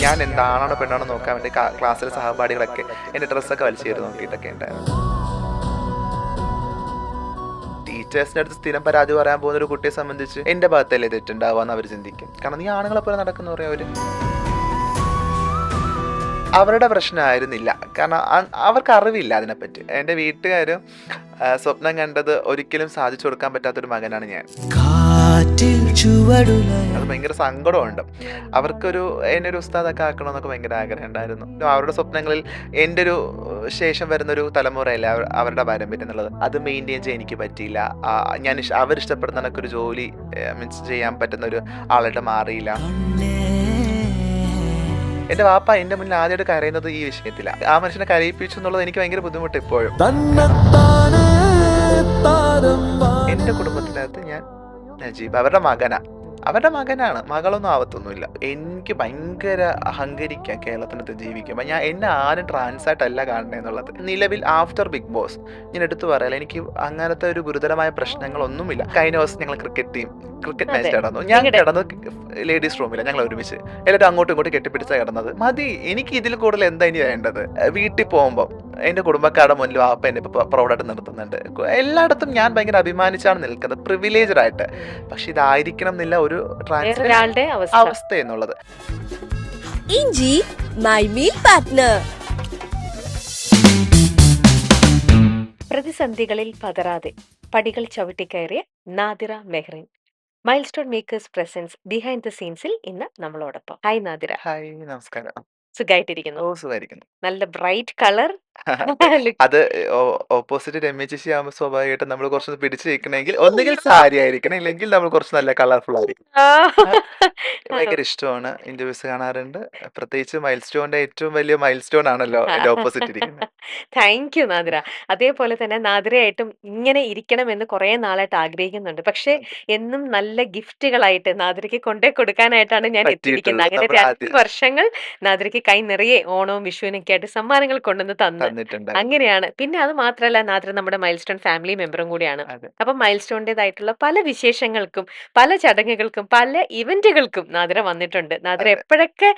ഞാൻ എന്താണോ പെണ്ണാണോ നോക്കാൻ വേണ്ടി ക്ലാസ്സിലെ സഹപാഠികളൊക്കെ എൻ്റെ ഡ്രസ്സൊക്കെ വലിച്ചു കയറി നോക്കിയിട്ടൊക്കെ ഉണ്ടായിരുന്നു. ടീച്ചേഴ്സിൻ്റെ അടുത്ത് സ്ഥിരം പരാതി പറയാൻ പോകുന്ന ഒരു കുട്ടിയെ സംബന്ധിച്ച് എൻ്റെ ഭാഗത്തല്ലേ തെറ്റുണ്ടാവാന്ന് അവർ ചിന്തിക്കും. കാരണം നീ ആണുങ്ങളെ പോലെ നടക്കുന്ന പറയാം അവര്. അവരുടെ പ്രശ്നമായിരുന്നില്ല. കാരണം അവർക്ക് അറിവില്ല അതിനെപ്പറ്റി. എൻ്റെ വീട്ടുകാരും സ്വപ്നം കണ്ടത് ഒരിക്കലും സാധിച്ചു കൊടുക്കാൻ പറ്റാത്തൊരു മകനാണ് ഞാൻ. അത് ഭയങ്കര സങ്കടമുണ്ട്. അവർക്കൊരു എന്നെ ഒരു ഉസ്താദൊക്കെ ആക്കണമെന്നൊക്കെ ഭയങ്കര ആഗ്രഹം ഉണ്ടായിരുന്നു. അവരുടെ സ്വപ്നങ്ങളിൽ എൻ്റെ ഒരു ശേഷം വരുന്നൊരു തലമുറയല്ലേ അവരുടെ പാരമ്പര്യം എന്നുള്ളത്. അത് മെയിൻറ്റെയിൻ ചെയ്യാൻ എനിക്ക് പറ്റിയില്ല. ഞാൻ അവരിഷ്ടപ്പെടുന്ന കണക്കൊരു ജോലി മീൻസ് ചെയ്യാൻ പറ്റുന്ന ഒരു ആളായിട്ട് മാറിയില്ല. എൻ്റെ വാപ്പ എൻ്റെ മുന്നിൽ ആദ്യമായിട്ട് കരയുന്നത് ഈ വിഷയത്തിലാണ്. ആ മനുഷ്യനെ കരയിപ്പിച്ചു എന്നുള്ളത് എനിക്ക് ഭയങ്കര ബുദ്ധിമുട്ട് ഇപ്പോഴും. എൻ്റെ കുടുംബത്തിനകത്ത് ഞാൻ നജീബ് അവരുടെ മകനാണ്, മകളൊന്നും ആവത്തൊന്നുമില്ല. എനിക്ക് ഭയങ്കര അഹങ്കരിക്കാം കേരളത്തിനകത്ത് ജീവിക്കുമ്പോൾ. എന്നെ ആരും ട്രാൻസായിട്ടല്ല കാണണേ എന്നുള്ളത്. നിലവിൽ ആഫ്റ്റർ ബിഗ് ബോസ് ഞാൻ എടുത്തു പറയാം, എനിക്ക് അങ്ങനത്തെ ഒരു ഗുരുതരമായ പ്രശ്നങ്ങളൊന്നുമില്ല. കഴിഞ്ഞ ദിവസം ഞങ്ങൾ ക്രിക്കറ്റ് മാച്ച് കിടന്നു. ഞാൻ കിടന്നു ലേഡീസ് റൂമിലാണ്, ഞങ്ങൾ ഒരുമിച്ച് എല്ലാവരും അങ്ങോട്ടും ഇങ്ങോട്ടും കെട്ടിപ്പിടിച്ചാണ് കിടന്നത്. മതി, എനിക്ക് ഇതിൽ കൂടുതൽ എന്താ ഇനി വേണ്ടത്? വീട്ടിൽ പോകുമ്പോൾ എൻ്റെ കുടുംബക്കാരുടെ മുന്നിൽ വാപ്പ എന്നെ ഇപ്പോൾ പ്രൗഡായിട്ട് നിർത്തുന്നുണ്ട്. എല്ലായിടത്തും ഞാൻ ഭയങ്കര അഭിമാനിച്ചാണ് നിൽക്കുന്നത്, പ്രിവിലേജ്ഡ് ആയിട്ട്. പക്ഷെ ഇതായിരിക്കണം എന്നില്ല ഒരു ട്രാൻസ്ഫർ അവസ്ഥ എന്നുള്ളത്. ഇഞ്ചി മൈ മീൽ പാർട്ട്ണർ. പ്രതിസന്ധികളിൽ പതറാതെ പടികൾ ചവിട്ടിക്കയറിയ Nadira Mehrin milestone makers presents behind the സീൻസിൽ ഇന്ന് നമ്മളോടൊപ്പം. ഹായ് നാദിറ. ഹായ്, നമസ്കാരം. സുഖായിട്ടിരിക്കുന്നു? ഓ, സുഖായിരിക്കുന്നു. നല്ല ബ്രൈറ്റ് കളർ. അത് ഓപ്പോസിറ്റ് രമ്യ ചേച്ചി ആകുമ്പോൾ സ്വാഭാവികമായിട്ടും നമ്മൾ കുറച്ചൊന്ന് പിടിച്ചു നിൽക്കണമെങ്കിൽ ഒന്നുകിൽ സാരി ആയിരിക്കണം, ഇല്ലെങ്കിൽ നമ്മൾ കുറച്ച് നല്ല കളർഫുൾ ആയിരിക്കും. ഭയങ്കര ഇഷ്ടമാണ്, ഇന്റർവ്യൂസ് കാണാറുണ്ട്. പ്രത്യേകിച്ച് മൈൽ സ്റ്റോണിന്റെ ഏറ്റവും വലിയ മൈൽ സ്റ്റോൺ ആണല്ലോ എന്റെ ഓപ്പോസിറ്റ് ഇരിക്കുന്നത്. Thank you Nadira. അതേപോലെ തന്നെ നാദിറയായിട്ടും ഇങ്ങനെ ഇരിക്കണമെന്ന് കുറെ നാളായിട്ട് ആഗ്രഹിക്കുന്നുണ്ട്. പക്ഷെ എന്നും നല്ല ഗിഫ്റ്റുകളായിട്ട് നാദിറയ്ക്ക് കൊണ്ടേ കൊടുക്കാനായിട്ടാണ് ഞാൻ എത്തിയിരിക്കുന്നത്. അങ്ങനെ 2 വർഷങ്ങൾ നാദിറയ്ക്ക് കൈ നിറയെ ഓണവും വിഷുവിനൊക്കെ ആയിട്ട് സമ്മാനങ്ങൾ കൊണ്ടുവന്ന് തന്നിട്ടുണ്ട്. അങ്ങനെയാണ്. പിന്നെ അത് മാത്രമല്ല, നാദിറ നമ്മുടെ മൈൽ സ്റ്റോൺ ഫാമിലി മെമ്പറും കൂടിയാണ്. അപ്പൊ മൈൽ സ്റ്റോണിന്റേതായിട്ടുള്ള പല വിശേഷങ്ങൾക്കും പല ചടങ്ങുകൾക്കും പല ഇവന്റുകൾക്കും നാദിറ വന്നിട്ടുണ്ട്. നാദിറ എപ്പോഴൊക്കെ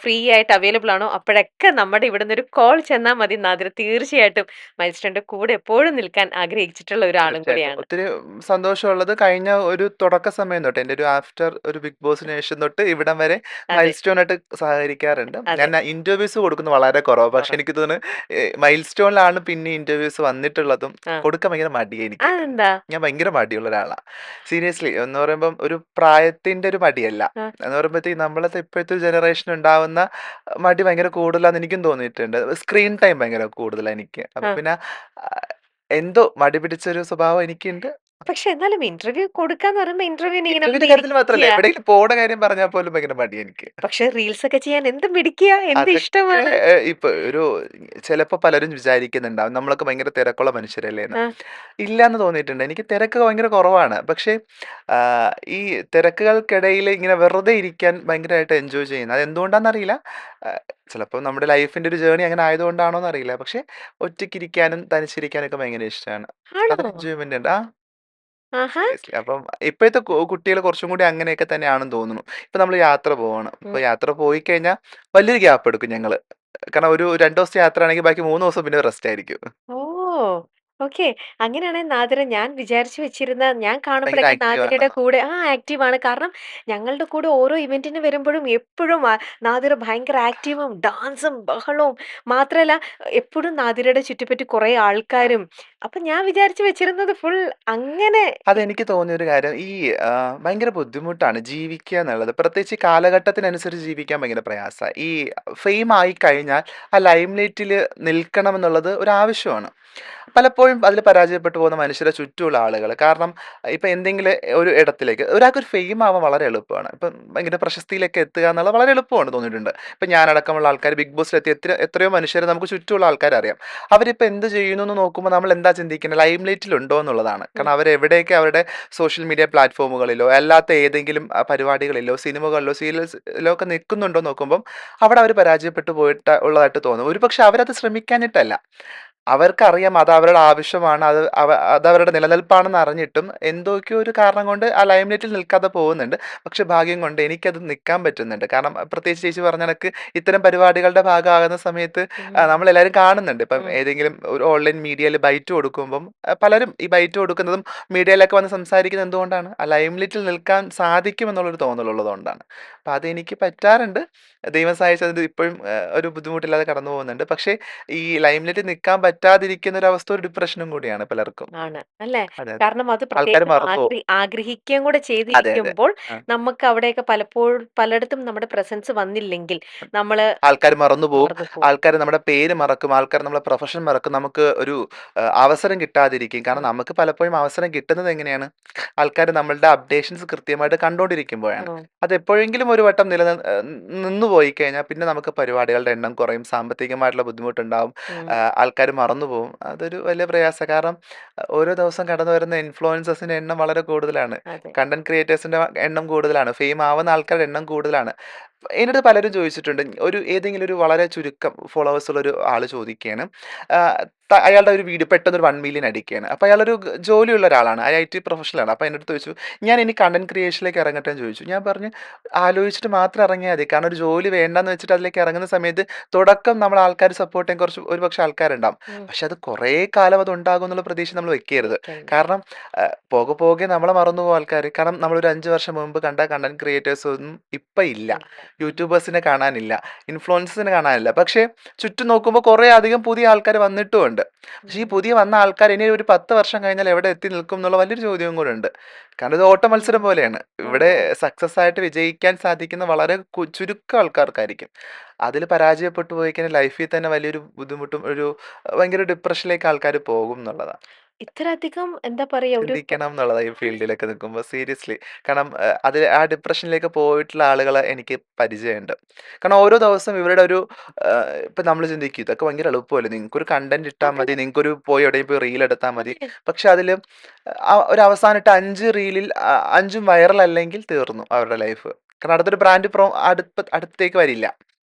ഫ്രീ ആയിട്ട് അവൈലബിൾ ആണോ അപ്പോഴൊക്കെ നമ്മുടെ ഇവിടുന്ന് ഒരു കോൾ ചെന്നാൽ മതി. നാദിറ തീർച്ചയായിട്ടും മൈൽ സ്റ്റോണിന്റെ കൂടെ എപ്പോഴും നിൽക്കാൻ ആഗ്രഹിച്ചിട്ടുള്ള ഒരാളും കൂടിയാണ്. ഒത്തിരി സന്തോഷമുള്ളത് കഴിഞ്ഞ ഒരു തുടക്ക സമയം തൊട്ട്, എന്റെ ഒരു ആഫ്റ്റർ ഒരു ബിഗ് ബോസിന് ശേഷം തൊട്ട് ഇവിടം വരെ മൈൽ സ്റ്റോൺ ആയിട്ട് സഹകരിക്കാറുണ്ട്. ഞാൻ ഇന്റർവ്യൂസ് കൊടുക്കുന്നത് വളരെ കുറവ്. പക്ഷെ എനിക്ക് തോന്നുന്നു മൈൽ സ്റ്റോണിലാണ് പിന്നെ ഇന്റർവ്യൂസ് വന്നിട്ടുള്ളതും. കൊടുക്കാൻ ഭയങ്കര മടിയാ എനിക്ക്. ഞാൻ ഭയങ്കര മടിയുള്ള ഒരാളാണ്, സീരിയസ്ലി. എന്ന് പറയുമ്പം ഒരു പ്രായത്തിന്റെ ഒരു മടിയല്ല. എന്ന് പറയുമ്പോഴത്തേക്ക് നമ്മളത്തെ ഇപ്പോഴത്തെ ഒരു ജനറേഷൻ ഉണ്ടാവുന്ന മടി ഭയങ്കര കൂടുതലാന്ന് എനിക്കും തോന്നിയിട്ടുണ്ട്. സ്ക്രീൻ ടൈം ഭയങ്കര കൂടുതലാണ് എനിക്ക്. അപ്പൊ പിന്നെ എന്തോ മടി പിടിച്ചൊരു സ്വഭാവം എനിക്കുണ്ട്. പക്ഷെ എന്നാലും ഇന്റർവ്യൂ കൊടുക്കാന്ന് പറയുമ്പോ ഇന്റർവ്യൂവിന്റെ കാര്യത്തിൽ മാത്രമല്ല, എവിടെയെങ്കിലും പോണ കാര്യം പറഞ്ഞാൽ പോലും ഭയങ്കര മടി എനിക്ക്. പക്ഷെ റീൽസ് ഒക്കെ ചെയ്യാൻ എന്ത് മിടിക്കുക, എന്ത് ഇഷ്ടമാണ്. ഇപ്പൊ ഒരു ചിലപ്പോ പലരും വിചാരിക്കുന്നുണ്ടാവും നമ്മളൊക്കെ ഭയങ്കര തിരക്കുള്ള മനുഷ്യരല്ലേ എന്ന്. ഇല്ല എന്ന് തോന്നിയിട്ടുണ്ട്. എനിക്ക് തിരക്ക് ഭയങ്കര കുറവാണ്. പക്ഷെ ഈ തിരക്കുകൾക്കിടയിൽ ഇങ്ങനെ വെറുതെ ഇരിക്കാൻ ഭയങ്കരമായിട്ട് എൻജോയ് ചെയ്യുന്നത് അത് എന്തുകൊണ്ടാണെന്നറിയില്ല. ചിലപ്പോൾ നമ്മുടെ ലൈഫിന്റെ ഒരു ജേർണി അങ്ങനെ ആയതുകൊണ്ടാണോ എന്നറിയില്ല. പക്ഷെ ഒറ്റയ്ക്കിരിക്കാനും തനിച്ചിരിക്കാനൊക്കെ ഭയങ്കര ഇഷ്ടമാണ്. അതൊരു എൻജോയ്മെന്റ് ഉണ്ട്. അപ്പം ഇപ്പോഴത്തെ കുട്ടികൾ കുറച്ചും കൂടി അങ്ങനെയൊക്കെ തന്നെയാണെന്ന് തോന്നുന്നു. ഇപ്പൊ നമ്മൾ യാത്ര പോവാണ്. ഇപ്പൊ യാത്ര പോയി കഴിഞ്ഞാൽ വലിയൊരു ഗ്യാപ്പ് എടുക്കും ഞങ്ങള്. കാരണം ഒരു 2 ദിവസത്തെ യാത്ര ആണെങ്കിൽ ബാക്കി 3 ദിവസം പിന്നെ റെസ്റ്റ് ആയിരിക്കും. ഓ, ഓക്കെ. അങ്ങനെയാണെങ്കിൽ നാദിറ, ഞാൻ വിചാരിച്ചു വെച്ചിരുന്ന, ഞാൻ ഭയങ്കര കാണുമ്പോഴൊക്കെ ആക്റ്റീവ് നാദിറയുടെ ആണ്. കൂടെ ആക്റ്റീവാണ്. കാരണം ഞങ്ങളുടെ കൂടെ ഓരോ ഇവന്റിന് വരുമ്പോഴും എപ്പോഴും നാദിറ ഭയങ്കര ആക്റ്റീവും ഡാൻസും ബഹളവും മാത്രമല്ല, എപ്പോഴും നാദിറയുടെ ചുറ്റിപ്പറ്റി കുറെ ആൾക്കാരും. അപ്പൊ ഞാൻ വിചാരിച്ചു വെച്ചിരുന്നത് ഫുൾ അങ്ങനെ. അതെനിക്ക് തോന്നിയ ഒരു കാര്യം, ഈ ഭയങ്കര ബുദ്ധിമുട്ടാണ് ജീവിക്കുക എന്നുള്ളത്. പ്രത്യേകിച്ച് ഈ കാലഘട്ടത്തിനനുസരിച്ച് ജീവിക്കാൻ ഭയങ്കര പ്രയാസമാണ്. ഈ ഫെയിം ആയി കഴിഞ്ഞാൽ ആ ലൈം ലൈറ്റിൽ നിൽക്കണം എന്നുള്ളത് ഒരു ആവശ്യമാണ്. പലപ്പോഴും അതിൽ പരാജയപ്പെട്ടു പോകുന്ന മനുഷ്യരെ ചുറ്റുമുള്ള ആളുകൾ. കാരണം ഇപ്പം എന്തെങ്കിലും ഒരു ഇടത്തിലേക്ക് ഒരാൾക്കൊരു ഫെയിം ആവാൻ വളരെ എളുപ്പമാണ്. ഇപ്പം ഭയങ്കര പ്രശസ്തിയിലേക്ക് എത്തുക എന്നുള്ളത് വളരെ എളുപ്പമാണ് തോന്നിയിട്ടുണ്ട്. ഇപ്പം ഞാനടക്കമുള്ള ആൾക്കാർ ബിഗ് ബോസിലെത്തി എത്രയോ മനുഷ്യരെ നമുക്ക് ചുറ്റുമുള്ള ആൾക്കാരറിയാം. അവരിപ്പോൾ എന്ത് ചെയ്യുന്നു എന്ന് നോക്കുമ്പോൾ നമ്മൾ എന്താ ചിന്തിക്കുന്നത്, ലൈം ലൈറ്റിലുണ്ടോ എന്നുള്ളതാണ്. കാരണം അവരെവിടെയൊക്കെ അവരുടെ സോഷ്യൽ മീഡിയ പ്ലാറ്റ്ഫോമുകളിലോ അല്ലാത്ത ഏതെങ്കിലും പരിപാടികളിലോ സിനിമകളിലോ സീരിയൽസിലോ ഒക്കെ നിൽക്കുന്നുണ്ടോ നോക്കുമ്പം അവിടെ അവർ പരാജയപ്പെട്ടു പോയിട്ട് ഉള്ളതായിട്ട് തോന്നും. ഒരുപക്ഷെ അവരത് ശ്രമിക്കാനിട്ടല്ല, അവർക്കറിയാം അത് അവരുടെ ആവശ്യമാണ്, അത് അവരുടെ നിലനിൽപ്പാണെന്ന് അറിഞ്ഞിട്ടും എന്തൊക്കെയോ ഒരു കാരണം കൊണ്ട് ആ ലൈംലൈറ്റിൽ നിൽക്കാതെ പോകുന്നുണ്ട്. പക്ഷെ ഭാഗ്യം കൊണ്ട് എനിക്കത് നിൽക്കാൻ പറ്റുന്നുണ്ട്. കാരണം പ്രത്യേകിച്ച് ചേച്ചി പറഞ്ഞ കണക്ക് ഇത്തരം പരിപാടികളുടെ ഭാഗമാകുന്ന സമയത്ത് നമ്മളെല്ലാവരും കാണുന്നുണ്ട്. ഇപ്പം ഏതെങ്കിലും ഒരു ഓൺലൈൻ മീഡിയയിൽ ബൈറ്റ് കൊടുക്കുമ്പം പലരും ഈ ബൈറ്റ് കൊടുക്കുന്നതും മീഡിയയിലൊക്കെ വന്ന് സംസാരിക്കുന്നത് എന്തുകൊണ്ടാണ്? ആ ലൈംലൈറ്റിൽ നിൽക്കാൻ സാധിക്കുമെന്നുള്ളൊരു തോന്നലുള്ളതുകൊണ്ടാണ്. അപ്പം അതെനിക്ക് പറ്റാറുണ്ട്. ദൈവം സഹായിച്ചത് ഇപ്പോഴും ഒരു ബുദ്ധിമുട്ടില്ലാതെ കടന്നു പോകുന്നുണ്ട്. പക്ഷേ ഈ ലൈംലൈറ്റിൽ നിൽക്കാൻ പറ്റാതിരിക്കുന്ന ഒരു അവസ്ഥ ഒരു ഡിപ്രഷനും കൂടിയാണ് പലർക്കും. ആണ്. അല്ലേ? അതെ, അതെ. കാരണം അത് ആൾക്കാര് പ്രത്യേകം മറന്നുപോകും. ആഗ്രഹിക്കുകയും കൂടെ അതെ, അതെ. ചെയ്തിരിക്കുമ്പോൾ ആ. നമുക്ക് അവിടെയൊക്കെ പലപ്പോഴും പലയിടത്തും നമ്മുടെ പ്രസൻസ് വന്നില്ലെങ്കിൽ നമ്മള് ആൾക്കാര് മറന്നുപോകും. മറന്നുപോകും. ആൾക്കാര് നമ്മുടെ പേര് മറക്കും. ആൾക്കാര് നമ്മുടെ പ്രൊഫഷൻ മറക്കും. നമുക്ക് ഒരു അവസരം കിട്ടാതിരിക്കും. കാരണം നമുക്ക് പലപ്പോഴും അവസരം കിട്ടുന്നത് എങ്ങനെയാണ്? ആൾക്കാര് നമ്മളുടെ അപ്ഡേഷൻസ് കൃത്യമായിട്ട് കണ്ടോണ്ടിരിക്കുമ്പോഴാണ്. ഉം. അതെപ്പോഴെങ്കിലും ഒരു വട്ടം നിന്ന് പോയി കഴിഞ്ഞാൽ പിന്നെ നമുക്ക് പരിപാടികളുടെ എണ്ണം കുറയും. സാമ്പത്തികമായിട്ടുള്ള ബുദ്ധിമുട്ടുണ്ടാവും. ഉം. ആൾക്കാര് മറന്നുപോകും. അതൊരു വലിയ പ്രയാസാ. കാരണം ഓരോ ദിവസം കടന്നു വരുന്ന ഇൻഫ്ലുവൻസേഴ്സിന്റെ എണ്ണം വളരെ കൂടുതലാണ്. അതെ. കണ്ടന്റ് ക്രിയേറ്റേഴ്സിന്റെ എണ്ണം കൂടുതലാണ്. ഫെയിം ആവുന്ന ആൾക്കാരുടെ എണ്ണം കൂടുതലാണ്. എന്റെടുത്ത് പലരും ചോദിച്ചിട്ടുണ്ട്. ഏതെങ്കിലും ഒരു വളരെ ചുരുക്കം ഫോളോവേഴ്സ് ഉള്ള ഒരു ആള് ചോദിക്കുകയാണ്. അയാളുടെ ഒരു വീഡിയോ പെട്ടെന്ന് ഒരു 1,000,000 അടിക്കുകയാണ്. അപ്പോൾ അയാളൊരു ജോലിയുള്ള ഒരാളാണ്. ഐടി പ്രൊഫഷണലാണ്. അപ്പോൾ എന്റെടുത്ത് ചോദിച്ചു, "ഞാൻ ഇനി കണ്ടന്റ് ക്രിയേഷനിലേക്ക് ഇറങ്ങട്ടെ" എന്ന് ചോദിച്ചു. ഞാൻ പറഞ്ഞു, "ആലോചിച്ചിട്ട് മാത്രം ഇറങ്ങിയാൽ മതി. കാരണം ഒരു ജോലി വേണ്ടാന്ന് വെച്ചിട്ട് അതിലേക്ക് ഇറങ്ങുന്ന സമയത്ത് തുടക്കം നമ്മളെ ആൾക്കാര് സപ്പോർട്ട് ചെയ്യാൻ കുറച്ച് ഒരുപക്ഷെ ആൾക്കാരുണ്ടാവും. ഉം. പക്ഷെ അത് കുറേ കാലം അത് ഉണ്ടാകും എന്നുള്ള പ്രതീക്ഷ നമ്മൾ വെക്കരുത്. വെക്കണ്ട. കാരണം പോകെ പോകെ നമ്മളെ മറന്നുപോകും ആൾക്കാര്. കാരണം നമ്മളൊരു 5 വർഷം മുമ്പ് കണ്ട കണ്ടന്റ് ക്രിയേറ്റേഴ്സ് ഒന്നും ഇപ്പം ഇല്ല. ഇല്ല. യൂട്യൂബേഴ്സിനെ കാണാനില്ല. ഇൻഫ്ലുവൻസേഴ്സിനെ കാണാനില്ല. പക്ഷേ ചുറ്റും നോക്കുമ്പോൾ കുറേ അധികം പുതിയ ആൾക്കാർ വന്നിട്ടുമുണ്ട്. പക്ഷേ ഈ പുതിയ വന്ന ആൾക്കാർ ഇനി ഒരു 10 വർഷം കഴിഞ്ഞാൽ എവിടെ എത്തി നിൽക്കും എന്നുള്ള വലിയൊരു ചോദ്യവും കൂടെ ഉണ്ട്. കാരണം ഇത് ഓട്ട മത്സരം പോലെയാണ്. ഇവിടെ സക്സസ് ആയിട്ട് വിജയിക്കാൻ സാധിക്കുന്ന വളരെ ചുരുക്കം ആൾക്കാർക്കായിരിക്കും. അതിൽ പരാജയപ്പെട്ടു പോയി കഴിഞ്ഞാൽ ലൈഫിൽ തന്നെ വലിയൊരു ബുദ്ധിമുട്ടും ഒരു ഭയങ്കര ഡിപ്രഷനിലേക്ക് ആൾക്കാർ പോകും എന്നുള്ളതാണ്. ഇത്രയധികം എന്താ പറയാ ഒരു ചിന്തിക്കണം എന്നുള്ളതാണ് ഈ ഫീൽഡിലൊക്കെ നിൽക്കുമ്പോൾ സീരിയസ്ലി. കാരണം അത് ആ ഡിപ്രഷനിലേക്ക് പോയിട്ടുള്ള ആളുകളെ എനിക്ക് പരിചയമുണ്ട്. കാരണം ഓരോ ദിവസം ഇവരുടെ ഒരു ഇപ്പം നമ്മൾ ചിന്തിക്കും ഇതൊക്കെ ഭയങ്കര എളുപ്പമല്ലേ, നിങ്ങൾക്കൊരു കണ്ടന്റ് ഇട്ടാൽ അതെ മതി, നിങ്ങൾക്കൊരു പോയി എവിടെയും പോയി റീൽ എടുത്താൽ മതി. അതെ പക്ഷെ അതിൽ ഒരു അവസാനത്തെ 5 റീലിൽ 5ഉം വൈറൽ അല്ലെങ്കിൽ തീർന്നു അവരുടെ ലൈഫ്. കാരണം അടുത്തൊരു ബ്രാൻഡ് അടുത്തേക്ക് വരില്ല.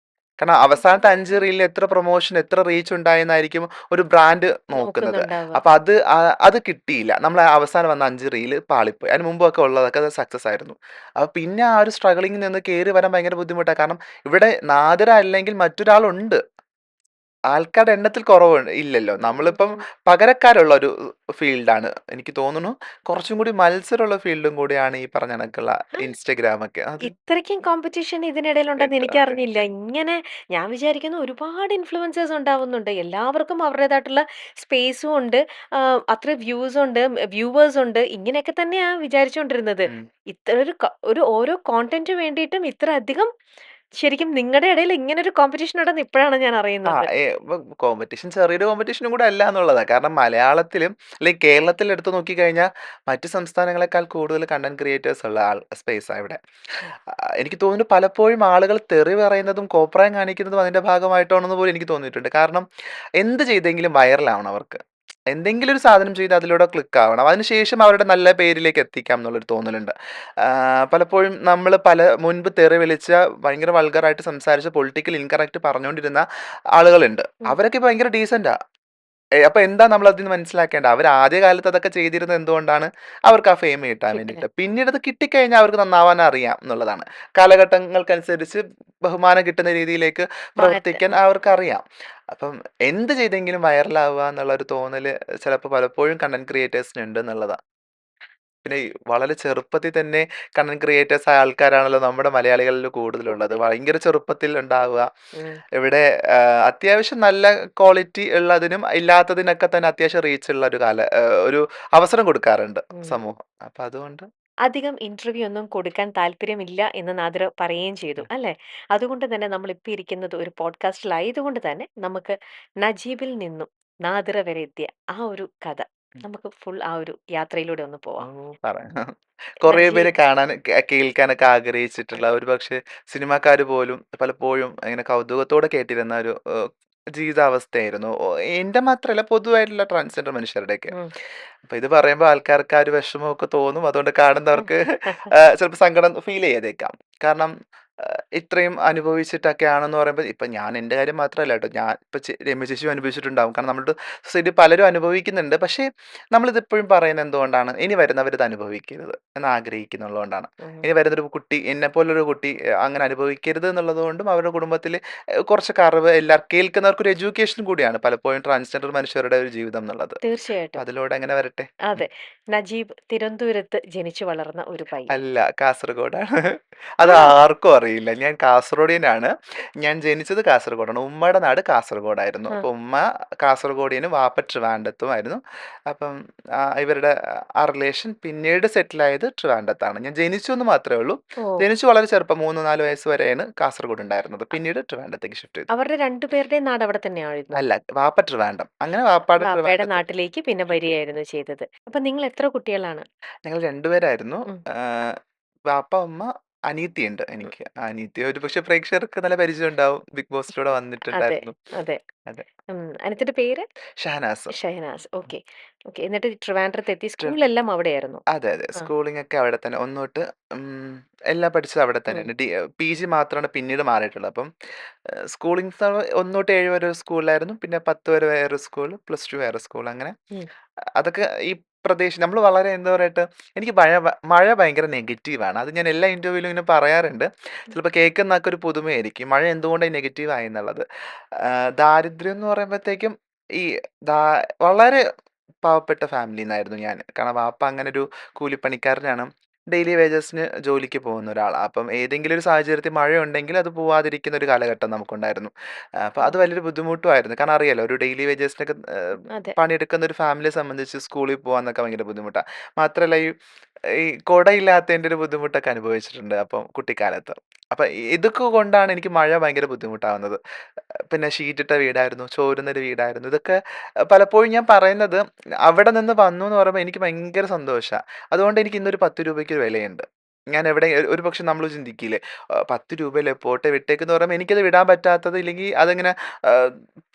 കാരണം അവസാനത്തെ 5 റീലിൽ എത്ര പ്രൊമോഷൻ എത്ര റീച്ച് ഉണ്ടായെന്നായിരിക്കും ഒരു ബ്രാൻഡ് നോക്കുന്നത്. നോക്കുന്നുണ്ടാവുക. അപ്പൊ അത് കിട്ടിയില്ല. നമ്മൾ അവസാനം വന്ന 5 റീല് പാളിപ്പോയി. അതിന് മുമ്പൊക്കെ ഉള്ളതൊക്കെ അത് സക്സസ് ആയിരുന്നു. അപ്പൊ പിന്നെ ആ ഒരു സ്ട്രഗിളിങ്ങിൽ നിന്ന് കേറി വരാൻ ഭയങ്കര ബുദ്ധിമുട്ടാണ്. കാരണം ഇവിടെ നാദിറ അല്ലെങ്കിൽ മറ്റൊരാളുണ്ട്. ആൾക്കാരുടെ എണ്ണത്തിൽ കുറവ് ഇല്ലല്ലോ. നമ്മളിപ്പം പകരക്കാരുള്ള ഒരു ഫീൽഡാണ്. എനിക്ക് തോന്നുന്നു കുറച്ചും കൂടി മത്സരമുള്ള ഫീൽഡും കൂടിയാണ് ഈ പറഞ്ഞ കണക്കുള്ള ആ, ഇൻസ്റ്റഗ്രാമൊക്കെ. അത് ഇത്രയ്ക്കും കോമ്പറ്റീഷൻ ഇതിനിടയിലുണ്ടെന്ന് ഉണ്ട്. അതെ. എനിക്കറിഞ്ഞില്ല. ഇങ്ങനെ ഞാൻ വിചാരിക്കുന്നു ഒരുപാട് ഇൻഫ്ലുവൻസേഴ്സ് ഉണ്ടാവുന്നുണ്ട്. എല്ലാവർക്കും അവരുടേതായിട്ടുള്ള സ്പേസും ഉണ്ട്. അത്ര വ്യൂസ് ഉണ്ട്, വ്യൂവേഴ്സ് ഉണ്ട്. ഇങ്ങനെയൊക്കെ തന്നെയാ വിചാരിച്ചുകൊണ്ടിരുന്നത്. ഉം. ഇത്ര ഒരു ഓരോ കോൺടെന്റ് വേണ്ടിയിട്ടും ഇത്ര അധികം ശരിക്കും നിങ്ങളുടെ ഇടയിൽ ഇങ്ങനെ ഒരു കോമ്പറ്റീഷൻ ഉണ്ടെന്ന് ഇപ്പോഴാണ് ഞാൻ ആ അറിയുന്നത്. കോമ്പറ്റീഷൻ ചെറിയൊരു കോമ്പറ്റീഷനും കൂടെ അല്ല എന്നുള്ളതാ. കാരണം മലയാളത്തിലും അല്ലെങ്കിൽ കേരളത്തിൽ എടുത്തു നോക്കിക്കഴിഞ്ഞാൽ മറ്റ് സംസ്ഥാനങ്ങളെക്കാൾ കൂടുതൽ കണ്ടന്റ് ക്രിയേറ്റേഴ്സ് ഉള്ള സ്പേസാണ് ഇവിടെ. ഉം. എനിക്ക് തോന്നുന്നു പലപ്പോഴും ആളുകൾ തെറി പറയുന്നതും കോപ്രായം കാണിക്കുന്നതും അതിന്റെ ഭാഗമായിട്ടാണെന്ന് പോലും എനിക്ക് തോന്നിയിട്ടുണ്ട്. കാരണം എന്ത് ചെയ്തെങ്കിലും വൈറലാവണം അവർക്ക്. എന്തെങ്കിലും ഒരു സാധനം ചെയ്ത് അതിലൂടെ ക്ലിക്ക് ആവണം. അതിനുശേഷം അവരുടെ നല്ല പേരിലേക്ക് എത്തിക്കാം എന്നുള്ളൊരു തോന്നലുണ്ട്. പലപ്പോഴും നമ്മൾ മുൻപ് തെറി വിളിച്ച ഭയങ്കര വൾഗറായിട്ട് സംസാരിച്ച് പൊളിറ്റിക്കൽ ഇൻകറക്റ്റ് പറഞ്ഞുകൊണ്ടിരുന്ന ആളുകളുണ്ട്. ഉം. അവരൊക്കെ ഭയങ്കര ഡീസന്റാ. അപ്പൊ എന്താ നമ്മൾ അതിൽ നിന്ന് മനസ്സിലാക്കേണ്ടത്? അവർ ആദ്യ കാലത്ത് അതൊക്കെ ചെയ്തിരുന്നത് എന്തുകൊണ്ടാണ്? അവർക്ക് ആ ഫെയിം കിട്ടാൻ കിട്ടാൻ. വേണ്ടിയിട്ട്. പിന്നീട് അത് കിട്ടിക്കഴിഞ്ഞാൽ അവർക്ക് നന്നാവാൻ അറിയാം എന്നുള്ളതാണ്. കാലഘട്ടങ്ങൾക്കനുസരിച്ച് ബഹുമാനം കിട്ടുന്ന രീതിയിലേക്ക് പ്രവർത്തിക്കാൻ മാറ്റം. അവർക്കറിയാം. അപ്പം എന്ത് ചെയ്തെങ്കിലും വൈറലാവുക എന്നുള്ള ഒരു തോന്നല് ചിലപ്പോൾ പലപ്പോഴും കണ്ടന്റ് ക്രിയേറ്റേഴ്സിനുണ്ട് എന്നുള്ളതാ. പിന്നെ ഈ വളരെ ചെറുപ്പത്തിൽ തന്നെ കണ്ടന്റ് ക്രിയേറ്റേഴ്സ് ആയ ആൾക്കാരാണല്ലോ നമ്മുടെ മലയാളികളിൽ കൂടുതലുള്ളത്. ഭയങ്കര ചെറുപ്പത്തിൽ ഉണ്ടാവുക. ഉം. ഇവിടെ അത്യാവശ്യം നല്ല ക്വാളിറ്റി ഉള്ളതിനും ഇല്ലാത്തതിനൊക്കെ തന്നെ അത്യാവശ്യം റീച്ച് ഉള്ള ഒരു അവസരം കൊടുക്കാറുണ്ട് ഉം. സമൂഹം. അപ്പൊ അതുകൊണ്ട് അധികം ഇന്റർവ്യൂ ഒന്നും കൊടുക്കാൻ താല്പര്യമില്ല എന്ന് നാദിറ പറയുകയും ചെയ്തു അല്ലേ? അതുകൊണ്ട് തന്നെ നമ്മൾ ഇപ്പൊ ഇരിക്കുന്നത് ഒരു പോഡ്കാസ്റ്റിലായതുകൊണ്ട് തന്നെ നമുക്ക് നജീബിൽ നിന്നും നാദിറ വരെ എത്തിയ ആ ഒരു കഥ നമുക്ക് ഫുൾ ആ ഒരു യാത്രയിലൂടെ ഒന്ന് ഓ പോവാം. പറയാം. കുറേ പേര് നജീബ് കാണാൻ കേൾക്കാനൊക്കെ ആഗ്രഹിച്ചിട്ടുള്ള ഒരുപക്ഷെ സിനിമാക്കാര് പോലും പലപ്പോഴും ഇങ്ങനെ കൗതുകത്തോടെ കേട്ടിരുന്ന ഒരു ജീവിതാവസ്ഥയായിരുന്നു. എന്റെ മാത്രമല്ല പൊതുവായിട്ടുള്ള ട്രാൻസ്ജെൻഡർ മനുഷ്യരുടെയൊക്കെ. ഉം. അപ്പൊ ഇത് പറയുമ്പോൾ ആൾക്കാർക്ക് ആ ഒരു വിഷമമൊക്കെ തോന്നും. അതുകൊണ്ട് കാണുന്നവർക്ക് ചിലപ്പോൾ സങ്കടം ഫീൽ ചെയ്തേക്കാം. കാരണം ഇത്രയും അനുഭവിച്ചിട്ടൊക്കെയാണെന്ന് പറയുമ്പോൾ ഇപ്പം ഞാൻ എൻ്റെ കാര്യം മാത്രമല്ല കേട്ടോ. ഞാൻ ഇപ്പം രമ്യ ചേച്ചിയും അനുഭവിച്ചിട്ടുണ്ടാവും. കാരണം നമ്മുടെ സൊസൈറ്റി പലരും അനുഭവിക്കുന്നുണ്ട്. പക്ഷേ നമ്മളിതെപ്പോഴും പറയുന്നത് എന്തുകൊണ്ടാണ്? ഇനി വരുന്നവരിത് അനുഭവിക്കരുത് എന്ന് ആഗ്രഹിക്കുന്നുള്ളതുകൊണ്ടാണ്. ഉം. ഇനി വരുന്നൊരു കുട്ടി എന്നെപ്പോലൊരു കുട്ടി അങ്ങനെ അനുഭവിക്കരുത് എന്നുള്ളതുകൊണ്ടും അവരുടെ കുടുംബത്തിൽ കുറച്ചൊക്കെ അറിവ് കേൾക്കുന്നവർക്കൊരു എഡ്യൂക്കേഷൻ കൂടിയാണ് പലപ്പോഴും ട്രാൻസ്ജെൻഡർ മനുഷ്യരുടെ ഒരു ജീവിതം എന്നുള്ളത്. അപ്പം തീർച്ചയായിട്ടും. അതിലൂടെ അങ്ങനെ വരട്ടെ. അതെ. നജീബ് തിരുവനന്തപുരത്ത് ജനിച്ചു വളർന്ന ഒരു പയ്യൻ. അല്ല, കാസർഗോഡാണ്. അത് ആണോ? ആർക്കും അറിയില്ല. ഞാൻ കാസർഗോഡിയനാണ്. ഞാൻ ജനിച്ചത് കാസർഗോഡാണ്. ഉമ്മയുടെ നാട് കാസർഗോഡായിരുന്നു. ആ. അപ്പോൾ ഉമ്മ കാസർഗോഡിയനും വാപ്പ ട്രിവാൻഡ്രത്തുമായിരുന്നു. അപ്പം ഇവരുടെ റിലേഷൻ പിന്നീട് സെറ്റിലായത് ട്രിവാൻഡ്രത്താണ്. ഞാൻ ജനിച്ചു എന്ന് മാത്രമേ ഉള്ളൂ. ഓ. ജനിച്ചു വളരെ ചെറുപ്പം 3, 4 വയസ്സ് വരെയാണ് കാസർഗോഡ് ഉണ്ടായിരുന്നത്. പിന്നീട് ട്രിവാൻഡ്രത്തേക്ക് ഷിഫ്റ്റ് ചെയ്തു. അവരുടെ രണ്ടുപേരുടെയും നാട് അവിടെ തന്നെയായിരുന്നോ? അല്ല, വാപ്പ ട്രിവാൻഡ്രം. അങ്ങനെ വാപ്പാടെ വാപ്പയുടെ ട്രിവാൻഡ്രത്ത്. നാട്ടിലേക്ക് പിന്നെ വരികയായിരുന്നു ചെയ്തത്. അപ്പൊ നിങ്ങൾ എത്ര കുട്ടികളാണ്? ഞങ്ങൾ 2 പേരായിരുന്നു. ഉം. വാപ്പ, ഉമ്മ, അനിയത്തിയുണ്ട് എനിക്ക്. അനിയത്തി ഒരുപക്ഷെ പ്രേക്ഷകർക്ക് നല്ല പരിചയം ഉണ്ടാവും. ബിഗ് ബോസിലൂടെ അതെ, വന്നിട്ടുണ്ടായിരുന്നു. അതെ. അതെ. അനിയത്തിയുടെ പേര്? ഷഹനാസ്. ഷഹനാസ്. ഓക്കെ. ഓക്കെ. എന്നിട്ട് ട്രിവാൻഡ്രത്ത് എത്തി. സ്കൂളെല്ലാം അവിടെയായിരുന്നു. അതെ, അതെ. ആ. സ്കൂളിംഗ് ഒക്കെ അവിടെ തന്നെ. 1 തൊട്ട് എല്ലാം പഠിച്ചത് അവിടെ ഉം. തന്നെയാണ്. പിജി മാത്രമാണ് പിന്നീട് മാറിയിട്ടുള്ളത്. അപ്പം സ്കൂളിംഗ് 1 തൊട്ട് 7 വരെ ഒരു സ്കൂളിലായിരുന്നു. പിന്നെ 10 വരെ വേറൊരു സ്കൂൾ, +2 വേറെ സ്കൂൾ അങ്ങനെ. ഉം. അതൊക്കെ ഈ പ്രദേശം നമ്മൾ വളരെ എന്താ പറയട്ടെ, എനിക്ക് മഴ ഭയങ്കര നെഗറ്റീവാണ്. അത് ഞാൻ എല്ലാ ഇന്റർവ്യൂവിലും ഇങ്ങനെ പറയാറുണ്ട്. ചിലപ്പോൾ കേൾക്കുന്ന ആൾക്ക് ഒരു പുതുമയായിരിക്കും. മഴ എന്തുകൊണ്ടാണ് നെഗറ്റീവ് ആയെന്നുള്ളത്. ദാരിദ്ര്യം എന്ന് പറയുമ്പോഴത്തേക്കും ഈ ദാ വളരെ പാവപ്പെട്ട ഫാമിലിയിൽ നിന്നായിരുന്നു ഞാൻ. കാരണം വാപ്പ അങ്ങനെ ഒരു കൂലിപ്പണിക്കാരനാണ്. ഡെയിലി വേജസിന് ജോലിക്ക് പോകുന്ന ഒരാളാ. അപ്പം ഏതെങ്കിലും ഒരു സാഹചര്യത്തിൽ മഴയുണ്ടെങ്കിൽ അത് പോവാതിരിക്കുന്ന ഒരു കാലഘട്ടം നമുക്കുണ്ടായിരുന്നു. അപ്പോൾ ഓ. അത് വലിയൊരു ബുദ്ധിമുട്ടുമായിരുന്നു. കാരണം അറിയാലോ ഒരു ഡെയിലി വേജസിനൊക്കെ അതെ. പണിയെടുക്കുന്ന ഒരു ഫാമിലിയെ സംബന്ധിച്ച് സ്കൂളിൽ പോകാന്നൊക്കെ ഭയങ്കര ബുദ്ധിമുട്ടാ. മാത്രല്ല ഈ കുടയില്ലാത്തതിന്റെ ഒരു ബുദ്ധിമുട്ടൊക്കെ അനുഭവിച്ചിട്ടുണ്ട് അപ്പം കുട്ടിക്കാലത്ത്. അപ്പൊ ഇതൊക്കെ കൊണ്ടാണ് എനിക്ക് മഴ ഭയങ്കര ബുദ്ധിമുട്ടാവുന്നത്. പിന്നെ ഷീറ്റിട്ട വീടായിരുന്നു, ചോരുന്നൊരു വീടായിരുന്നു. ഇതൊക്കെ പലപ്പോഴും ഞാൻ പറയുന്നത് അവിടെ നിന്ന് വന്നൂന്ന് പറയുമ്പോ എനിക്ക് ഭയങ്കര സന്തോഷാ. അതുകൊണ്ട് എനിക്ക് ഇന്നൊരു ₹10 വിലയുണ്ട്. ഞാൻ എവിടെ ഒരുപക്ഷെ നമ്മള് ചിന്തിക്കില്ലേ, ₹10 പോട്ടെ വിട്ടേക്കെന്ന് പറയുമ്പോ എനിക്കത് വിടാൻ പറ്റാത്തത് ഇല്ലെങ്കി അതങ്ങനെ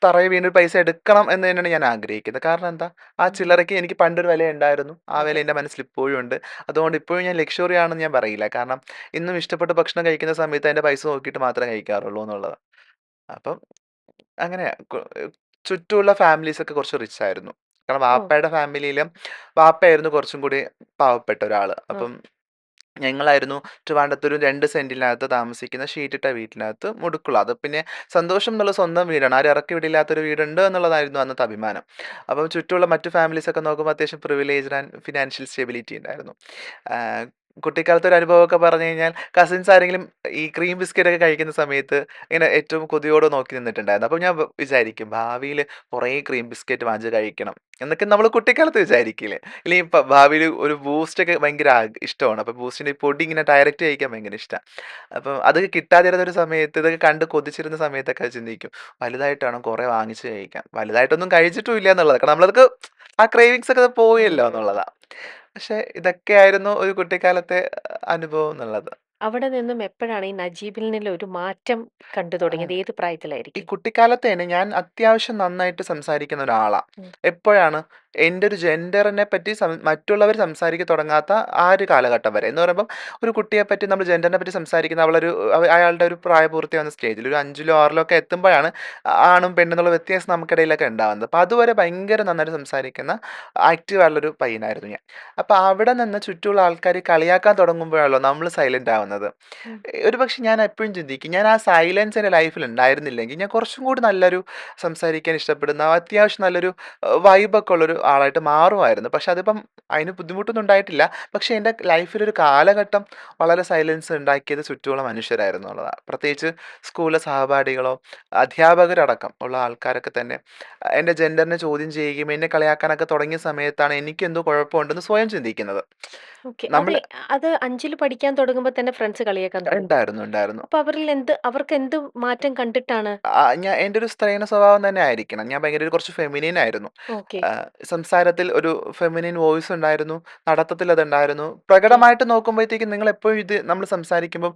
തറയിൽ വീണ് പൈസ എടുക്കണം എന്ന് തന്നെയാണ് ഞാൻ ആഗ്രഹിക്കുന്നത്. കാരണം എന്താ? ആ ഉം. ചില്ലറയ്ക്ക് എനിക്ക് പണ്ടൊരു വിലയുണ്ടായിരുന്നു. ആ വില അതെ. എൻ്റെ മനസ്സിൽ ഇപ്പോഴും ഉണ്ട്. അതുകൊണ്ട് ഇപ്പോഴും ഞാൻ ലക്ഷ്വറി ആണെന്ന് ഞാൻ പറയില്ല. കാരണം ഇന്നും ഇഷ്ടപ്പെട്ട ഭക്ഷണം കഴിക്കുന്ന സമയത്ത് അതിന്റെ പൈസ നോക്കിയിട്ട് മാത്രമേ കഴിക്കാറുള്ളൂ എന്നുള്ളതാ. അപ്പം അങ്ങനെയാ. ചുറ്റുമുള്ള ഫാമിലീസൊക്കെ കുറച്ച് റിച്ച് ആയിരുന്നു. കാരണം ഓ. വാപ്പയുടെ ഫാമിലിയിലും വാപ്പയായിരുന്നു കുറച്ചും കൂടി പാവപ്പെട്ട ഒരാള്. ആ. അപ്പം ഞങ്ങളായിരുന്നു ട്രിവാൻഡ്രത്ത് ഒരു 2 സെന്റിനകത്ത് താമസിക്കുന്ന ഷീറ്റിട്ട വീട്ടിനകത്ത് മുടുക്കുള്ള. അത് പിന്നെ സന്തോഷം എന്നുള്ള സ്വന്തം വീടാണ്. ആരും ഇറക്കി വിടില്ലാത്തൊരു വീടുണ്ട് എന്നുള്ളതായിരുന്നു അന്നത്തെ അഭിമാനം. അപ്പം ചുറ്റുമുള്ള മറ്റു ഫാമിലീസൊക്കെ നോക്കുമ്പോൾ അത്യാവശ്യം പ്രിവിലേജ്ഡ് ആൻഡ് ഫിനാൻഷ്യൽ സ്റ്റെബിലിറ്റി ഉണ്ടായിരുന്നു. ആഹ് കുട്ടിക്കാലത്തെ ഒരു അനുഭവമൊക്കെ പറഞ്ഞു കഴിഞ്ഞാൽ കസിൻസ് ആരെങ്കിലും ഈ ക്രീം ബിസ്ക്കറ്റ് ഒക്കെ കഴിക്കുന്ന സമയത്ത് ഇങ്ങനെ ഏറ്റവും കൊതിയോടെ നോക്കി നിന്നിട്ടുണ്ടായിരുന്നു. അപ്പോൾ ഞാൻ വിചാരിക്കും ഭാവിയിൽ കുറേ ക്രീം ബിസ്ക്കറ്റ് വാങ്ങിച്ച് കഴിക്കണം എന്നൊക്കെ നമ്മൾ കുട്ടിക്കാലത്ത് വിചാരിക്കില്ലേ? ഇല്ലെങ്കിൽ ഭാവിയിൽ ഒരു ബൂസ്റ്റ് ഒക്കെ ഭയങ്കര ഇഷ്ടമാണ്. അപ്പോൾ ബൂസ്റ്റിന്റെ ഈ പൊടി ഇങ്ങനെ ഡയറക്റ്റ് കഴിക്കാൻ ഭയങ്കര ഇഷ്ടമാണ്. അപ്പം അത് കിട്ടാതിരുന്ന ഒരു സമയത്ത് ഇതൊക്കെ കണ്ട് കൊതിച്ചിരുന്ന സമയത്തൊക്കെ ചിന്തിക്കും വലുതായിട്ടാണ് കുറേ വാങ്ങിച്ച് കഴിക്കാൻ. വലുതായിട്ടൊന്നും കഴിച്ചിട്ടും ഇല്ല എന്നുള്ളത്. കാരണം നമ്മളതൊക്കെ ആ ക്രേവിങ്സ് ഒക്കെ പോയല്ലോ ഉം. എന്നുള്ളതാ. പക്ഷെ ഇതൊക്കെയായിരുന്നു ഒരു കുട്ടിക്കാലത്തെ അനുഭവം എന്നുള്ളത്. അവിടെ നിന്നും എപ്പോഴാണ് ഈ നജീബിൽ നിന്നുള്ള ഒരു മാറ്റം കണ്ടു തുടങ്ങിയത്? ഏത് ഈ പ്രായത്തിലായിരിക്കും? കുട്ടിക്കാലത്ത് തന്നെ ഞാൻ അത്യാവശ്യം നന്നായിട്ട് സംസാരിക്കുന്ന ഒരാളാ. ഉം. എപ്പോഴാണ് എൻ്റെ ഒരു ജെൻഡറിനെ പറ്റി മറ്റുള്ളവർ സംസാരിക്കാൻ തുടങ്ങാത്ത ആ ഒരു കാലഘട്ടം വരെ. എന്ന് പറയുമ്പം ഒരു കുട്ടിയെ പറ്റി നമ്മൾ ജെൻഡറിനെ പറ്റി സംസാരിക്കുന്ന അയാളുടെ ഒരു പ്രായപൂർത്തിയാവുന്ന സ്റ്റേജിൽ ഒരു 5ലോ 6ലോ ഒക്കെ എത്തുമ്പോഴാണ് ആണും പെണ്ണെന്നുള്ള വ്യത്യാസം നമുക്കിടയിലൊക്കെ ഉണ്ടാവുന്നത്. അപ്പോൾ അതുവരെ ഭയങ്കര നന്നായിട്ട് സംസാരിക്കുന്ന ആക്റ്റീവ് ആയിട്ടുള്ളൊരു പയ്യനായിരുന്നു ഞാൻ. അപ്പോൾ അവിടെ നിന്ന് ചുറ്റുമുള്ള ആൾക്കാർ കളിയാക്കാൻ തുടങ്ങുമ്പോഴാണല്ലോ നമ്മൾ സൈലന്റ് ആവുന്നത്. ഉം. ഒരുപക്ഷെ ഞാൻ എപ്പോഴും ചിന്തിക്കും ഞാൻ ആ സൈലൻസ് എൻ്റെ ലൈഫിൽ ഉണ്ടായിരുന്നില്ലെങ്കിൽ ഞാൻ കുറച്ചും കൂടി നല്ലൊരു സംസാരിക്കാൻ ഇഷ്ടപ്പെടുന്ന അത്യാവശ്യം നല്ലൊരു വൈബൊക്കെ ഉള്ളൊരു ആളായിട്ട് മാറുമായിരുന്നു. പക്ഷെ അതിപ്പം അതിന് ബുദ്ധിമുട്ടൊന്നും ഉണ്ടായിട്ടില്ല. പക്ഷെ എൻ്റെ ലൈഫിലൊരു കാലഘട്ടം വളരെ സൈലൻസ് ഉണ്ടാക്കിയത് ചുറ്റുമുള്ള മനുഷ്യരായിരുന്നു എന്നുള്ളതാണ്. പ്രത്യേകിച്ച് സ്കൂളിലെ സഹപാഠികളോ അധ്യാപകരടക്കം ഉള്ള ആൾക്കാരൊക്കെ തന്നെ എൻ്റെ ജെൻഡറിനെ ചോദ്യം ചെയ്യുകയും എന്നെ കളിയാക്കാനൊക്കെ തുടങ്ങിയ സമയത്താണ് എനിക്കെന്തോ കുഴപ്പമുണ്ടെന്ന് സ്വയം ചിന്തിക്കുന്നത്. ഓക്കെ. നമ്മൾ അതെ. അത് 5ൽ പഠിക്കാൻ തുടങ്ങുമ്പോ തന്നെ ഫ്രണ്ട്സ് കളിയാക്കാൻ തുടങ്ങി. ഉണ്ടായിരുന്നു ഉണ്ടായിരുന്നു. അപ്പൊ അവർക്ക് എന്ത് മാറ്റം കണ്ടിട്ടാണ്? എൻ്റെ ഒരു സ്ത്രൈണ സ്വഭാവം തന്നെ ആയിരിക്കണം. ഞാൻ ഭയങ്കര കുറച്ച് ഫെമിനിൻ ആയിരുന്നു. ഓക്കെ. സംസാരത്തിൽ ഒരു ഫെമിനിൻ വോയിസ് ഉണ്ടായിരുന്നു. നടത്തത്തിൽ അതുണ്ടായിരുന്നു. ഓക്കെ. പ്രകടമായിട്ട് നോക്കുമ്പോഴത്തേക്കും നിങ്ങൾ എപ്പോഴും ഇത് നമ്മൾ സംസാരിക്കുമ്പം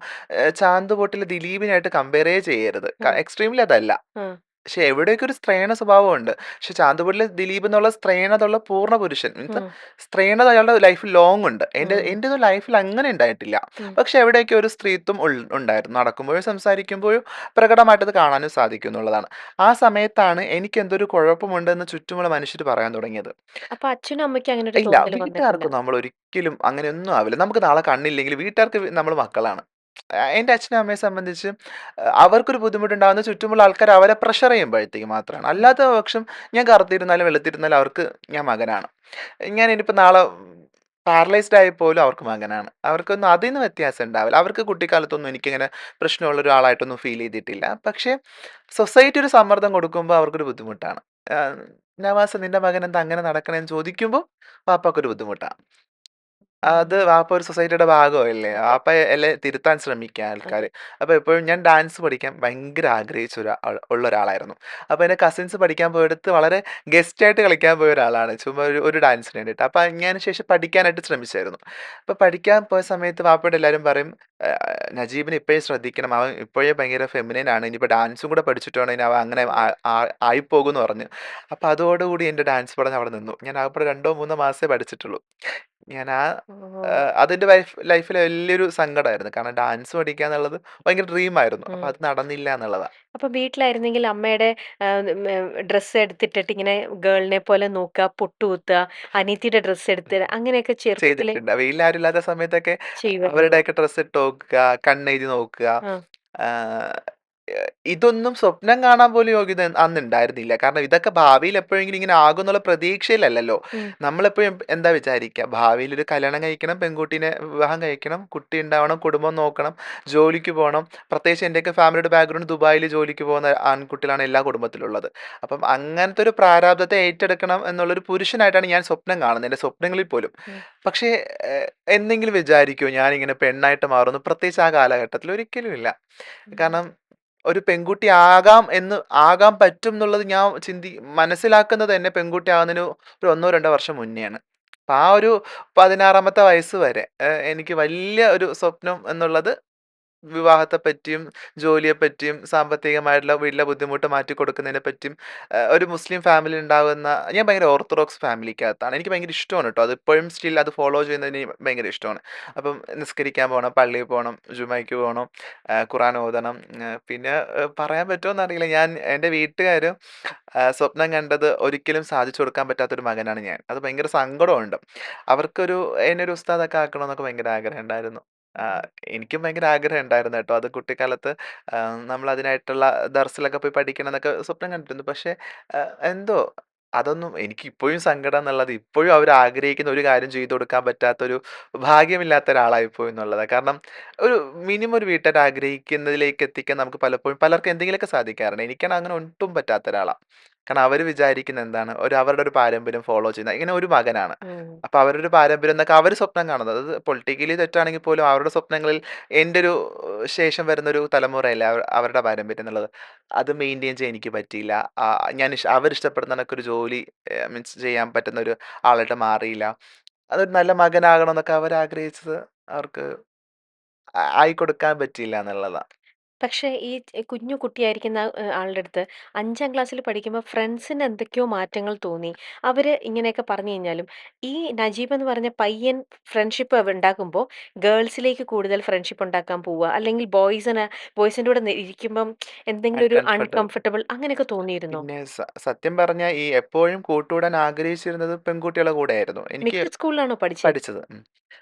ചാന്ത് പൊട്ടിലെ ദിലീപിനായിട്ട് കമ്പയറേ ചെയ്യരുത്. ആ. എക്സ്ട്രീംലി അതല്ല. ആ. പക്ഷെ എവിടെയൊക്കെ ഒരു സ്ത്രൈണ സ്വഭാവമുണ്ട്. പക്ഷെ ചാന്തുപുരിലെ ദിലീപ് എന്നുള്ള സ്ത്രൈണതുള്ള പൂർണ്ണ പുരുഷൻ. മീൻസ് ഉം. സ്ത്രൈണത അയാളുടെ ലൈഫിൽ ലോങ് ഉണ്ട്. ഉം. എൻ്റെത് ലൈഫിൽ അങ്ങനെ ഉണ്ടായിട്ടില്ല. ഉം. പക്ഷെ എവിടെയൊക്കെ ഒരു സ്ത്രീത്വം ഉണ്ടായിരുന്നു. നടക്കുമ്പോഴും സംസാരിക്കുമ്പോഴും പ്രകടമായിട്ടത് കാണാനും സാധിക്കും എന്നുള്ളതാണ്. ആ സമയത്താണ് എനിക്ക് എന്തൊരു കുഴപ്പമുണ്ടെന്ന് ചുറ്റുമുള്ള മനുഷ്യർ പറയാൻ തുടങ്ങിയത്. അപ്പൊ അച്ഛനും അമ്മയ്ക്കും അങ്ങനെ ഒരു ഇല്ല, തോന്നല് വന്നിട്ടില്ല. വീട്ടുകാർക്കൊന്നും നമ്മൾ ഒരിക്കലും അങ്ങനെയൊന്നും ആവില്ല. നമുക്ക് നാളെ കണ്ണില്ലെങ്കിൽ വീട്ടുകാർക്ക് നമ്മൾ മക്കളാണ്. എൻ്റെ അച്ഛനും അമ്മയെ സംബന്ധിച്ച് അവർക്കൊരു ബുദ്ധിമുട്ടുണ്ടാകുന്ന ചുറ്റുമുള്ള ആൾക്കാർ അവരെ പ്രഷർ ചെയ്യുമ്പോഴത്തേക്ക് മാത്രമാണ്. ഉം. അല്ലാത്ത പക്ഷം ഞാൻ കറുത്തിരുന്നാലും വെളുത്തിരുന്നാലും അവർക്ക് ഞാൻ മകനാണ്. ഞാൻ ഇനിയിപ്പോൾ നാളെ പാരലൈസ്ഡ് ആയി പോലും അവർക്ക് മകനാണ്. അവർക്കൊന്നും അതിൽ നിന്ന് വ്യത്യാസം ഉണ്ടാവില്ല. അവർക്ക് കുട്ടിക്കാലത്തൊന്നും എനിക്കിങ്ങനെ പ്രശ്നമുള്ള ഒരാളായിട്ടൊന്നും ഫീൽ ചെയ്തിട്ടില്ല. പക്ഷേ സൊസൈറ്റി ഒരു സമ്മർദ്ദം കൊടുക്കുമ്പോൾ അവർക്കൊരു ബുദ്ധിമുട്ടാണ്. ആഹ് നവാസ് നിന്റെ മകൻ എന്താ അങ്ങനെ നടക്കണേന്ന് ചോദിക്കുമ്പോൾ വാപ്പാക്കൊരു ബുദ്ധിമുട്ടാണ്. അത് വാപ്പ ഒരു സൊസൈറ്റിയുടെ ഭാഗമല്ലേ. അതെ. വാപ്പ എല്ലാം തിരുത്താൻ ശ്രമിക്കുക അതെ. ആൾക്കാര്. അപ്പൊ എപ്പോഴും ഞാൻ ഡാൻസ് പഠിക്കാൻ ഭയങ്കര ആഗ്രഹിച്ച ഉള്ള ഒരാളായിരുന്നു. അപ്പൊ എന്റെ കസിൻസ് പഠിക്കാൻ പോയെടുത്ത് വളരെ ഗസ്റ്റായിട്ട് കളിക്കാൻ പോയ ഒരാളാണ്. ചുമ്മാ ഒരു ഡാൻസിന് വേണ്ടിയിട്ട്. അപ്പൊ ഞാൻ ശേഷം പഠിക്കാനായിട്ട് ശ്രമിച്ചായിരുന്നു. അപ്പൊ പഠിക്കാൻ പോയ സമയത്ത് വാപ്പയോട് എല്ലാവരും പറയും, നജീബിനെ ഇപ്പോഴും ശ്രദ്ധിക്കണം. അവൻ ഇപ്പോഴേ ഭയങ്കര ഫെമിനൈൻ ആണ്. ഇനിയിപ്പോൾ ഡാൻസും കൂടെ പഠിച്ചിട്ട് വേണം ഇനി അവൻ അങ്ങനെ ആയിപ്പോകുമെന്ന് പറഞ്ഞു. അപ്പൊ അതോടുകൂടി എന്റെ ഡാൻസ് പഠനം അവിടെ നിന്നു. ഞാൻ അവിടെ 2 3 മാസമേ പഠിച്ചിട്ടുള്ളൂ. ഞാൻ ഓ. അതെന്റെ ലൈഫിലെ വലിയൊരു സങ്കടമായിരുന്നു. കാരണം ഡാൻസ് പഠിക്കുക എന്നുള്ളത് ഭയങ്കര ഡ്രീമായിരുന്നു. അപ്പൊ ഉം. അത് നടന്നില്ല എന്നുള്ളതാ. അപ്പൊ വീട്ടിലായിരുന്നെങ്കിൽ അമ്മയുടെ ഡ്രസ്സ് എടുത്തിട്ടിട്ട് ഇങ്ങനെ ഗേളിനെ പോലെ നോക്കുക, പൊട്ടുകുത്തുക, അനിയത്തിയുടെ ഡ്രസ്സ് എടുത്ത് അങ്ങനെയൊക്കെ ചെറുപ്പത്തില് ചെയ്തിട്ടുണ്ട്. വീട്ടിലാരും ഇല്ലാത്ത സമയത്തൊക്കെ ചെയ്യുമായിരുന്നോ? അവരുടെയൊക്കെ ഡ്രസ്സ് ഇട്ട് നോക്കുക, കണ്ണെഴുതി നോക്കുക. ആ. ആഹ് ഇതൊന്നും സ്വപ്നം കാണാൻ പോലും യോഗ്യത അന്ന് ഉണ്ടായിരുന്നില്ല. കാരണം ഇതൊക്കെ ഭാവിയിൽ എപ്പോഴെങ്കിലും ഇങ്ങനെ ആകുന്നുള്ള പ്രതീക്ഷയിലല്ലല്ലോ. ഉം. നമ്മളെപ്പോഴും എന്താ വിചാരിക്കുക, ഭാവിയിൽ ഒരു കല്യാണം കഴിക്കണം, പെൺകുട്ടീനെ വിവാഹം കഴിക്കണം, കുട്ടി ഉണ്ടാവണം, കുടുംബം നോക്കണം, ജോലിക്ക് പോകണം. പ്രത്യേകിച്ച് എൻ്റെയൊക്കെ ഫാമിലിയുടെ ബാക്ക്ഗ്രൗണ്ട് ദുബായിൽ ജോലിക്ക് പോകുന്ന ആൺകുട്ടികളാണ് എല്ലാ കുടുംബത്തിലുള്ളത്. അപ്പം അങ്ങനത്തെ ഒരു പ്രാരാബ്ധത്തെ ഏറ്റെടുക്കണം എന്നുള്ളൊരു പുരുഷനായിട്ടാണ് ഞാൻ സ്വപ്നം കാണുന്നത്, എൻ്റെ സ്വപ്നങ്ങളിൽ പോലും. ഉം. പക്ഷേ എന്തെങ്കിലും വിചാരിക്കുമോ ഞാനിങ്ങനെ പെണ്ണായിട്ട് മാറുന്നു? പ്രത്യേകിച്ച് ആ കാലഘട്ടത്തിൽ ഒരിക്കലും ഇല്ല. കാരണം ഒരു പെൺകുട്ടി ആകാൻ പറ്റും എന്നുള്ളത് ഞാൻ മനസ്സിലാക്കുന്നത് തന്നെ പെൺകുട്ടി ആകുന്നതിന് ഒരു 1 2 വർഷം മുന്നെയാണ്. അപ്പൊ ആ ഒരു 16ാമത്തെ വയസ്സ് വരെ എനിക്ക് വലിയ ഒരു സ്വപ്നം എന്നുള്ളത് വിവാഹത്തെ പറ്റിയും ജോലിയെ പറ്റിയും സാമ്പത്തികമായിട്ടുള്ള വീട്ടിലെ ബുദ്ധിമുട്ട് മാറ്റി കൊടുക്കുന്നതിനെ പറ്റിയും ഒരു മുസ്ലിം ഫാമിലി ഉണ്ടാകുന്ന, ഞാൻ ഭയങ്കര ഓർത്തഡോക്സ് ഫാമിലിക്കകത്താണ്. എനിക്ക് ഭയങ്കര ഇഷ്ടമാണ് കേട്ടോ. അത് ഇപ്പോഴും സ്റ്റിൽ അത് ഫോളോ ചെയ്യുന്നതിന് ഭയങ്കര ഇഷ്ടമാണ്. അപ്പം നിസ്കരിക്കാൻ പോകണം, പള്ളിയിൽ പോകണം, ജുമയ്ക്ക് പോകണം, ഖുറാൻ ഓതണം. പിന്നെ പറയാൻ പറ്റുമോ എന്നറിയില്ല, ഞാൻ എൻ്റെ വീട്ടുകാർ സ്വപ്നം കണ്ടത് ഒരിക്കലും സാധിച്ചു കൊടുക്കാൻ പറ്റാത്തൊരു മകനാണ് ഞാൻ. അത് ഭയങ്കര സങ്കടമുണ്ട്. അവർക്കൊരു എന്നെ ഒരു ഉസ്താദൊക്കെ ആക്കണമെന്നൊക്കെ ഭയങ്കര ആഗ്രഹം ഉണ്ടായിരുന്നു. ആഹ് എനിക്കും ഭയങ്കര ആഗ്രഹം ഉണ്ടായിരുന്നു കേട്ടോ. അത് കുട്ടിക്കാലത്ത് നമ്മളതിനായിട്ടുള്ള ദർസിലൊക്കെ പോയി പഠിക്കണം എന്നൊക്കെ സ്വപ്നം കണ്ടിട്ടുണ്ട്. പക്ഷേ എന്തോ അതൊന്നും എനിക്കിപ്പോഴും സങ്കടം എന്നുള്ളത്, ഇപ്പോഴും അവർ ആഗ്രഹിക്കുന്ന ഒരു കാര്യം ചെയ്തു കൊടുക്കാൻ പറ്റാത്തൊരു ഭാഗ്യമില്ലാത്ത ഒരാളായിപ്പോയി എന്നുള്ളതാണ്. കാരണം ഒരു മിനിമം ഒരു വീട്ടുകാർ ആഗ്രഹിക്കുന്നതിലേക്ക് എത്തിക്കാൻ നമുക്ക് പലപ്പോഴും പലർക്കും എന്തെങ്കിലുമൊക്കെ സാധിക്കാറുണ്ട്. എനിക്കാണ് അങ്ങനെ ഒട്ടും പറ്റാത്ത ഒരാളാണ്. കാരണം അവർ വിചാരിക്കുന്നത് എന്താണ്, അവരുടെ ഒരു പാരമ്പര്യം ഫോളോ ചെയ്യുന്ന ഇങ്ങനെ ഒരു മകനാണ്. ഉം. അപ്പൊ അവരുടെ ഒരു പാരമ്പര്യം എന്നൊക്കെ അവർ സ്വപ്നം കാണുന്നത്. അത് പൊളിറ്റിക്കലി തെറ്റാണെങ്കിൽ പോലും അവരുടെ സ്വപ്നങ്ങളിൽ എൻ്റെ ഒരു ശേഷം വരുന്നൊരു തലമുറയല്ലേ അവരുടെ പാരമ്പര്യം എന്നുള്ളത്. അത് മെയിൻറ്റെയിൻ ചെയ്യാൻ എനിക്ക് പറ്റിയില്ല. അവരിഷ്ടപ്പെടുന്ന കണക്കൊരു ജോലി മീൻസ് ചെയ്യാൻ പറ്റുന്ന ഒരു ആളായിട്ട് മാറിയില്ല. അതൊരു നല്ല മകനാകണമെന്നൊക്കെ അവരാഗ്രഹിച്ചത് അവർക്ക് ആയിക്കൊടുക്കാൻ പറ്റിയില്ല എന്നുള്ളതാ. പക്ഷേ ഈ കുഞ്ഞു കുട്ടിയായിരിക്കുന്ന ആളുടെ അടുത്ത് 5ാം ക്ലാസ്സിൽ പഠിക്കുമ്പോൾ ഫ്രണ്ട്സിന് എന്തൊക്കെയോ മാറ്റങ്ങൾ തോന്നി. അവര് ഇങ്ങനെയൊക്കെ പറഞ്ഞു കഴിഞ്ഞാലും, ഈ നജീബ് എന്ന് പറഞ്ഞ പയ്യൻ ഫ്രണ്ട്ഷിപ്പ് ഉണ്ടാക്കുമ്പോൾ ഗേൾസിലേക്ക് കൂടുതൽ ഫ്രണ്ട്ഷിപ്പ് ഉണ്ടാക്കാൻ പോവുക. അല്ലെങ്കിൽ ബോയ്സിന്റെ കൂടെ ഇരിക്കുമ്പം എന്തെങ്കിലും ഒരു അൺകംഫർട്ടബിൾ. അൺകംഫർട്ടബിൾ അങ്ങനെയൊക്കെ തോന്നിയിരുന്നോ? പിന്നെ സത്യം പറഞ്ഞാൽ ഈ എപ്പോഴും കൂട്ടുകൂടാൻ ആഗ്രഹിച്ചിരുന്നത് പെൺകുട്ടികളുടെ കൂടെയായിരുന്നു. എനിക്ക് മിക്സഡ് സ്കൂളിലാണോ പഠിച്ചത്? പഠിച്ചത്.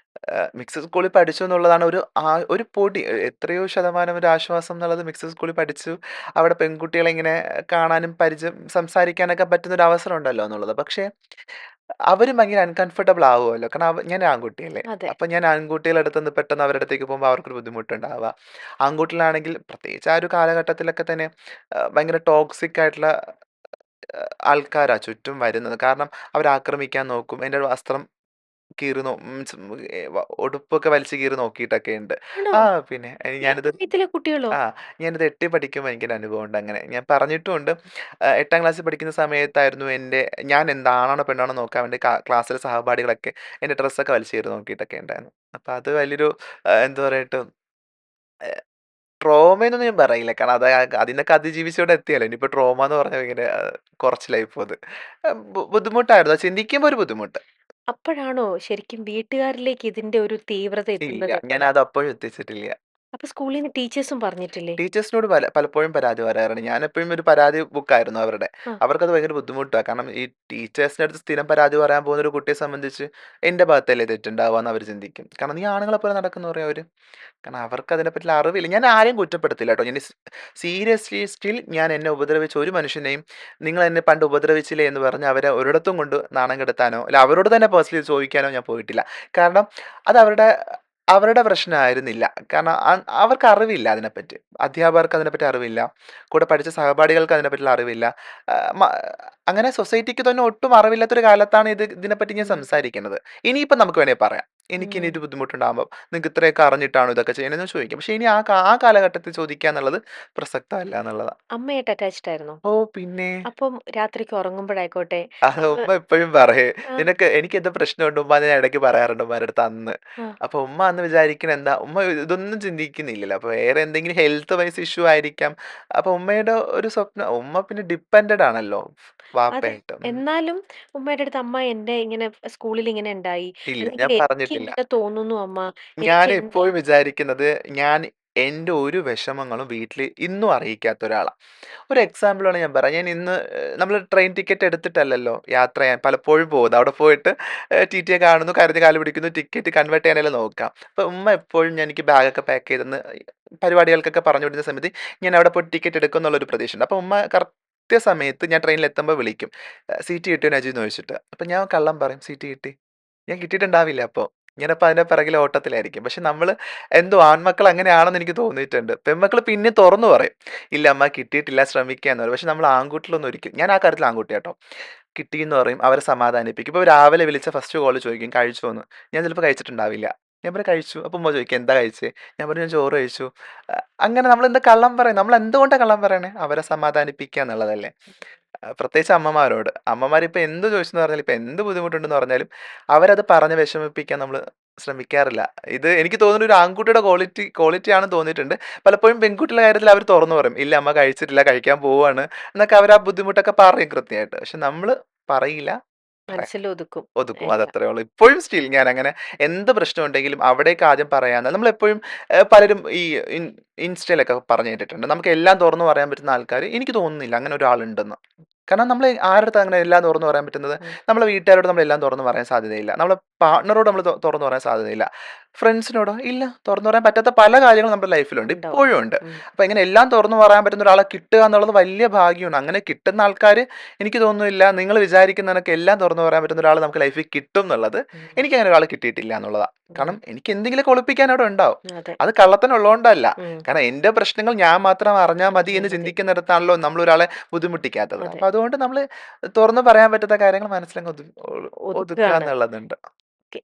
മിക്സഡ് സ്കൂളിൽ പഠിച്ചു എന്നുള്ളതാണ് ഒരു പൊടി എത്രയോ ശതമാനം ഒരു ആശ്വാസം എന്നുള്ളത്. മിക്സഡ് സ്കൂളിൽ പഠിച്ചു. അവിടെ പെൺകുട്ടികളെ ഇങ്ങനെ കാണാനും സംസാരിക്കാനൊക്കെ പറ്റുന്ന ഒരു അവസരം ഉണ്ടല്ലോ എന്നുള്ളത്. പക്ഷേ അവരും ഭയങ്കര അൺകംഫർട്ടബിൾ ആവുമല്ലോ. കാരണം ഞാൻ ആൺകുട്ടിയല്ലേ. അതെ. അപ്പൊ ഞാൻ ആൺകുട്ടികളുടെ അടുത്ത് നിന്ന് പെട്ടെന്ന് അവരുടെ അടുത്തേക്ക് പോകുമ്പോൾ അവർക്കൊരു ബുദ്ധിമുട്ടുണ്ടാവുക. ആൺകുട്ടികളാണെങ്കിൽ പ്രത്യേകിച്ച് ആ ഒരു കാലഘട്ടത്തിലൊക്കെ തന്നെ ഭയങ്കര ടോക്സിക് ആയിട്ടുള്ള ആൾക്കാരാ ചുറ്റും വരുന്നത്. കാരണം അവരാക്രമിക്കാൻ നോക്കും. എൻ്റെ വസ്ത്രം മീൻസ് ഉടുപ്പൊക്കെ വലിച്ച് കീറി നോക്കിയിട്ടൊക്കെ ഉണ്ട്. ആണോ? ആ പിന്നെ ഈ ഞാനിത് പ്രായത്തിലെ കുട്ടികളോ? ആ ഞാനിത് 8ൽ പഠിക്കുമ്പോൾ എനിക്കൊരു അനുഭവമുണ്ട് അങ്ങനെ. ഞാൻ പറഞ്ഞിട്ടുമുണ്ട്. 8ാം ക്ലാസ്സിൽ പഠിക്കുന്ന സമയത്തായിരുന്നു ഞാൻ എന്താണാണോ പെണ്ണാണോ നോക്കാൻ വേണ്ടി ക്ലാസ്സിലെ സഹപാഠികളൊക്കെ എൻ്റെ ഡ്രസ്സൊക്കെ വലിച്ച് കീറി നോക്കിയിട്ടൊക്കെ ഉണ്ടായിരുന്നു. അപ്പൊ അത് വലിയൊരു എന്താ പറയട്ട് ട്രോമയെന്നൊന്നും ഞാൻ പറയില്ല. കാരണം അതിനൊക്കെ അതിജീവിച്ച് എത്തിയല്ലോ. ഇനിയിപ്പോ ട്രോമ എന്ന് പറഞ്ഞാ ഭയങ്കര കൊറച്ചിലായി പോവും അത്. ബുദ്ധിമുട്ടായിരുന്നു. അത് ചിന്തിക്കുമ്പോ ഒരു ബുദ്ധിമുട്ട്. അപ്പോഴാണോ ശരിക്കും വീട്ടുകാരിലേക്ക് ഇതിന്റെ ഒരു തീവ്രത ഇല്ല. എത്തുന്നത്? ഞാനത് അപ്പോഴും എത്തിച്ചിട്ടില്ല. അപ്പൊ സ്കൂളിന്ന് ടീച്ചേഴ്സും പറഞ്ഞിട്ടില്ലേ? ടീച്ചേഴ്സിനോട് പലപ്പോഴും പരാതി പറയാറുണ്ട്. ഞാനെപ്പോഴും ഒരു പരാതി ബുക്കായിരുന്നു അവരുടെ. ആ. അവർക്കത് ഭയങ്കര ബുദ്ധിമുട്ടാ. കാരണം ഈ ടീച്ചേഴ്സിന്റെ അടുത്ത് സ്ഥിരം പരാതി പറയാൻ പോകുന്ന ഒരു കുട്ടിയെ സംബന്ധിച്ച് എന്റെ ഭാഗത്തല്ലേ തെറ്റുണ്ടാവാന്ന് അവര് ചിന്തിക്കും. കാരണം നീ ആണുങ്ങളെ പോലെ നടക്കുന്നു പറയും അവര്. കാരണം അവർക്ക് അതിനെപ്പറ്റിയുള്ള അറിവില്ല. ഞാൻ ആരെയും കുറ്റപ്പെടുത്തില്ല കേട്ടോ. ഞാൻ സീരിയസ്ലി സ്റ്റിൽ ഞാൻ എന്നെ ഉപദ്രവിച്ച ഒരു മനുഷ്യനെയും നിങ്ങൾ എന്നെ പണ്ട് ഉപദ്രവിച്ചില്ലേ എന്ന് പറഞ്ഞ് അവരെ ഒരിടത്തും കൊണ്ട് നാണം കെടുത്താനോ അല്ല അവരോട് തന്നെ പേഴ്സണലി ചോദിക്കാനോ ഞാൻ പോയിട്ടില്ല. കാരണം അത് അവരുടെ പ്രശ്നമായിരുന്നില്ല. കാരണം അവർക്ക് അറിവില്ല അതിനെപ്പറ്റി. അധ്യാപകർക്ക് അതിനെപ്പറ്റി അറിവില്ല. കൂടെ പഠിച്ച സഹപാഠികൾക്ക് അതിനെപ്പറ്റിയുള്ള അറിവില്ല. മ അങ്ങനെ സൊസൈറ്റിക്ക് തന്നെ ഒട്ടും അറിവില്ലാത്തൊരു കാലത്താണ് ഇതിനെപ്പറ്റി ഞാൻ ഉം. സംസാരിക്കുന്നത്. ഇനിയിപ്പം നമുക്ക് വേണേ പറയാം. എനിക്കിനി ഉം. ഒരു ബുദ്ധിമുട്ടുണ്ടാകുമ്പം നിങ്ങൾക്ക് ഇത്രയൊക്കെ അറിഞ്ഞിട്ടാണോ ഇതൊക്കെ ചെയ്യുന്നതെന്ന് ചോദിക്കാം. പക്ഷേ ഇനി ആ കാലഘട്ടത്തിൽ ചോദിക്കുക എന്നുള്ളത് പ്രസക്തമല്ല എന്നുള്ളതാ. അമ്മയായിട്ട് അറ്റാച്ച്ഡ് ആയിരുന്നോ? ഓ പിന്നെ. അപ്പം രാത്രിക്ക് ഉറങ്ങുമ്പോഴായിക്കോട്ടെ അത് അമ്മ. ഉമ്മ എപ്പോഴും പറയും. ആ. എനിക്കെന്ത് പ്രശ്നമുണ്ട് ഉമ്മ ഞാൻ ഇടയ്ക്ക് പറയാറുണ്ട് ഉമ്മാൻ്റെ അടുത്ത് അന്ന്. ആ. അപ്പൊ ഉമ്മ അന്ന് വിചാരിക്കണ എന്താ ഉമ്മ ഇതൊന്നും ചിന്തിക്കുന്നില്ലല്ലോ. അപ്പൊ വേറെ എന്തെങ്കിലും ഹെൽത്ത് വൈസ് ഇഷ്യൂ ആയിരിക്കാം. അപ്പൊ ഉമ്മയുടെ ഒരു സ്വപ്നം ഉമ്മ പിന്നെ ഡിപ്പെൻഡഡ് ആണല്ലോ അതെ. വാപ്പയായിട്ട്. എന്നാലും ഉമ്മയുടെ അടുത്ത് അമ്മ എന്റെ ഇങ്ങനെ സ്കൂളിൽ ഇങ്ങനെ ഉണ്ടായി. ഇല്ല അല്ലെങ്കിൽ ഞാൻ എനിക്ക് പറഞ്ഞിട്ടില്ല. ഇങ്ങനെ തോന്നുന്നു അമ്മ. ഞാൻ എനിക്ക് എന്താ. എപ്പോഴും വിചാരിക്കുന്നത് ഞാൻ എൻ്റെ ഒരു വിഷമങ്ങളും വീട്ടിൽ ഇന്നും അറിയിക്കാത്ത ഒരാളാ. ഒരു എക്സാമ്പിളാണ് ഞാൻ പറയാം. ഞാൻ ഇന്ന് നമ്മൾ ട്രെയിൻ ടിക്കറ്റ് എടുത്തിട്ടല്ലല്ലോ യാത്ര ചെയ്യാൻ പലപ്പോഴും പോകുന്നത്. അവിടെ പോയിട്ട് ടിടിയെ കാണുന്നു, കരഞ്ഞ് കാല് പിടിക്കുന്നു, ടിക്കറ്റ് കൺവേർട്ട് ചെയ്യാനല്ലേ നോക്കാം. അപ്പോൾ ഉമ്മ എപ്പോഴും എനിക്ക് ബാഗൊക്കെ പാക്ക് ചെയ്തെന്ന് പരിപാടികൾക്കൊക്കെ പറഞ്ഞു വിടുന്ന സമയത്ത് ഞാൻ അവിടെ പോയി ടിക്കറ്റ് എടുക്കും എന്നുള്ളൊരു പ്രതീക്ഷയുണ്ട്. അപ്പോൾ ഉമ്മ കൃത്യസമയത്ത് ഞാൻ ട്രെയിനിൽ എത്തുമ്പോൾ വിളിക്കും. സീറ്റ് കിട്ടിയോ നജി എന്ന് ചോദിച്ചിട്ട്. അപ്പോൾ ഞാൻ കള്ളം പറയും സീറ്റ് കിട്ടി. ഞാൻ കിട്ടിയിട്ടുണ്ടാവില്ല അപ്പോൾ. ഞാനപ്പോൾ അതിന്റെ പിറകിലെ ഓട്ടത്തിലായിരിക്കും. പക്ഷെ നമ്മള് എന്തോ ആൺമക്കൾ അങ്ങനെയാണെന്ന് എനിക്ക് തോന്നിയിട്ടുണ്ട്. പെൺമക്കൾ പിന്നെയും തുറന്നു പറയും. "ഇല്ല അമ്മ കിട്ടിയിട്ടില്ല ശ്രമിക്കാന്ന്" പറയും. പക്ഷെ നമ്മൾ ആൺകുട്ടികളൊന്നും ഒരിക്കലും ഞാൻ ആ കാര്യത്തിൽ ആൺകുട്ടിയാട്ടോ. കിട്ടീന്ന് പറയും. അവരെ സമാധാനിപ്പിക്കും. ഇപ്പോൾ രാവിലെ വിളിച്ച ഫസ്റ്റ് കോൾ ചോദിക്കും "കഴിച്ചോന്ന്?" ഞാൻ ചിലപ്പോൾ കഴിച്ചിട്ടുണ്ടാവില്ല. ഞാൻ പറയും "കഴിച്ചു." അപ്പോൾ ഉമ്മ ചോദിക്കും "എന്താ കഴിച്ചേ?" ഞാൻ പറയും "ഞാൻ ചോറ് കഴിച്ചു." അങ്ങനെ നമ്മളെന്താ കള്ളം പറയും? നമ്മളെന്തുകൊണ്ടാ കള്ളം പറയണേ? അവരെ സമാധാനിപ്പിക്കുക എന്നുള്ളതല്ലേ. പ്രത്യേകിച്ച് അമ്മമാരോട്. അമ്മമാരിപ്പോൾ എന്ത് ചോദിച്ചെന്ന് പറഞ്ഞാലും ഇപ്പം എന്ത് ബുദ്ധിമുട്ടുണ്ടെന്ന് പറഞ്ഞാലും അവരത് പറഞ്ഞ് വിഷമിപ്പിക്കാൻ നമ്മള് ശ്രമിക്കാറില്ല. ഇത് എനിക്ക് തോന്നുന്നു ഒരു ആൺകുട്ടിയുടെ ക്വാളിറ്റി ആണെന്ന് തോന്നിയിട്ടുണ്ട്. പലപ്പോഴും പെൺകുട്ടികളുടെ കാര്യത്തിൽ അവർ തുറന്നു പറയും. "ഇല്ല അമ്മ കഴിച്ചിട്ടില്ല, കഴിക്കാൻ പോവാണ്" എന്നൊക്കെ അവർ ആ ബുദ്ധിമുട്ടൊക്കെ പറയും കൃത്യമായിട്ട്. പക്ഷെ നമ്മള് പറയില്ല. മനസ്സിൽ ഒതുക്കും ഒതുക്കും. എല്ലാം. അതത്രേ ഉള്ളൂ. ഇപ്പോഴും സ്റ്റിൽ ഞാനങ്ങനെ എന്ത് പ്രശ്നമുണ്ടെങ്കിലും അവിടേക്ക് ആദ്യം പറയാന്ന് നമ്മളെപ്പോഴും പലരും ഈ ഇൻസ്റ്റയിലൊക്കെ പറഞ്ഞു കേട്ടിട്ടുണ്ട്. നമുക്ക് എല്ലാം തുറന്നു പറയാൻ പറ്റുന്ന ആൾക്കാര് എനിക്ക് തോന്നുന്നില്ല അങ്ങനെ ഒരാളുണ്ടെന്ന്. കാരണം നമ്മള് ആരടുത്താ അങ്ങനെ എല്ലാം തുറന്നു പറയാൻ പറ്റുന്നത്? ഉം. നമ്മളെ വീട്ടുകാരോട് നമ്മളെല്ലാം തുറന്നു പറയാൻ സാധ്യതയില്ല. നമ്മളെ പാർട്ണറോട് നമ്മള് തുറന്നു പറയാൻ സാധ്യതയില്ല. ഫ്രണ്ട്സിനോടോ? ഇല്ല. തുറന്നു പറയാൻ പറ്റാത്ത പല കാര്യങ്ങളും നമ്മുടെ ലൈഫിലുണ്ട്. ഉണ്ടാവും. ഇപ്പോഴും ഉണ്ട്. ഉം. അപ്പൊ ഇങ്ങനെ എല്ലാം തുറന്നു പറയാൻ പറ്റുന്ന ഒരാളെ കിട്ടുക എന്നുള്ളത് വലിയ ഭാഗ്യമാണ്. അങ്ങനെ കിട്ടുന്ന ആൾക്കാര് എനിക്ക് തോന്നുന്നില്ല നിങ്ങൾ വിചാരിക്കുന്ന കണക്ക് എല്ലാം തുറന്നു പറയാൻ പറ്റുന്ന ഒരാൾ നമുക്ക് ലൈഫിൽ കിട്ടും എന്നുള്ളത് ഉം. എനിക്കങ്ങനെ ഒരാൾ കിട്ടിയിട്ടില്ല എന്നുള്ളതാ. കാരണം ഉം. എനിക്ക് എന്തെങ്കിലുമൊക്കെ ഒളിപ്പിക്കാൻ അവിടെ ഉണ്ടാവും. അതെ. അത് കള്ളത്തനമുള്ളതുകൊണ്ടല്ല. ഉം. കാരണം എന്റെ പ്രശ്നങ്ങൾ ഞാൻ മാത്രം അറിഞ്ഞാൽ മതി എന്ന് മതി. ചിന്തിക്കുന്നിടത്താണല്ലോ നമ്മൾ ഒരാളെ ബുദ്ധിമുട്ടിക്കാത്തത്. അതെ. അപ്പൊ അതുകൊണ്ട് നമ്മള് തുറന്നു പറയാൻ പറ്റാത്ത കാര്യങ്ങൾ മനസ്സിലങ്ങ് ഒതുക്കുക ഒതുക്കാണ്. എന്നുള്ളതുണ്ട്.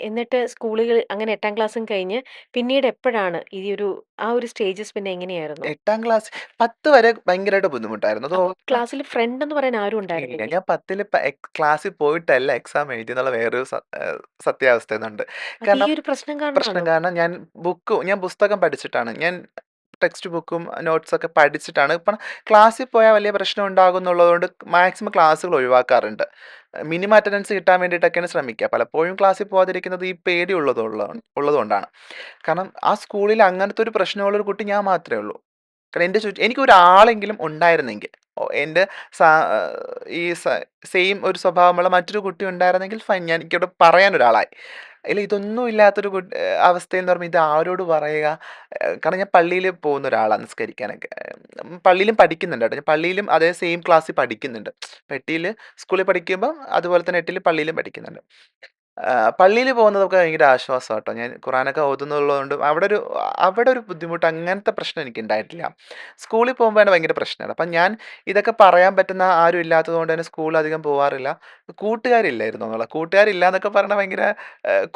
എന്നിട്ട് സ്കൂളുകൾ അങ്ങനെ 8ാം ക്ലാസ്സും കഴിഞ്ഞ് പിന്നീട് എപ്പോഴാണ് ഈ ഒരു ആ ഒരു സ്റ്റേജസ് പിന്നെ എങ്ങനെയായിരുന്നു? 8ാം ക്ലാസ് 10 വരെ ഭയങ്കരമായിട്ട് ബുദ്ധിമുട്ടായിരുന്നു. അപ്പൊ ക്ലാസ്സിൽ ഫ്രണ്ട് എന്ന് പറയാൻ ആരും ഇല്ല. ഉണ്ടായിരുന്നില്ലേ? ഞാൻ 10ല് ക്ലാസ്സിൽ പോയിട്ടല്ല എക്സാം എഴുതിയെന്നുള്ള വേറൊരു സത്യാവസ്ഥയുണ്ട്. അത് ഈ കാരണം ഒരു പ്രശ്നം പ്രശ്നം കാരണമാണോ? കാരണം ഞാൻ പുസ്തകം പഠിച്ചിട്ടാണ്. ഞാൻ ടെക്സ്റ്റ് ബുക്കും നോട്ട്സൊക്കെ പഠിച്ചിട്ടാണ്. ഇപ്പം ക്ലാസ്സിൽ പോയാൽ വലിയ പ്രശ്നം ഉണ്ടാകുമെന്നുള്ളതുകൊണ്ട് മാക്സിമം ക്ലാസ്സുകൾ ഒഴിവാക്കാറുണ്ട്. മിനിമം അറ്റൻഡൻസ് കിട്ടാൻ വേണ്ടിയിട്ടൊക്കെയാണ് ശ്രമിക്കുക. പലപ്പോഴും ക്ലാസ്സിൽ പോകാതിരിക്കുന്നത് ഈ പേടി ഉള്ളതുകൊണ്ടാണ്. കാരണം ആ സ്കൂളിൽ അങ്ങനത്തെ ഒരു പ്രശ്നമുള്ളൊരു കുട്ടി ഞാൻ മാത്രമേ ഉള്ളൂ. കാരണം എൻ്റെ എനിക്കൊരാളെങ്കിലും ഉണ്ടായിരുന്നെങ്കിൽ എൻ്റെ സാ ഈ സെയിം ഒരു സ്വഭാവമുള്ള മറ്റൊരു കുട്ടി ഉണ്ടായിരുന്നെങ്കിൽ ഫൈൻ എനിക്കവിടെ പറയാനൊരാളായി. ഇല്ല ഇതൊന്നും ഇല്ലാത്തൊരു അവസ്ഥയിൽ എന്ന് പറയുമ്പോൾ ഇത് ആരോട് പറയുക? കാരണം ഞാൻ പള്ളിയിൽ പോകുന്ന ഒരാളാണ് നിസ്കരിക്കാനൊക്കെ. പള്ളിയിലും പഠിക്കുന്നുണ്ട് കേട്ടോ. ഞാൻ പള്ളിയിലും അതേ സെയിം ക്ലാസ്സിൽ പഠിക്കുന്നുണ്ട്. 8ൽ സ്കൂളിൽ പഠിക്കുമ്പം അതുപോലെ തന്നെ 8ൽ പള്ളിയിലും പഠിക്കുന്നുണ്ട്. പള്ളിയിൽ പോകുന്നതൊക്കെ ഭയങ്കര ആശ്വാസമാട്ടോ. ഞാൻ ഖുറാനൊക്കെ ഓതുന്നുള്ളതുകൊണ്ട് അവിടെ ഒരു ബുദ്ധിമുട്ട് അങ്ങനത്തെ പ്രശ്നം എനിക്കുണ്ടായിട്ടില്ല. സ്കൂളിൽ പോകുമ്പോഴാണ് ഭയങ്കര പ്രശ്നമാണ്. അപ്പം ഞാൻ ഇതൊക്കെ പറയാൻ പറ്റുന്ന ആരും ഇല്ലാത്തത് കൊണ്ട് തന്നെ സ്കൂളിൽ അധികം പോവാറില്ല. കൂട്ടുകാരില്ലായിരുന്നു എന്നുള്ളതാ. കൂട്ടുകാരില്ല എന്നൊക്കെ പറഞ്ഞാൽ ഭയങ്കര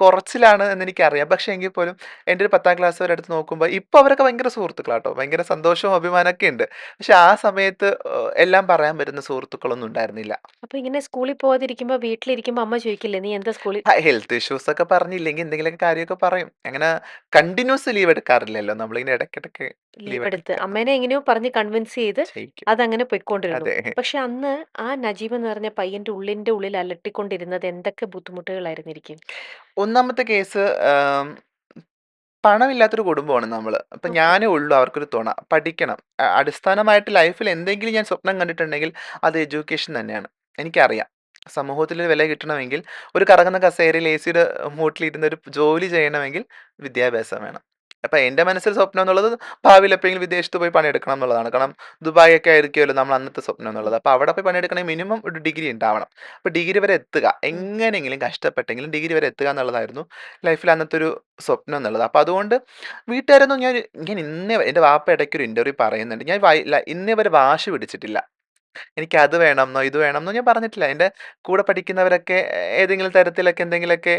കുറച്ചിലാണ് എന്നെനിക്കറിയാം. പക്ഷേ എങ്കിൽ പോലും എൻ്റെ ഒരു 10ാം ക്ലാസ് വരെ എടുത്ത് നോക്കുമ്പോൾ ഇപ്പോൾ അവരൊക്കെ ഭയങ്കര സുഹൃത്തുക്കളാട്ടോ. ഭയങ്കര സന്തോഷവും അഭിമാനമൊക്കെ ഉണ്ട്. പക്ഷെ ആ സമയത്ത് എല്ലാം പറയാൻ പറ്റുന്ന സുഹൃത്തുക്കളൊന്നും ഉണ്ടായിരുന്നില്ല. അപ്പൊ ഇങ്ങനെ സ്കൂളിൽ പോവാതിരിക്കുമ്പോ വീട്ടിലിരിക്കുമ്പോ അമ്മ ചോദിക്കില്ലേ നീ എന്താ സ്കൂളിൽ ഹെൽത്ത് ഇഷ്യൂസ് ഒക്കെ പറഞ്ഞില്ലെങ്കിൽ എന്തെങ്കിലുമൊക്കെ കാര്യമൊക്കെ പറയും. അങ്ങനെ കണ്ടിന്യൂസ് ലീവ് എടുക്കാറില്ലല്ലോ. നമ്മളിങ്ങനെ ഇടയ്ക്കിടയ്ക്ക് ലീവ് ലീവ് എടുത്ത് എടുക്കുക അമ്മേനെ എങ്ങനെയോ പറഞ്ഞ് കൺവിൻസ് ചെയ്ത് ചെയ്യിക്കും. അതങ്ങനെ പൊയ്ക്കൊണ്ടിരുന്നു. അതെ. പക്ഷെ അന്ന് ആ നജീബ് എന്ന് പറഞ്ഞ പയ്യന്റെ ഉള്ളിന്റെ ഉള്ളിൽ അലട്ടിക്കൊണ്ടിരുന്നത് എന്തൊക്കെ ബുദ്ധിമുട്ടുകളായിരുന്നിരിക്കും? ഒന്നാമത്തെ കേസ് പണമില്ലാത്തൊരു കുടുംബമാണ് നമ്മള്. അപ്പൊ ഓക്കെ. ഞാനേ ഉള്ളൂ അവർക്കൊരു തുണ. പഠിക്കണം. അടിസ്ഥാനമായിട്ട് ലൈഫിൽ എന്തെങ്കിലും ഞാൻ സ്വപ്നം കണ്ടിട്ടുണ്ടെങ്കിൽ അത് എഡ്യൂക്കേഷൻ തന്നെയാണ്. എനിക്കറിയാം. സമൂഹത്തിൽ വില കിട്ടണമെങ്കിൽ ഒരു കറങ്ങുന്ന കസേരയിൽ എസിയുടെ മൂട്ടിലിരുന്ന് ഒരു ജോലി ചെയ്യണമെങ്കിൽ വിദ്യാഭ്യാസം വേണം. അപ്പൊ എന്റെ മനസ്സിൽ സ്വപ്നം എന്നുള്ളത് ഭാവിയിൽ എപ്പോഴെങ്കിലും വിദേശത്ത് പോയി പണിയെടുക്കണം എന്നുള്ളതാണ്. കാരണം ദുബായ് ഒക്കെ ആയിരിക്കുമല്ലോ നമ്മൾ അന്നത്തെ സ്വപ്നം ഉം. എന്നുള്ളത്. അപ്പൊ അവിടെ പോയി പണിയെടുക്കണമെങ്കിൽ മിനിമം ഒരു ഡിഗ്രി ഉണ്ടാവണം. അപ്പൊ ഡിഗ്രി വരെ എത്തുക. ഉം. എങ്ങനെയെങ്കിലും കഷ്ടപ്പെട്ടെങ്കിലും ഡിഗ്രി വരെ എത്തുക എന്നുള്ളതായിരുന്നു ലൈഫിൽ അന്നത്തെ ഒരു സ്വപ്നം എന്നുള്ളത്. അപ്പൊ അതുകൊണ്ട് വീട്ടുകാരൊന്നും ഞാൻ ഇന്നേ എൻ്റെ വാപ്പ ഇടയ്ക്ക് ഒരു ഇന്റർവ്യൂ പറയുന്നുണ്ട്. ഞാൻ ഇന്നേ വരെ വാശി പിടിച്ചിട്ടില്ല. എനിക്ക് അത് വേണമെന്നോ ഇത് വേണമെന്നോ ഞാൻ പറഞ്ഞിട്ടില്ല. എൻ്റെ കൂടെ പഠിക്കുന്നവരൊക്കെ ഏതെങ്കിലും തരത്തിലൊക്കെ എന്തെങ്കിലുമൊക്കെ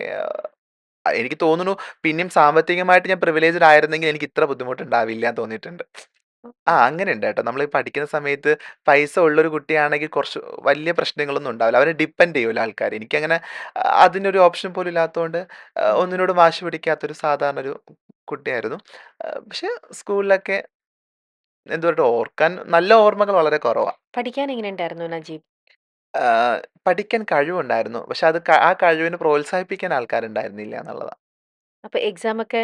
എനിക്ക് തോന്നുന്നു പിന്നെയും സാമ്പത്തികമായിട്ട് ഞാൻ പ്രിവിലേജ്ഡ് ആയിരുന്നെങ്കിൽ എനിക്ക് ഇത്ര ബുദ്ധിമുട്ടുണ്ടാവില്ല എന്ന് തോന്നിയിട്ടുണ്ട്. ഓക്കെ. അങ്ങനെയുണ്ട് കേട്ടോ. നമ്മളീ പഠിക്കുന്ന സമയത്ത് പൈസ ഉള്ളൊരു കുട്ടിയാണെങ്കിൽ കുറച്ച് വലിയ പ്രശ്നങ്ങളൊന്നും ഉണ്ടാവില്ല. അവരെ ഡിപ്പെൻഡ് ചെയ്യൂല ആൾക്കാര്. എനിക്കങ്ങനെ അതിനൊരു ഓപ്ഷൻ പോലും ഇല്ലാത്തോണ്ട് ഉം. ഒന്നിനോടും വാശി പിടിക്കാത്തൊരു സാധാരണ ഒരു കുട്ടിയായിരുന്നു. പക്ഷെ സ്കൂളിലൊക്കെ എന്ത് പറയട്ടെ ഓർക്കാൻ നല്ല ഓർമ്മകൾ വളരെ കുറവാ. പഠിക്കാൻ എങ്ങനെയുണ്ടായിരുന്നു നജീബ്? ആഹ് പഠിക്കാൻ കഴിവുണ്ടായിരുന്നു. പക്ഷെ അത് ആ കഴിവിനെ പ്രോത്സാഹിപ്പിക്കാൻ ആൾക്കാരുണ്ടായിരുന്നില്ല എന്നുള്ളതാ. അപ്പൊ എക്സാം ഒക്കെ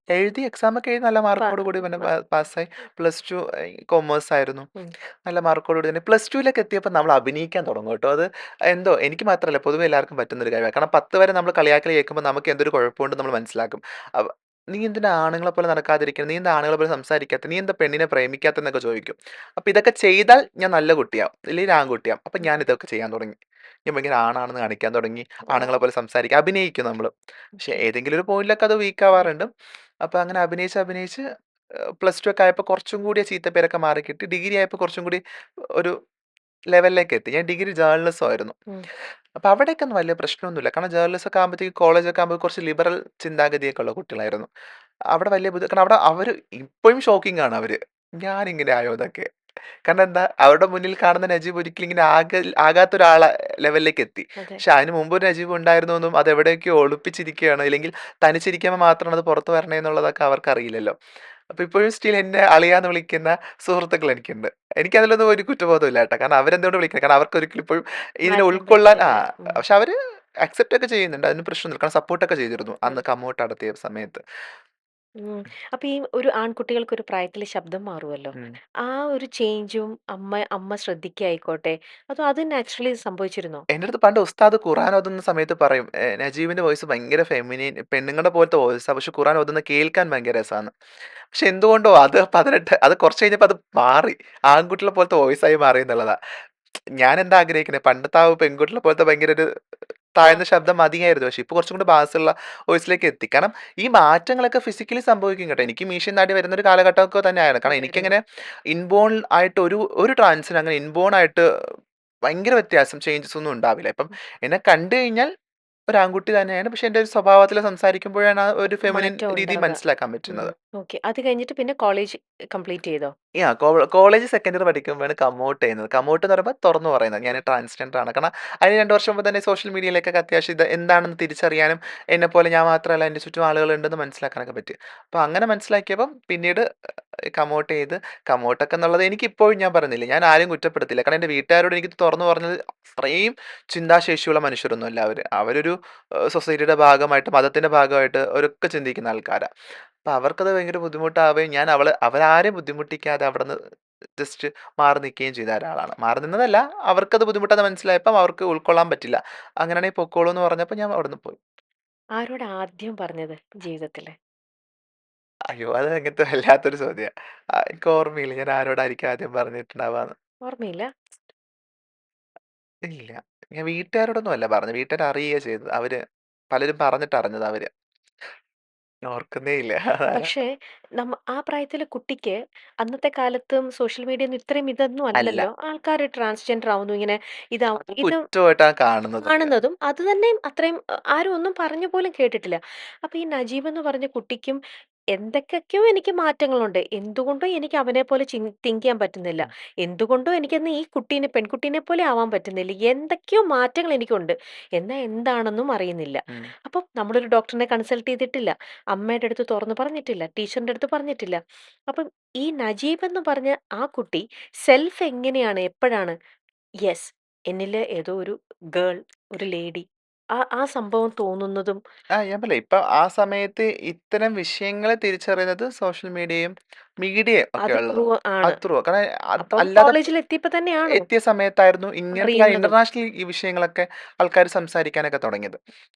എഴുതി എക്സാമൊക്കെ എഴുതി നല്ല പ- മാർക്കോട് കൂടി പിന്നെ ആ, പാസ്സായി. പ്ലസ് ടു കൊമേഴ്സ് ആയിരുന്നു. ഉം. നല്ല മാർക്കോട് കൂടി തന്നെ പ്ലസ് ടുവിലൊക്കെ എത്തിയപ്പോൾ നമ്മൾ അഭിനയിക്കാൻ തുടങ്ങും കേട്ടോ. അത് എന്തോ എനിക്ക് മാത്രമല്ല പൊതുവെ എല്ലാവർക്കും പറ്റുന്നൊരു കാര്യമാണ്. കാരണം 10 വരെ നമ്മൾ കളിയാക്കൽ കേൾക്കുമ്പോൾ നമുക്ക് എന്തൊരു കുഴപ്പമുണ്ടെന്ന് നമ്മൾ മനസ്സിലാക്കും. അവ നീ എന്തിനാ ആണുങ്ങളെ പോലെ നടക്കാതിരിക്കുന്നത്? നീ എന്താ ആണുങ്ങളെ പോലെ സംസാരിക്കാത്തത്? നീ എന്താ പെണ്ണിനെ പ്രേമിക്കാത്തതെന്നൊക്കെ ചോദിക്കും. അപ്പോൾ ഇതൊക്കെ ചെയ്താൽ ഞാൻ നല്ല കുട്ടിയാവും. ഇല്ലെങ്കിൽ ആൺകുട്ടിയാവും. അപ്പോൾ ഞാൻ ഇതൊക്കെ ചെയ്യാൻ തുടങ്ങി. ഞാൻ ഭയങ്കര ആണാണെന്ന് കാണിക്കാൻ തുടങ്ങി. ആണുങ്ങളെ പോലെ സംസാരിക്കുക. അഭിനയിക്കും നമ്മൾ. പക്ഷെ ഓക്കെ. ഏതെങ്കിലും ഒരു പോയിന്റിലൊക്കെ അത് വീക്ക് ആവാറുണ്ട്. അപ്പോൾ അങ്ങനെ അഭിനയിച്ച് അഭിനയിച്ച് പ്ലസ് ടു ഒക്കെ ആയപ്പോൾ കുറച്ചും കൂടി ആ ചീത്തപ്പേരൊക്കെ മാറി കിട്ടി. ഡിഗ്രി ആയപ്പോൾ കുറച്ചും കൂടി ഒരു ലെവലിലേക്ക് എത്തി. ഞാൻ ഡിഗ്രി ജേർണലിസം ആയിരുന്നു. ഉം. അപ്പൊ അവിടേക്കൊന്നും വലിയ പ്രശ്നമൊന്നുമില്ല. കാരണം ജേർണലിസം ഒക്കെ ആകുമ്പോഴത്തേക്ക് കോളേജൊക്കെ ആകുമ്പോൾ കുറച്ച് ലിബറൽ ചിന്താഗതിയൊക്കെ ഉള്ള കുട്ടികളായിരുന്നു. അവിടെ വലിയ കാരണം അവിടെ അവര് ഇപ്പോഴും ഷോക്കിംഗ് ആണ് അവര്. ഞാനിങ്ങനെ ആയോ എന്നൊക്കെ. കാരണം എന്താ അവരുടെ മുന്നിൽ കാണുന്ന നജീബ് ഒരിക്കലും ഇങ്ങനെ ആകാത്ത ഒരാളെ ലെവലിലേക്ക് എത്തി. അതെ. പക്ഷെ അതിന് മുമ്പ് ഒരു നജീബ് ഉണ്ടായിരുന്നു എന്നും അത് എവിടെയൊക്കെയോ ഒളിപ്പിച്ചിരിക്കുകയാണ്. ഇല്ലെങ്കിൽ തനിച്ചിരിക്കുമ്പോൾ മാത്രമാണ് അത് പുറത്ത് വരണേ എന്നുള്ളതൊക്കെ അവർക്കറിയില്ലല്ലോ. അപ്പൊ ഇപ്പോഴും സ്റ്റിൽ എന്നെ അളിയാന്ന് വിളിക്കുന്ന സുഹൃത്തുക്കൾ എനിക്കുണ്ട്. എനിക്കതിലൊന്നും ഒരു കുറ്റബോധവും ഇല്ല കേട്ടോ. കാരണം അവരെന്തുകൊണ്ട് വിളിക്കുന്നത്? കാരണം അവർക്ക് ഒരിക്കലും ഇപ്പോഴും ഇതിനെ മാറ്റാൻ ഉൾക്കൊള്ളാൻ പറ്റില്ല. ഉം. പക്ഷെ അവര് അക്സെപ്റ്റ് ഒക്കെ ചെയ്യുന്നുണ്ട്. അതിന് പ്രശ്നമൊന്നുമില്ല. കാരണം സപ്പോർട്ടൊക്കെ ചെയ്തിരുന്നു ഉം. അന്ന് കമ്മോട്ട് നടത്തിയ സമയത്ത്. ഉം. അപ്പൊ ഈ ഒരു ആൺകുട്ടികൾക്ക് ഒരു പ്രായത്തില് ശബ്ദം മാറുമല്ലോ. ഉം. ആ ഒരു ചേഞ്ചും അമ്മ അമ്മ ശ്രദ്ധിക്കായിക്കോട്ടെ, അതോ അത് നാച്ചുറലി സംഭവിച്ചിരുന്നോ? എൻ്റെ അടുത്ത് പണ്ട് ഉസ്താദ് ഖുർആൻ ഓതുന്ന സമയത്ത് പറയും. നജീബിന്റെ വോയിസ് ഭയങ്കര ഫെമിനിൻ പെണ്ണുങ്ങളുടെ പോലത്തെ വോയിസാ. പക്ഷെ ഖുർആൻ ഓതുന്നത് കേൾക്കാൻ ഭയങ്കര രസാന്ന്. പക്ഷെ എന്തുകൊണ്ടോ അത് 18 അത് കുറച്ച് കഴിഞ്ഞപ്പോ അത് മാറി. ആൺകുട്ടികളെ പോലത്തെ വോയിസായി മാറി എന്നുള്ളതാ. ഞാൻ എന്താ ആഗ്രഹിക്കുന്നത് പണ്ടത്തെ ആ പെൺകുട്ടികളെ പോലത്തെ ഭയങ്കര ഒരു ആ. താഴ്ന്ന ശബ്ദം മതിയായിരുന്നു. പക്ഷെ ഇപ്പൊ കുറച്ചും കൂടി ബാസുള്ള വോയിസിലേക്ക് എത്തി. കാരണം ഈ മാറ്റങ്ങളൊക്കെ ഫിസിക്കലി സംഭവിക്കും കേട്ടോ. എനിക്ക് മീശയും താടി വരുന്ന ഒരു കാലഘട്ടമൊക്കെ തന്നെയാണ്. കാരണം അതെ, അതെ. എനിക്കങ്ങനെ ഇൻബോൺ ആയിട്ട് ഒരു ട്രാൻസിന് അങ്ങനെ ഇൻബോൺ ആയിട്ട് ഭയങ്കര വ്യത്യാസം ചേഞ്ചസ് ഒന്നും ഉണ്ടാവില്ല. ഇപ്പം എന്നെ കണ്ടു കഴിഞ്ഞാൽ ഒരു ആൺകുട്ടി തന്നെയാണ്. പക്ഷെ എൻ്റെ ഒരു സ്വഭാവത്തിൽ സംസാരിക്കുമ്പോഴാണ് ആ ഒരു ഫെമിനിൻ മാറ്റം രീതി ഉണ്ടാവുക. മനസ്സിലാക്കാൻ ഉം. പറ്റുന്നത്. ഓക്കെ. അത് കഴിഞ്ഞിട്ട് പിന്നെ കോളേജ് കംപ്ലീറ്റ് ചെയ്തോ? കോളേജ് സെക്കൻഡ് ഇയർ പഠിക്കുമ്പോഴാണ് കമൗട്ട് ചെയ്യുന്നത്. കമൗട്ട് എന്ന് പറയുമ്പോൾ തുറന്നു പറയുന്നത്. ഞാൻ ട്രാൻസ്ജെൻഡർ ആണ്. കാരണം അതിന് 2 വർഷം മുമ്പ് തന്നെ സോഷ്യൽ മീഡിയയിലേക്കൊക്കെ അത്യാവശ്യം ഇത് എന്താണെന്ന് തിരിച്ചറിയാനും എന്നെപ്പോലെ ഞാൻ മാത്രമല്ല എൻ്റെ ചുറ്റും ആളുകളുണ്ടെന്ന് മനസ്സിലാക്കാനൊക്കെ പറ്റി. അപ്പോൾ അങ്ങനെ മനസ്സിലാക്കിയപ്പം പിന്നീട് കമൗട്ട് ചെയ്ത് കമൗട്ടൊക്കെ എന്നുള്ളത് എനിക്കിപ്പോഴും ഞാൻ പറഞ്ഞില്ലേ ഞാൻ ആരും കുറ്റപ്പെടുത്തില്ല. കാരണം എൻ്റെ വീട്ടുകാരോട് എനിക്ക് തുറന്നു പറഞ്ഞത് അത്രയും ചിന്താശേഷിയുള്ള മനുഷ്യരൊന്നുമല്ല അവര്. അവരൊരു സൊസൈറ്റിയുടെ ഭാഗമായിട്ട് മതത്തിൻ്റെ ഭാഗമായിട്ട് അവരൊക്കെ ചിന്തിക്കുന്ന ആൾക്കാരാ. അപ്പൊ അവർക്കത് ഭയങ്കര ബുദ്ധിമുട്ടാവുകയും ഞാൻ അവരാരെയും ബുദ്ധിമുട്ടിക്കാതെ അവിടുന്ന് ജസ്റ്റ് മാറി നിൽക്കുകയും ചെയ്ത ഒരാളാണ്. മാറി നിന്നതല്ല, അവർക്കത് ബുദ്ധിമുട്ടാന്ന് മനസ്സിലായപ്പം അവർക്ക് ഉൾക്കൊള്ളാൻ പറ്റില്ല. അങ്ങനെയാണെങ്കിൽ പൊക്കോളൂ എന്ന് പറഞ്ഞപ്പോൾ ഞാൻ അവിടുന്ന് പോയി. ആരോടാ ആദ്യം പറഞ്ഞത് ജീവിതത്തില്? അയ്യോ! അത് അങ്ങനത്തെ വല്ലാത്തൊരു ചോദ്യാ. എനിക്ക് ഓർമ്മയില്ല ഞാൻ ആരോടായിരിക്കും ആദ്യം പറഞ്ഞിട്ടുണ്ടാവാന്ന്. ഓർമ്മയില്ല? ഇല്ല. ഞാൻ വീട്ടുകാരോടൊന്നും അല്ല പറഞ്ഞത്. വീട്ടുകാര് അറിയുകയാ ചെയ്തത്. പലരും പറഞ്ഞിട്ടാ അറിഞ്ഞത് അവര്. ഞാൻ ഓർക്കുന്നേ ഇല്ല. അതാരാ? പക്ഷേ ആ പ്രായത്തിലെ കുട്ടിക്ക് അന്നത്തെ കാലത്തും സോഷ്യൽ മീഡിയയൊന്നും ഇത്രയും ഇതൊന്നും അല്ല. അല്ലല്ലോ. ആൾക്കാര് ട്രാൻസ്ജെൻഡർ ആവുന്നു, ഇങ്ങനെ അത് ഇത് കുറ്റമായിട്ടാണ് കാണുന്നതൊക്കെ. കാണുന്നതും അത് തന്നെയും അത്രയും ആരും ഒന്നും പറഞ്ഞു പോലും കേട്ടിട്ടില്ല. അപ്പൊ ഈ നജീബ് എന്ന് പറഞ്ഞ കുട്ടിക്കും എന്തൊക്കെയൊക്കെയോ എനിക്ക് മാറ്റങ്ങളുണ്ട്. എന്തുകൊണ്ടോ എനിക്ക് അവനെ പോലെ തിങ്ക് ചെയ്യാൻ പറ്റുന്നില്ല. ഉം. എന്തുകൊണ്ടോ എനിക്കിന്ന് ഈ പെൺകുട്ടീനെ പോലെ ആവാൻ പറ്റുന്നില്ല. എന്തൊക്കെയോ മാറ്റങ്ങൾ എനിക്കുണ്ട്. എന്നാ എന്താണെന്നും അറിയുന്നില്ല. ഉം. അപ്പം നമ്മളൊരു ഡോക്ടറിനെ കൺസൾട്ട് ചെയ്തിട്ടില്ല. അമ്മയുടെ അടുത്ത് തുറന്ന് പറഞ്ഞിട്ടില്ല. ടീച്ചറിന്റെ അടുത്ത് പറഞ്ഞിട്ടില്ല. അപ്പം ഈ നജീബ് എന്ന് പറഞ്ഞ ആ കുട്ടി സെൽഫ് എങ്ങനെയാണ്, എപ്പോഴാണ് യെസ് എന്നില് ഏതോ ഒരു ഗേൾ, ഒരു ലേഡി ആ സംഭവം തോന്നുന്നതും ഞാൻ പറഞ്ഞില്ലേ ഇപ്പൊ ആ സമയത്ത് ഇത്തരം വിഷയങ്ങളെ തിരിച്ചറിയുന്നത് സോഷ്യൽ മീഡിയയും മീഡിയയും ഒക്കെ അത് ത്രൂ ഉള്ളത്. ആണ്. അത് ത്രൂ കാരണം അപ്പം അല്ലാതെ കോളേജിൽ എത്തിയപ്പോ തന്നെയാണോ എത്തിയ സമയത്തായിരുന്നു ഇങ്ങനത്തെ അറിയുന്നതും? ഇന്റർനാഷണൽ ഈ വിഷയങ്ങളൊക്കെ ആൾക്കാർ സംസാരിക്കാനൊക്കെ തുടങ്ങിയത്.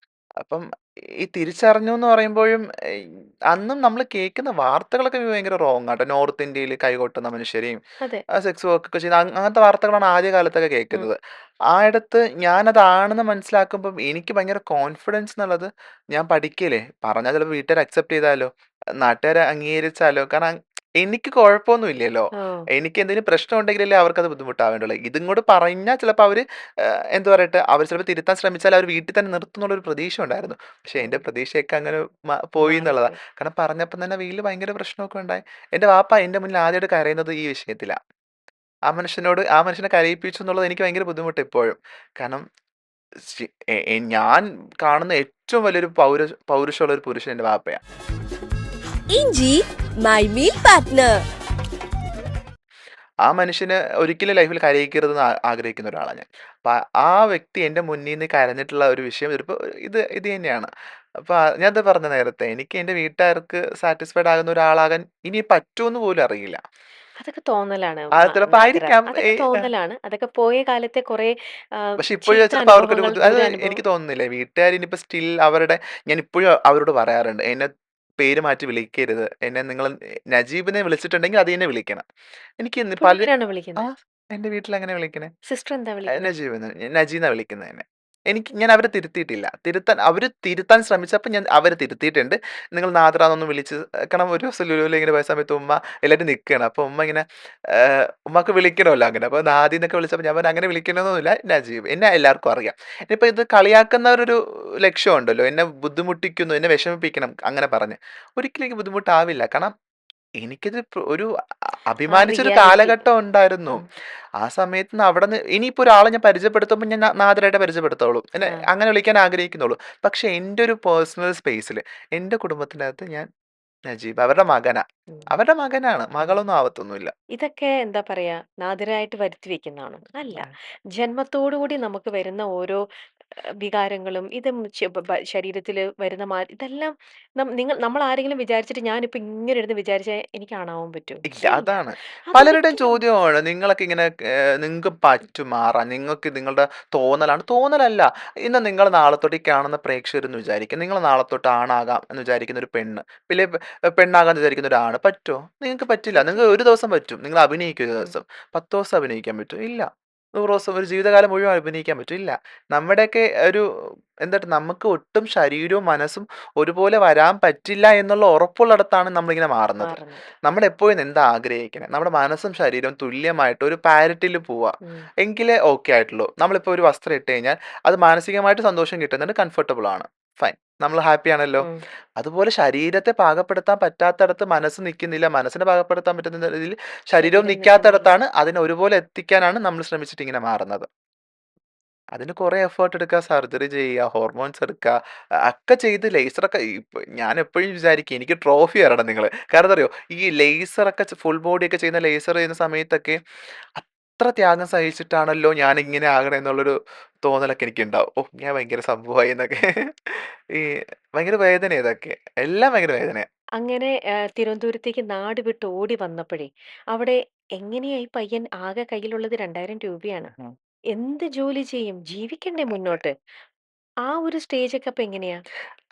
അപ്പം ഈ തിരിച്ചറിഞ്ഞു എന്ന് പറയുമ്പോഴും അന്നും നമ്മൾ കേൾക്കുന്ന വാർത്തകളൊക്കെ ഭയങ്കര റോങ് ആട്ടോ. നോർത്ത് ഇന്ത്യയിൽ കൈകൊട്ടുന്ന മനുഷ്യരെയും അതെ. സെക്സ് വർക്ക് ഒക്കെ ചെയ്യുന്ന അങ്ങനത്തെ വാർത്തകളാണ് ആദ്യ കാലത്തൊക്കെ ഉം. കേൾക്കുന്നത്. ആ ഇടത്ത് ഞാനതാണെന്ന് മനസ്സിലാക്കുമ്പം എനിക്ക് ഭയങ്കര കോൺഫിഡൻസ് എന്നുള്ളത് ഞാൻ പഠിക്കല്ലേ പറഞ്ഞാൽ ചിലപ്പോൾ വീട്ടുകാർ അക്സെപ്റ്റ് ചെയ്താലോ നാട്ടുകാരെ അംഗീകരിച്ചാലോ കാരണം എനിക്ക് കുഴപ്പമൊന്നുമില്ലല്ലോ. ഓ. എനിക്ക് എന്തെങ്കിലും പ്രശ്നം ഉണ്ടെങ്കിലല്ലേ അവർക്കത് ബുദ്ധിമുട്ടാവേണ്ടുള്ളൂ. ഇതും കൂടെ പറഞ്ഞാൽ ചിലപ്പോൾ അവർ എന്താ പറയട്ടെ അവർ ചിലപ്പോൾ തിരുത്താൻ ശ്രമിച്ചാൽ അവർ വീട്ടിൽ തന്നെ നിർത്തുന്നുള്ളൊരു പ്രതീക്ഷ ഉണ്ടായിരുന്നു. പക്ഷെ എൻ്റെ ഉം. പ്രതീക്ഷയൊക്കെ അങ്ങനെ പോയി എന്നുള്ളതാ. മാറിപ്പോയി. കാരണം പറഞ്ഞപ്പം തന്നെ വീട്ടിൽ ഭയങ്കര പ്രശ്നമൊക്കെ ഉണ്ടായി. എൻ്റെ വാപ്പ എൻ്റെ മുന്നിൽ ആദ്യമായിട്ട് കരയുന്നത് ഈ വിഷയത്തിലാ. ആ മനുഷ്യനെ കരയിപ്പിച്ചു എന്നുള്ളത് എനിക്ക് ഭയങ്കര ബുദ്ധിമുട്ടാ ഇപ്പോഴും. കാരണം ഞാൻ കാണുന്ന ഏറ്റവും വലിയൊരു പൗരുഷമുള്ള ഒരു പുരുഷൻ എൻ്റെ വാപ്പയാ. ഇഞ്ചി മൈ മീൽ പാർട്ട്ണർ. ആ മനുഷ്യന് ഒരിക്കലും ലൈഫിൽ കരയിക്കരുതെന്ന് ആഗ്രഹിക്കുന്ന ഒരാളാണ് ഞാൻ. അപ്പൊ ആ വ്യക്തി എൻ്റെ മുന്നിൽ നിന്ന് കരഞ്ഞിട്ടുള്ള ഒരു വിഷയം ചിലപ്പോൾ ഇത് തന്നെയാണ്. അപ്പൊ ഞാനത് പറഞ്ഞ നേരത്തെ എനിക്ക് എൻ്റെ വീട്ടുകാർക്ക് സാറ്റിസ്ഫൈഡ് ആകുന്ന ഒരാളാകാൻ ഇനി പറ്റുമെന്ന് പോലും അറിയില്ല. അതൊക്കെ തോന്നലാണ് ചിലപ്പോൾ നാദിറ. ആയിരിക്കാം. അതൊക്കെ തോന്നലാണ്. അതൊക്കെ പോയ കാലത്തെ കുറെ പക്ഷെ ഇപ്പോഴും ചീത്ത ചിലപ്പോൾ അവർക്കൊരു അനുഭവങ്ങൾ, അത് ദുരനുഭവം. എനിക്ക് തോന്നുന്നില്ല. വീട്ടുകാർ ഇനിയിപ്പോൾ സ്റ്റിൽ ഞാൻ ഇപ്പോഴും അവരോട് പറയാറുണ്ട്. എന്നെ പേര് മാറ്റി വിളിക്കരുത്. എന്നെ നിങ്ങൾ നജീബിനെ വിളിച്ചിട്ടുണ്ടെങ്കിൽ അത് തന്നെ വിളിക്കണം. എനിക്ക് ഇപ്പോഴും പല അങ്ങനെയാണോ ആ വിളിക്കുന്നത്? എൻ്റെ വീട്ടിൽ അങ്ങനെ വിളിക്കണേ. സിസ്റ്റർ എന്താ വിളിക്കുന്നത്? നജീബ് നജീന്നാ വിളിക്കുന്നത് എന്നെ. ഞാൻ അവരെ തിരുത്തിയിട്ടില്ല. അവര് തിരുത്താൻ ശ്രമിച്ചപ്പോൾ ഞാൻ അവരെ തിരുത്തിയിട്ടുണ്ട്. നിങ്ങൾ നാദിറാന്നൊന്ന് വിളിച്ച് കാരണം ഒരു ദിവസം ലുലുവിൽ ഇങ്ങനെ പോയ സമയത്ത് ഉമ്മ എല്ലാവരും നിൽക്കുകയാണ്. അപ്പോൾ ഉമ്മ ഇങ്ങനെ ഉമ്മാക്ക് വിളിക്കണമല്ലോ അങ്ങനെ. അപ്പോൾ നാദി എന്നൊക്കെ വിളിച്ചപ്പോൾ ഞാൻ പറഞ്ഞു അങ്ങനെ വിളിക്കണമെന്നൊന്നുമില്ല നജീബ്. എന്നെ എല്ലാവർക്കും അറിയാം. ഇനിയിപ്പോൾ ഇത് കളിയാക്കുന്നവരൊരു ലക്ഷ്യമുണ്ടല്ലോ. എന്നെ ബുദ്ധിമുട്ടിക്കുന്നു, എന്നെ വിഷമിപ്പിക്കണം അങ്ങനെ പറഞ്ഞ്. ഒരിക്കലും എനിക്ക് ബുദ്ധിമുട്ടാവില്ല. കാരണം എനിക്കിത് ഒരു ആ അഭിമാനിച്ചൊരു റിയാലിറ്റി. കാലഘട്ടം ഉണ്ടായിരുന്നു. ഉം. ആ സമയത്ത് അവിടുന്ന് ഇനിയിപ്പോൾ ഒരാളെ ഞാൻ പരിചയപ്പെടുത്തുമ്പോൾ ഞാൻ നാദിറായിട്ടേ പരിചയപ്പെടുത്തുള്ളൂ. എന്നെ ആ. അങ്ങനെ വിളിക്കാൻ ആഗ്രഹിക്കുന്നുള്ളൂ. പക്ഷേ എൻ്റെ ഒരു പേഴ്സണൽ സ്പേസിൽ എൻ്റെ കുടുംബത്തിനകത്ത് ഞാൻ നജീബ് അവരുടെ മകനാ. ഉം. അവരുടെ മകനാണ്. ഉം. മകളൊന്നും ആവത്തൊന്നുമില്ല. ഇതൊക്കെ എന്താ പറയാ നാദിരായിട്ട് വരുത്തി വെക്കുന്നതാണോ? അല്ല. ആ. ജന്മത്തോടുകൂടി നമുക്ക് വരുന്ന ഓരോ വികാരങ്ങളും ഇതും ശരീരത്തില് വരുന്ന ഇതെല്ലാം നമ്മൾ ആരെങ്കിലും വിചാരിച്ചിട്ട് ഞാനിപ്പോ ഇങ്ങനെ ഇരുന്ന് വിചാരിച്ചാൽ എനിക്ക് കാണാൻ പറ്റുമോ? ഇല്ല. ഇല്ല. അതാണ്. പലരുടെയും അതൊരിക്കലും. ചോദ്യമാണ്. നിങ്ങളൊക്കെ ഇങ്ങനെ നിങ്ങൾക്ക് പറ്റും മാറാൻ. നിങ്ങൾക്ക് നിങ്ങളുടെ തോന്നലാണ്. തോന്നലല്ല. ഇന്ന് നിങ്ങൾ നാളെ തൊട്ട് ഈ കാണുന്ന പ്രേക്ഷകരെന്ന് വിചാരിക്കുക. നിങ്ങൾ നാളെ തൊട്ട് ആണാകാം എന്ന് വിചാരിക്കുന്ന ഒരു പെണ്ണ്. പിന്നെ പെണ്ണാകാൻ വിചാരിക്കുന്ന ഒരാണ്. പറ്റുമോ? നിങ്ങൾക്ക് പറ്റില്ല. പറ്റില്ല. നിങ്ങൾക്ക് ഒരു ദിവസം പറ്റും. നിങ്ങൾ അഭിനയിക്കും ഒരു ഉം. ദിവസം. 10 ദിവസം അഭിനയിക്കാൻ പറ്റുമോ? ഇല്ല. 100 ദിവസം ഒരു ജീവിതകാലം മുഴുവൻ അഭിനയിക്കാൻ പറ്റുമോ? ഇല്ല. നമ്മുടെയൊക്കെ ഒരു എന്താ നമുക്ക് ഒട്ടും ശരീരവും മനസ്സും ഒരുപോലെ വരാൻ പറ്റില്ല എന്നുള്ള ഉറപ്പുള്ളിടത്താണ് നമ്മളിങ്ങനെ മാറുന്നത്. മാറുന്നത്. നമ്മളെപ്പോഴും എന്താ ആഗ്രഹിക്കണേ? നമ്മുടെ മനസ്സും ശരീരവും തുല്യമായിട്ട് ഒരു പാരിറ്റിയിൽ പോവാ. ഉം. എങ്കിലേ ഓക്കെ ആയിട്ടുള്ളൂ. നമ്മളിപ്പോൾ ഒരു വസ്ത്രം ഇട്ട് കഴിഞ്ഞാൽ അത് മാനസികമായിട്ട് സന്തോഷം കിട്ടുന്നുണ്ട്. കംഫർട്ടബിൾ ആണ്. ഫൈൻ. നമ്മൾ ഹാപ്പി ആണല്ലോ. ഉം. അതുപോലെ ശരീരത്തെ പാകപ്പെടുത്താൻ പറ്റാത്തിടത്ത് മനസ്സ് നിൽക്കുന്നില്ല. മനസ്സിനെ പാകപ്പെടുത്താൻ പറ്റുന്ന രീതിയിൽ ശരീരവും ശരീരം നിൽക്കുന്നില്ല. നിൽക്കാത്തിടത്താണ് അതിനെ ഒരുപോലെ എത്തിക്കാനാണ് നമ്മൾ ശ്രമിച്ചിട്ട് ഇങ്ങനെ മാറുന്നത്. അതിന് കുറേ എഫേർട്ട് എടുക്കുക, സർജറി ചെയ്യുക, ഹോർമോൺസ് എടുക്കുക, ഒക്കെ ചെയ്ത് ലേസറൊക്കെ ഞാൻ എപ്പോഴും വിചാരിക്കും എനിക്ക് ട്രോഫി തരണം നിങ്ങൾ. കാരണം എന്താ അറിയോ ഈ ലേസറൊക്കെ ഫുൾ ബോഡിയൊക്കെ ചെയ്യുന്ന ലേസർ ചെയ്യുന്ന സമയത്തൊക്കെ അത്ര ത്യാഗം സഹിച്ചിട്ടാണല്ലോ ഞാൻ ഇങ്ങനെ ആകണേ എന്നുള്ളൊരു തോന്നലൊക്കെ എനിക്കുണ്ടാവും. ഓ ഞാൻ ഭയങ്കര സംഭവമായി എന്നൊക്കെ. ഈ ഭയങ്കര വേദന ഇതൊക്കെ എല്ലാം ഭയങ്കര വേദനയാണ്. അങ്ങനെ തിരുവനന്തപുരത്തേക്ക് നാട് വിട്ട് ഓടി വന്നപ്പോഴേ അവിടെ എങ്ങനെയാ ഈ പയ്യൻ ആകെ കയ്യിലുള്ളത് 2000 രൂപയാണ്. എന്ത് ജോലി ചെയ്യും? ജീവിക്കണ്ടേ മുന്നോട്ട്? ആ ഒരു സ്റ്റേജൊക്കെ അപ്പൊ എങ്ങനെയാ?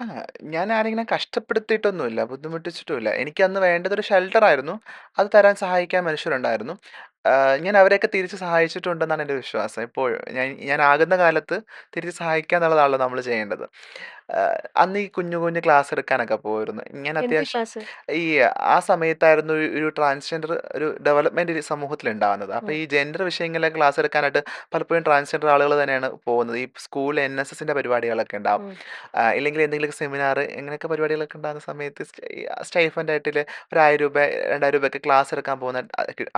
ആ, ഞാൻ ആരെങ്കിലും കഷ്ടപ്പെടുത്തിയിട്ടൊന്നുമില്ല, ബുദ്ധിമുട്ടിച്ചിട്ടുമില്ല. എനിക്കന്ന് വേണ്ടതൊരു ഷെൽട്ടറായിരുന്നു. അത് തരാൻ സഹായിക്കാൻ മനുഷ്യരുണ്ടായിരുന്നു. ഞാൻ അവരെയൊക്കെ തിരിച്ച് സഹായിച്ചിട്ടുണ്ടെന്നാണ് എൻ്റെ വിശ്വാസം ഇപ്പോഴും. ഞാൻ ആകുന്ന കാലത്ത് തിരിച്ച് സഹായിക്കുക എന്നുള്ളതാണല്ലോ നമ്മൾ ചെയ്യേണ്ടത്. അന്ന് ഈ കുഞ്ഞു കുഞ്ഞു ക്ലാസ് എടുക്കാനൊക്കെ പോയിരുന്നു. ഞാൻ എന്ത് അത്യാവശ്യം ക്ലാസ്? ഈ ആ സമയത്തായിരുന്നു ഒരു ട്രാൻസ്ജെൻഡർ ഒരു ഡെവലപ്മെന്റ് സമൂഹത്തിലുണ്ടാവുന്നത്. അപ്പോൾ ഉം. ഈ ജെൻഡർ വിഷയങ്ങളിലെ ക്ലാസ് എടുക്കാനായിട്ട് പലപ്പോഴും ട്രാൻസ്ജെൻഡർ ആളുകൾ തന്നെയാണ് പോകുന്നത്. ഈ സ്കൂളിൽ NSSന്റെ പരിപാടികളൊക്കെ ഉണ്ടാവും. ഉം. ഇല്ലെങ്കിൽ എന്തെങ്കിലും എന്തെങ്കിലുമൊക്കെ സെമിനാർ ഇങ്ങനെയൊക്കെ പരിപാടികളൊക്കെ ഉണ്ടാകുന്ന സമയത്ത് സ്റ്റൈഫൻ്റ് ആയിട്ട് ഒരു ₹1000 ₹2000 ക്ലാസ് എടുക്കാൻ പോകുന്ന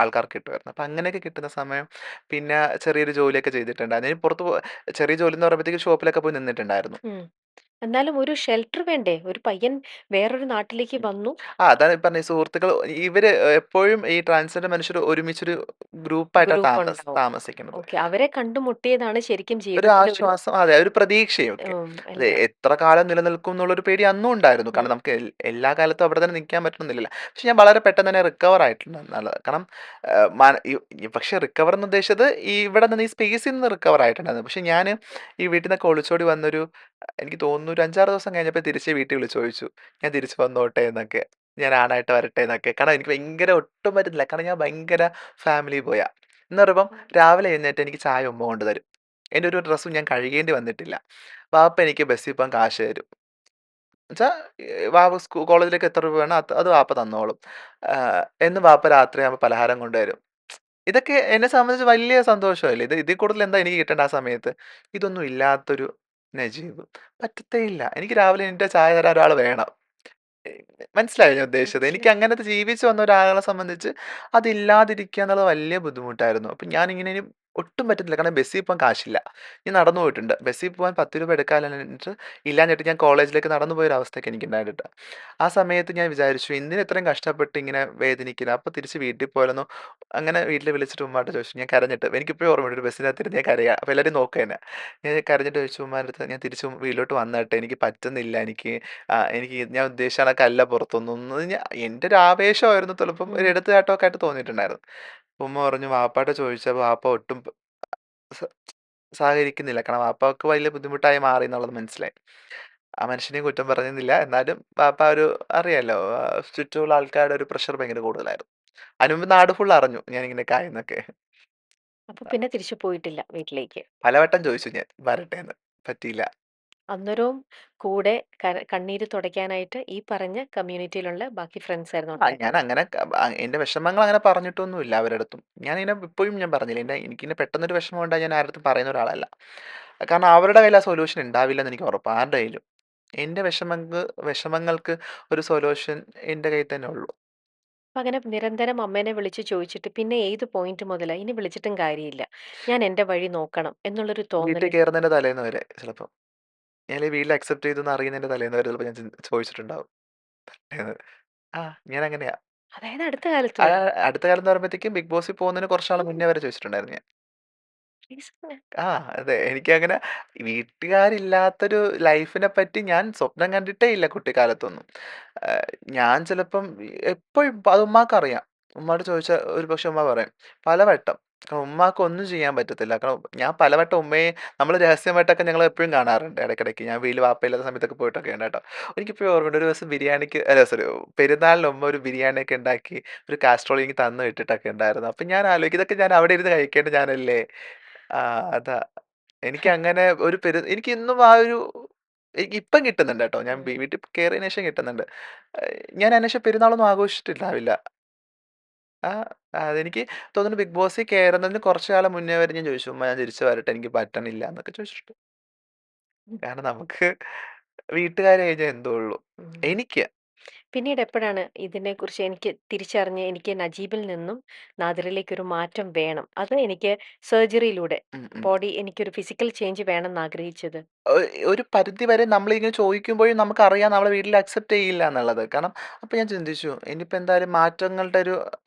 ആൾക്കാർക്ക് കിട്ടുമായിരുന്നു. അപ്പം അങ്ങനെയൊക്കെ കിട്ടുന്ന സമയം പിന്നെ ചെറിയൊരു ജോലിയൊക്കെ ചെയ്തിട്ടുണ്ടായിരുന്നു. ഇനി പുറത്ത് ചെറിയ ജോലി എന്ന് പറയുമ്പോഴത്തേക്ക് ഷോപ്പിലൊക്കെ പോയി നിന്നിട്ടുണ്ടായിരുന്നു. ഉം. എന്നാലും ഒരു ഷെൽട്ടർ വേണ്ടേ? ഒരു പയ്യൻ വേറൊരു നാട്ടിലേക്ക് വന്നു. അതാണ് പറഞ്ഞ സുഹൃത്തുക്കൾ ഇവര് എപ്പോഴും ഈ ട്രാൻസ്ജെൻഡർ മനുഷ്യർ ഒരുമിച്ചൊരു ഗ്രൂപ്പായിട്ടാണ് ഗ്രൂപ്പ് ഉണ്ടാവും. താമസിക്കുന്നത്. ഓക്കെ. അവരെ കണ്ടുമുട്ടിയതാണ് ശരിക്കും ഒരു ജീവിതത്തിൽ ഒരു ആശ്വാസം, അതെ, ഒരു പ്രതീക്ഷയും ഒക്കെ. അതെ, എല്ലാം. എത്ര കാലം നിലനിൽക്കും എന്നുള്ളൊരു പേടി അന്നും ഉണ്ടായിരുന്നു. ഉം. കാരണം നമുക്ക് എല്ലാ കാലത്തും അവിടെ തന്നെ നിൽക്കാൻ പറ്റണമെന്നില്ലല്ലോ. പക്ഷെ ഞാൻ വളരെ പെട്ടെന്ന് തന്നെ റിക്കവർ ആയിട്ടുണ്ട് എന്നുള്ളത്. കാരണം പക്ഷെ റിക്കവർ എന്ന് ഉദ്ദേശിച്ചത് ഈ ഇവിടെ നിന്ന് ഈ സ്പേസിൽ നിന്ന് റിക്കവർ ആയിട്ടുണ്ടായിരുന്നു. പക്ഷെ ഞാൻ ഈ വീട്ടിൽ നിന്നൊക്കെ ഒളിച്ചോടി വന്നൊരു എനിക്ക് തോന്നുന്നു ഒരു 5-6 ദിവസം കഴിഞ്ഞപ്പോൾ തിരിച്ച് വീട്ടിൽ വിളിച്ച് ചോദിച്ചു, ഞാൻ തിരിച്ച് വന്നോട്ടെ എന്നൊക്കെ, ഞാൻ ആണായിട്ട് വരട്ടെ എന്നൊക്കെ. കാരണം എനിക്ക് ഭയങ്കര ഒട്ടും പറ്റുന്നില്ല. കാരണം ഞാൻ ഭയങ്കര ഫാമിലി പോയാ എന്ന് പറയുമ്പം രാവിലെ എഴുന്നേറ്റ് എനിക്ക് ചായ ഉമ്മ കൊണ്ട് തരും. എൻ്റെ ഒരു ഡ്രസ്സും ഞാൻ കഴുകേണ്ടി വന്നിട്ടില്ല. വാപ്പ എനിക്ക് ബസ്സിൽ പോകാൻ കാശ് തരും. എന്നുവെച്ചാ വാപ്പ കോളേജിലേക്ക് എത്ര രൂപ വേണം അത് വാപ്പ തന്നോളും. എന്നും വാപ്പ രാത്രിയാകുമ്പോൾ പലഹാരം കൊണ്ടുവരും. ഇതൊക്കെ എന്നെ സംബന്ധിച്ച് വലിയ സന്തോഷമല്ലേ. ഇതിൽ കൂടുതൽ എന്താ എനിക്ക് കിട്ടേണ്ട ആ സമയത്ത്? ഇതൊന്നും ഇല്ലാത്തൊരു നജീബ് പറ്റത്തേ ഇല്ല. എനിക്ക് രാവിലെ എണീറ്റാ ചായ തരാൻ ഒരാൾ വേണം. മനസ്സിലായോ ഞാൻ ഉദ്ദേശിച്ചത്? എനിക്ക് മനസ്സിലായി. അങ്ങനത്തെ ജീവിച്ചു വന്ന ഒരാളെ സംബന്ധിച്ച് അതില്ലാതിരിക്കുക എന്നുള്ളത് വലിയ ബുദ്ധിമുട്ടായിരുന്നു. അപ്പം ഞാനിങ്ങനെ ഇനി ഒട്ടും പറ്റത്തില്ല. കാരണം ബസ്സിൽ പോകാൻ കാശില്ല. ഞാൻ നടന്നു പോയിട്ടുണ്ട്. ബസ്സിൽ പോകാൻ ₹10 എടുക്കാനിട്ട് ഇല്ലാഞ്ഞിട്ട് ഞാൻ കോളേജിലേക്ക് നടന്നു പോയൊരു അവസ്ഥയൊക്കെ എനിക്കുണ്ടായിട്ടുണ്ട്. ആ സമയത്ത് ഞാൻ വിചാരിച്ചു എന്തിന് ഇത്രയും കഷ്ടപ്പെട്ട് ഇങ്ങനെ വേദനിക്കുന്നത്? അപ്പോൾ തിരിച്ച് വീട്ടിൽ പോയാലൊന്നു അങ്ങനെ വീട്ടിൽ വിളിച്ചിട്ട് ഉമ്മായോട് ചോദിച്ചു. ഞാൻ കരഞ്ഞിട്ട്. എനിക്കിപ്പോഴും ഓർമ്മയുണ്ട് ഒരു ബസ്സിനകത്തിരുന്ന് ഞാൻ കരയാ. അപ്പോൾ എല്ലാവരും നോക്കുക എന്നെ. ഞാൻ കരഞ്ഞിട്ട് ചോദിച്ചു ഉമ്മാൻ്റെ അടുത്ത്, ഞാൻ തിരിച്ച് വീട്ടിലോട്ട് വന്നേട്ടെ. എനിക്ക് പറ്റുന്നില്ല. എനിക്ക് ഞാൻ ഉദ്ദേശിച്ച കണക്കല്ല പുറത്തൊന്നും. എൻ്റെ ഒരു ആവേശമായിരുന്നു. ചിലപ്പം ഒരു ഉം. എടുത്തുചാട്ടമൊക്കെ ആയിട്ട് തോന്നിയിട്ടുണ്ടായിരുന്നു. ഉമ്മ പറഞ്ഞു വാപ്പായോട് ചോദിച്ചപ്പോൾ വാപ്പ ഒട്ടും സ സഹകരിക്കുന്നില്ല. കാരണം വാപ്പാക്ക് വലിയ ബുദ്ധിമുട്ടായി മാറി എന്നുള്ളത് മനസ്സിലായി. ആ മനുഷ്യനെയും കുറ്റം പറയുന്നില്ല. എന്നാലും വാപ്പ ഒരു അറിയാലോ, ചുറ്റുമുള്ള ആൾക്കാരുടെ ഒരു പ്രഷർ ഭയങ്കര കൂടുതലായിരുന്നു. അതിന് മുമ്പ് നാട് ഫുൾ അറിഞ്ഞു ഞാനിങ്ങനെയൊക്കെ ആയെന്നൊക്കെ. അപ്പൊ പിന്നെ തിരിച്ചു പോയിട്ടില്ല വീട്ടിലേക്ക്. പലവട്ടം ചോദിച്ചു ഞാൻ വരട്ടെ എന്ന്. പറ്റിയില്ല. അന്നേരവും കൂടെ കണ്ണീര് തുടയ്ക്കാനായിട്ട് ഈ പറഞ്ഞ കമ്മ്യൂണിറ്റിയിലുള്ള ബാക്കി ഫ്രണ്ട്സ് ആയിരുന്നു ഉണ്ടായിരുന്നത്. ഞാനങ്ങനെ എൻ്റെ വിഷമങ്ങൾ അങ്ങനെ പറഞ്ഞിട്ടൊന്നുമില്ല അവരടുത്തും. ഞാനിങ്ങനെ ഇപ്പോഴും ഞാൻ പറഞ്ഞില്ലേ, എനിക്കിങ്ങനെ പെട്ടെന്നൊരു വിഷമം ഉണ്ടായാൽ ഞാൻ ആരുടെ അടുത്തും പറയുന്ന ഒരാളല്ല. കാരണം അവരുടെ കയ്യിൽ ആ സൊല്യൂഷൻ ഉണ്ടാവില്ലെന്ന് എനിക്ക് ഉറപ്പാ, ആരുടെ കയ്യിലും. എൻ്റെ വിഷമങ്ങൾക്ക് ഒരു സൊല്യൂഷൻ എൻ്റെ കയ്യിൽ തന്നെ ഉള്ളൂ. അപ്പൊ അങ്ങനെ നിരന്തരം അമ്മേനെ വിളിച്ച് ചോദിച്ചിട്ട് പിന്നെ ഏത് പോയിന്റ് മുതലാ ഇനി വിളിച്ചിട്ടും കാര്യമില്ല, ഞാൻ എന്റെ വഴി നോക്കണം എന്നുള്ളൊരു വീട്ടിൽ തോന്നല്? കയറുന്നതിൻ്റെ തലേന്ന് വരെ ചിലപ്പം. ഞാൻ ഈ വീട്ടിൽ അക്സെപ്റ്റ് ചെയ്തെന്ന് അറിയുന്നതിൻ്റെ തലേന്ന് വരെ ചിലപ്പോൾ ഞാൻ ചോദിച്ചിട്ടുണ്ടാവും. ഏഹ്, ആ ഞാൻ അങ്ങനെയാ. അതായത് അടുത്ത കാലത്ത് ആ, വരെ. അടുത്ത കാലം എന്ന് പറയുമ്പോഴത്തേക്കും ബിഗ് ബോസിൽ പോകുന്നതിന് കുറച്ചാൾ മുന്നേ വരെ ചോദിച്ചിട്ടുണ്ടായിരുന്നു ഞാൻ. Reason? ആ, അതെ. എനിക്കങ്ങനെ വീട്ടുകാരില്ലാത്തൊരു ലൈഫിനെ പറ്റി ഞാൻ സ്വപ്നം കണ്ടിട്ടേ ഇല്ല കുട്ടിക്കാലത്തൊന്നും. ഞാൻ ചിലപ്പം എപ്പോഴും അത് ഉമ്മാക്കറിയാം. ഉമ്മായോട് ചോദിച്ചാൽ ഒരുപക്ഷെ ഉമ്മ പറയും. പലവട്ടം. കാരണം ഉമ്മാക്കൊന്നും ചെയ്യാൻ പറ്റത്തില്ല. കാരണം ഞാൻ പലവട്ടം ഉമ്മയെ നമ്മൾ രഹസ്യമായിട്ടൊക്കെ ഞങ്ങൾ എപ്പോഴും കാണാറുണ്ട് ഇടയ്ക്കിടയ്ക്ക്. ഞാൻ വീട്ടിൽ വാപ്പയില്ലാത്ത സമയത്തൊക്കെ പോയിട്ടൊക്കെ ഉണ്ട് കേട്ടോ. എനിക്കിപ്പോഴും ഓർമ്മയുണ്ട് ഒരു ദിവസം ബിരിയാണിക്ക് അല്ല സോറി പെരുന്നാളിന് ഉമ്മ ഒരു ബിരിയാണിയൊക്കെ ഉണ്ടാക്കി ഒരു കാസ്ട്രോൾ എനിക്ക് തന്ന് വിട്ടിട്ടൊക്കെ ഉണ്ടായിരുന്നു. അപ്പം ഞാൻ ആലോചിക്കും ഇതൊക്കെ ഞാൻ അവിടെ ഇരുന്ന് കഴിക്കേണ്ട ഞാനല്ലേ? ആ, അതാ. എനിക്കങ്ങനെ ഒരു എനിക്ക് ഇന്നും ആ ഒരു എനിക്കിപ്പം കിട്ടുന്നുണ്ട് കേട്ടോ. ഞാൻ ഉം. വീട്ടിൽ കേറിയതിന് ശേഷം കിട്ടുന്നുണ്ട്. ഞാൻ അതിനുശേഷം പെരുന്നാളൊന്നും ആഘോഷിച്ചിട്ടുണ്ടാവില്ല. ആ, അതെനിക്ക് തോന്നുന്നു ബിഗ് ബോസിൽ കേറുന്നതിന് കുറച്ച് കാലം മുന്നേ വരെ ഞാൻ ചോദിച്ചു, "ഉമ്മ ഞാൻ തിരിച്ച് വരട്ടെ, എനിക്ക് പറ്റണില്ല" എന്നൊക്കെ ചോദിച്ചിട്ടുണ്ട്. ഉം. കാരണം നമുക്ക് വീട്ടുകാര് കഴിഞ്ഞാൽ എന്തോ ഉള്ളൂ. ഉം. എനിക്ക്. പിന്നീട് എപ്പോഴാണ് ഇതിനെക്കുറിച്ച് എനിക്ക് തിരിച്ചറിഞ്ഞ് എനിക്ക് നജീബിൽ നിന്നും നാദിറിലേക്ക് ഒരു മാറ്റം വേണം, അത് എനിക്ക് സർജറിയിലൂടെ ഉം, ഉം. ബോഡി എനിക്കൊരു ഫിസിക്കൽ ചേഞ്ച് വേണം എന്ന് ആഗ്രഹിച്ചത്? ഒരു പരിധി വരെ നമ്മളിങ്ങനെ ചോദിക്കുമ്പോഴും നമുക്കറിയാം നമ്മളെ വീട്ടിൽ അക്സെപ്റ്റ് ചെയ്യില്ല എന്നുള്ളത്. കാരണം അപ്പോൾ ഞാൻ ചിന്തിച്ചു ഇനിയിപ്പോൾ എന്തായാലും മാറ്റങ്ങളുടെ ഒരു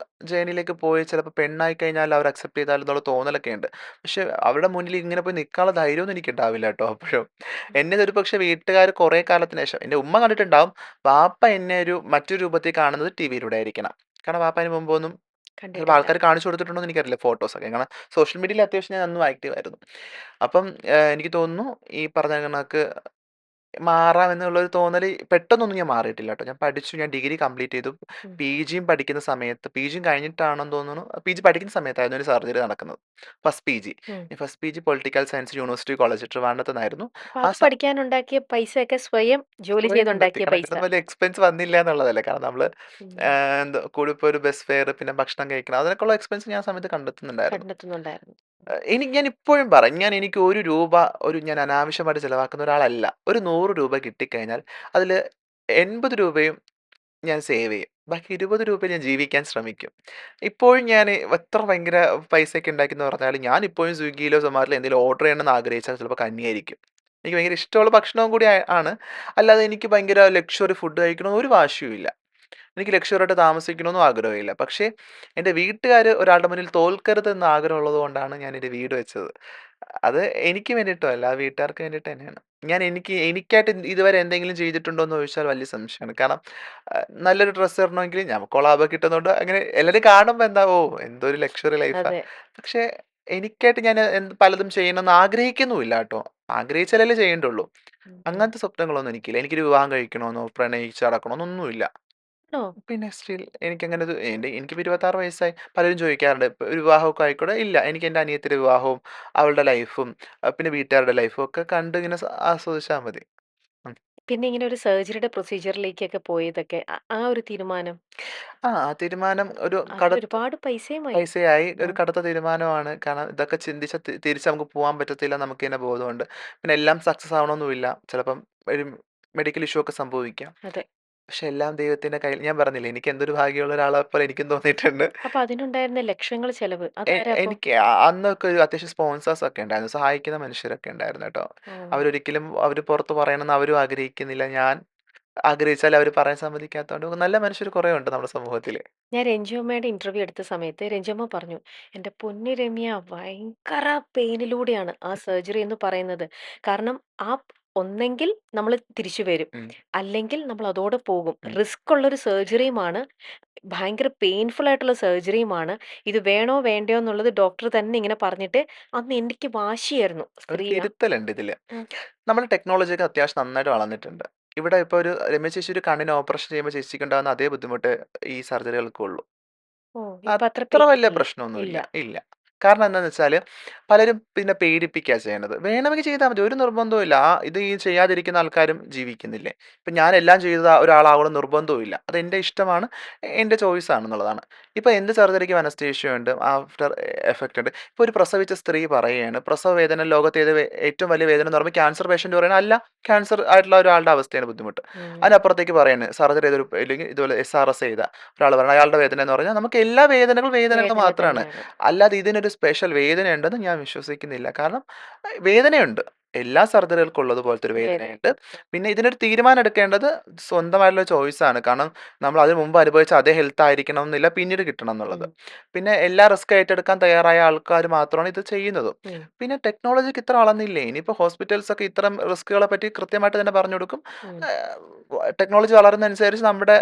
ജേണിയിലേക്ക് പോയി ചിലപ്പോൾ പെണ്ണായി കഴിഞ്ഞാൽ അവർ അക്സെപ്റ്റ് ചെയ്താലും എന്നുള്ള തോന്നലൊക്കെ ഉണ്ട്. പക്ഷെ അവരുടെ മുന്നിൽ ഇങ്ങനെ പോയി നിൽക്കാനുള്ള ധൈര്യമൊന്നും എനിക്കുണ്ടാവില്ല കേട്ടോ അപ്പോഴും. എന്നെ ഒരു പക്ഷേ വീട്ടുകാർ കുറേ കാലത്തിന് ശേഷം എൻ്റെ ഉമ്മ കണ്ടിട്ടുണ്ടാവും. വാപ്പ എന്നെ ഒരു മറ്റൊരു രൂപത്തിൽ കാണുന്നത് ടിവിയിലൂടെ ആയിരിക്കണം. കാരണം വാപ്പ അതിന് മുമ്പൊന്നും ചിലപ്പോൾ കണ്ടിട്ടില്ല. ആൾക്കാർ കാണിച്ചു കൊടുത്തിട്ടുണ്ടോ എന്ന് എനിക്കറിയില്ല ഫോട്ടോസൊക്കെ. കാരണം സോഷ്യൽ മീഡിയയിൽ അത്യാവശ്യം ഞാൻ അന്നും ആക്റ്റീവ് ആയിരുന്നു. അപ്പം എനിക്ക് തോന്നുന്നു ഈ പറഞ്ഞ കണക്ക് മാറാമെന്നുള്ളൊരു തോന്നല് പെട്ടെന്നൊന്നും ഞാൻ മാറിയിട്ടില്ല കേട്ടോ. ഞാൻ പഠിച്ചു. ഞാൻ ഡിഗ്രി കംപ്ലീറ്റ് ചെയ്തു. ഉം. പിജിയും പഠിക്കുന്ന സമയത്ത് പിജിയും കഴിഞ്ഞിട്ടാണെന്ന് തോന്നുന്നു. പിജി പഠിക്കുന്ന സമയത്തായിരുന്നു ഒരു സർജറി നടക്കുന്നത്. First PG. ഉം. First PG political science university college ട്രിവാൻഡ്രത്ത് നിന്നായിരുന്നു. അപ്പൊ ആ അത് പഠിക്കാനുണ്ടാക്കിയ പൈസയൊക്കെ സ്വയം ജോലി സ്വയം കണ്ടെത്തി. ചെയ്തുണ്ടാക്കിയ കാരണം പൈസ. ഇതിനൊന്നും വലിയ എക്സ്പെൻസ് വന്നില്ല എന്നുള്ളതല്ലേ. കാരണം നമ്മള് ഉം. എന്താ കൂടിപ്പോയ ഒരു ബസ് ഫെയർ പിന്നെ ഭക്ഷണം കഴിക്കണം അതിനൊക്കെയുള്ള എക്സ്പെൻസ് ഞാൻ ആ സമയത്ത് കണ്ടെത്തുന്നുണ്ടായിരുന്നു. കണ്ടെത്തുന്നുണ്ടായിരുന്നു. ഞാൻ ഇപ്പോഴും പറയും. എനിക്ക് രൂപ ഞാൻ അനാവശ്യമായിട്ട് ചിലവാക്കുന്ന ഒരാളല്ല. ഒരു ₹100 കിട്ടിക്കഴിഞ്ഞാൽ അതില് ₹80 ഞാൻ സേവ് ചെയ്യും. ബാക്കി ₹20 ഞാൻ ജീവിക്കാൻ ശ്രമിക്കും. ഇപ്പോഴും ഞാന് എത്ര ഭയങ്കര പൈസയൊക്കെ ഉണ്ടാക്കിയെന്ന് പറഞ്ഞാലും ഞാനിപ്പോഴും സ്വിഗ്ഗിയിലോ, സൊമാറ്റോയിലോ എന്തെങ്കിലും ഓർഡർ ചെയ്യണമെന്ന് ആഗ്രഹിച്ചാൽ ചിലപ്പോൾ കഞ്ഞിയായിരിക്കും. എനിക്ക് ഭയങ്കര ഇഷ്ടമുള്ള ഭക്ഷണവും കൂടി ആണ്. അല്ലാതെ എനിക്ക് ഭയങ്കര ലക്ഷ്വറി ഫുഡ് കഴിക്കണമെന്ന് ഒരു വാശിയുമില്ല. എനിക്ക് ലക്ഷ്വറിയായിട്ട് താമസിക്കണമെന്നും ആഗ്രഹമില്ല. പക്ഷേ എൻ്റെ വീട്ടുകാര് ഒരാളുടെ മുന്നിൽ തോൽക്കരുതെന്ന് ആഗ്രഹമുള്ളത് കൊണ്ടാണ് ഞാൻ എൻ്റെ വീട് വെച്ചത്. അത് എനിക്ക് വേണ്ടിയിട്ടുമല്ല, അത് വീട്ടുകാർക്ക് വേണ്ടിയിട്ട് തന്നെയാണ്. എനിക്കായിട്ട് ഇതുവരെ എന്തെങ്കിലും ചെയ്തിട്ടുണ്ടോ എന്ന് ചോദിച്ചാൽ വലിയ സംശയമാണ്. കാരണം നല്ലൊരു ഡ്രസ്സ് ഇടണമെങ്കിൽ ഞാൻ കൊളാബൊക്കെ കിട്ടുന്നതുകൊണ്ട് അങ്ങനെ എല്ലാവരും കാണുമ്പോൾ എന്താ ഓ എന്തോ ഒരു ലക്ഷ്വറി ലൈഫാ. അതെ. പക്ഷേ എനിക്കായിട്ട് ഞാൻ പലതും ചെയ്യണമെന്ന് ആഗ്രഹിക്കുന്നുമില്ല കേട്ടോ. ആഗ്രഹിച്ചാലല്ലേ ചെയ്യേണ്ടുള്ളൂ. ഉം. അങ്ങനത്തെ സ്വപ്നങ്ങളൊന്നും എനിക്കില്ല. എനിക്കൊരു വിവാഹം കഴിക്കണമെന്നോ പ്രണയിച്ച് നടക്കണമെന്നോ ഒന്നുമില്ല. ആണോ? പിന്നെ സ്റ്റിൽ എനിക്കങ്ങനെ എനിക്കിപ്പോൾ 26 വയസ്സായി. പലരും ചോദിക്കാറുണ്ട് ഇപ്പൊ ഒരു വിവാഹമൊക്കെ ആയിക്കൂടെ? ഇല്ല. എനിക്ക് എൻ്റെ അനിയത്തിയുടെ വിവാഹവും അവളുടെ ലൈഫും പിന്നെ വീട്ടുകാരുടെ ലൈഫും ഒക്കെ കണ്ട് ഇങ്ങനെ ആസ്വദിച്ചാ മതി. ഉം. പിന്നെ ഇങ്ങനെ ഒരു സർജറിയുടെ പ്രൊസീജിയറിലേക്കൊക്കെ പോയതൊക്കെ ആ ഒരു തീരുമാനം ആ തീരുമാനം ഒരു അതിലൊരുപാട് പൈസയുമായി. പൈസയായി ആ. ഒരു കടുത്ത തീരുമാനമാണ്. കാരണം ഇതൊക്കെ ചിന്തിച്ചാ തിരിച്ച് നമുക്ക് പോവാൻ പറ്റത്തില്ല നമുക്ക് തന്നെ ബോധമുണ്ട്. പിന്നെ എല്ലാം സക്സസ് ആവണമെന്നുമില്ല. ചിലപ്പം ഒരു മെഡിക്കൽ ഇഷ്യൂ ഒക്കെ സംഭവിക്കാം. അതെ. പക്ഷെ എല്ലാം ദൈവത്തിന്റെ കയ്യിൽ. ഞാൻ പറഞ്ഞില്ലേ എനിക്ക് എന്തൊരു ഭാഗ്യമുള്ള ഒരാളെ പോലെ എനിക്കും തോന്നിയിട്ടുണ്ട്. അപ്പൊ അതിനുണ്ടായിരുന്ന ലക്ഷങ്ങൾ ചെലവ് അതാരാ അപ്പൊ? എനിക്ക് അന്നൊക്കെ ഒരു അത്യാവശ്യം സ്പോൺസേഴ്സ് ഒക്കെ ഉണ്ടായിരുന്നു. സഹായിക്കുന്ന മനുഷ്യരൊക്കെ ഉണ്ടായിരുന്നു കേട്ടോ. ഓ. അവരൊരിക്കലും പുറത്ത് പറയണമെന്ന് അവരും ആഗ്രഹിക്കുന്നില്ല. ഞാൻ ആഗ്രഹിച്ചാൽ അവര് പറയാൻ സമ്മതിക്കാത്തതുകൊണ്ട് നല്ല മനുഷ്യർ കുറേ ഉണ്ട് നമ്മുടെ സമൂഹത്തില്. ഞാൻ രഞ്ജിയമ്മയുടെ ഇന്റർവ്യൂ എടുത്ത സമയത്ത് രഞ്ജിയമ്മ പറഞ്ഞു, എൻ്റെ പൊന്നു രമ്യ ഭയങ്കര പെയിനിലൂടെയാണ് ആ സർജറി എന്ന് പറയുന്നത്. കാരണം ഒന്നെങ്കിൽ നമ്മൾ തിരിച്ചു വരും, ഉം, അല്ലെങ്കിൽ നമ്മൾ അതോടെ പോകും. ഉം. റിസ്ക് ഉള്ളൊരു സർജറിയുമാണ്, ഭയങ്കര പെയിൻഫുൾ ആയിട്ടുള്ള സർജറിയുമാണ്. ഇത് വേണോ വേണ്ടയോ എന്നുള്ളത് ഡോക്ടർ തന്നെ ഇങ്ങനെ പറഞ്ഞിട്ട് അന്ന് എനിക്ക് വാശിയായിരുന്നു. ഒരു സ്ത്രീയാ. തിരുത്തലുണ്ട് ഇതില്. ഉം. നമ്മുടെ ടെക്നോളജി ഒക്കെ അത്യാവശ്യം നന്നായിട്ട് വളർന്നിട്ടുണ്ട്. ഇവിടെ ഇപ്പൊ ഒരു രമ്യ ചേച്ചി ഒരു കണ്ണിന് ഓപ്പറേഷൻ ചെയ്യുമ്പോൾ ചേച്ചിക്ക് ഉണ്ടാകുന്ന അതേ ബുദ്ധിമുട്ട് ഈ സർജറികൾക്കുള്ളൂ. ഓ, ഇപ്പൊ അത്ര അത്ര പെയിൻ വലിയ ഇല്ല. പ്രശ്നമൊന്നുമില്ല. ഇല്ല. ഇല്ല. കാരണം എന്താന്ന് വെച്ചാല്, പലരും പിന്നെ പേടിപ്പിക്കാ ചെയ്യണത്. വേണമെങ്കിൽ ചെയ്താ മതി. ഒരു നിർബന്ധവുമില്ല. ഇത് ചെയ്യാതിരിക്കുന്ന ആൾക്കാരും ജീവിക്കുന്നില്ലേ. ഇപ്പൊ ഞാൻ എല്ലാം ചെയ്ത ഒരാളാവണം നിർബന്ധവുമില്ല. അതെന്റെ ഇഷ്ടമാണ്. എന്റെ ചോയ്സ് ആണെന്നുള്ളതാണ്. ഇപ്പൊ എന്ത് സർജറിക്കും അനസ്തേഷ്യ ഉണ്ട്. ആഫ്റ്റർ എഫക്റ്റ് ഉണ്ട്. ഇപ്പൊ ഒരു പ്രസവിച്ച സ്ത്രീ പറയുകയാണ്, പ്രസവ വേദന ലോകത്തെ ഏറ്റവും വലിയ വേദന എന്ന് പറയുമ്പോൾ ക്യാൻസർ പേഷ്യന്റ് പറയണ അല്ല, ക്യാൻസർ ആയിട്ടുള്ള ഒരാളുടെ അവസ്ഥയാണ് ബുദ്ധിമുട്ട്. ഉം. അതിനപ്പുറത്തേക്ക് പറയാണ് സർജറി ചെയ്തൊരു ഇല്ലെങ്കിൽ ഇതുപോലെ SRS ചെയ്ത ഒരാൾ പറയണം അയാളുടെ വേദന എന്ന് പറഞ്ഞാൽ നമുക്ക് എല്ലാ വേദനകൾ വേദനകൾ വേദന മാത്രമാണ്. തന്നെയാണ്. അല്ലാതെ ഇതിനൊരു സ്പെഷ്യൽ വേദനയുണ്ടെന്ന് ഞാൻ വിശ്വസിക്കുന്നില്ല. കാരണം വേദനയുണ്ട്. എല്ലാ സർജറികൾക്കും ഉള്ളതുപോലത്തെ ഒരു വേദന. വേദനയുണ്ട്. പിന്നെ ഇതിനൊരു തീരുമാനം എടുക്കേണ്ടത് സ്വന്തമായിട്ടുള്ള ചോയ്സാണ്. കാരണം നമ്മൾ അതിന് മുമ്പ് അനുഭവിച്ച അതേ ഹെൽത്ത് ആയിരിക്കണം എന്നില്ല പിന്നീട് കിട്ടണം എന്നുള്ളത്. ഉം. പിന്നെ എല്ലാ റിസ്ക് ഏറ്റെടുക്കാൻ തയ്യാറായ ആൾക്കാർ മാത്രമാണ് ഇത് ചെയ്യുന്നതും. ഉം. പിന്നെ ടെക്നോളജിക്ക് ഇത്ര വളർന്നില്ലേ. ഇനിയിപ്പോൾ ഹോസ്പിറ്റൽസ് ഒക്കെ ഇത്തരം റിസ്കുകളെ പറ്റി കൃത്യമായിട്ട് തന്നെ പറഞ്ഞു കൊടുക്കും. ഉം. ടെക്നോളജി വളരുന്നതനുസരിച്ച് നമ്മുടെ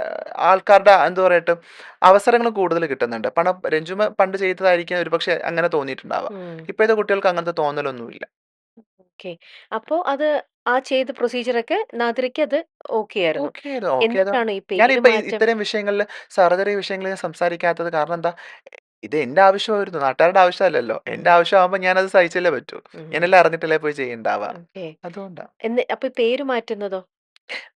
ആൾക്കാരുടെ എന്താ പറയട്ടെ അവസരങ്ങൾ കൂടുതൽ കിട്ടുന്നുണ്ട്. രഞ്ജുമ പണ്ട് ചെയ്തതായിരിക്കും ഒരുപക്ഷെ അങ്ങനെ തോന്നിയിട്ടുണ്ടാവാം. ഉം. ഇപ്പോഴത്തെ കുട്ടികൾക്ക് അങ്ങനത്തെ തോന്നലൊന്നുമില്ല. ഓക്കെ. അപ്പൊ അത് ആ ചെയ്ത പ്രൊസീജിയറൊക്കെ നാദിറയ്ക്ക് അത് ഓക്കെ ആയിരുന്നു. ഓക്കെ ആയിരുന്നു. ഓക്കെ ആയിരുന്നു. എന്നിട്ടാണോ ഈ പേര് ഞാനിപ്പോ മാറ്റം? ഇത്തരം വിഷയങ്ങളില് സർജറി വിഷയങ്ങളിൽ ഞാൻ സംസാരിക്കാത്തത് കാരണം എന്താ? ഇത് എന്റെ ആവശ്യമായിരുന്നു. നാട്ടുകാരുടെ ആവശ്യമല്ലല്ലോ. ഉം. എന്റെ ആവശ്യമാകുമ്പോ ഞാനത് സഹിച്ചല്ലേ പറ്റൂ. ഉം. ഞാനെല്ലാം അറിഞ്ഞിട്ടല്ലേ പോയി ചെയ്യണ്ടാവാ. ഓക്കെ. അതുകൊണ്ടാ. അപ്പൊ ഈ പേര് മാറ്റുന്നതോ?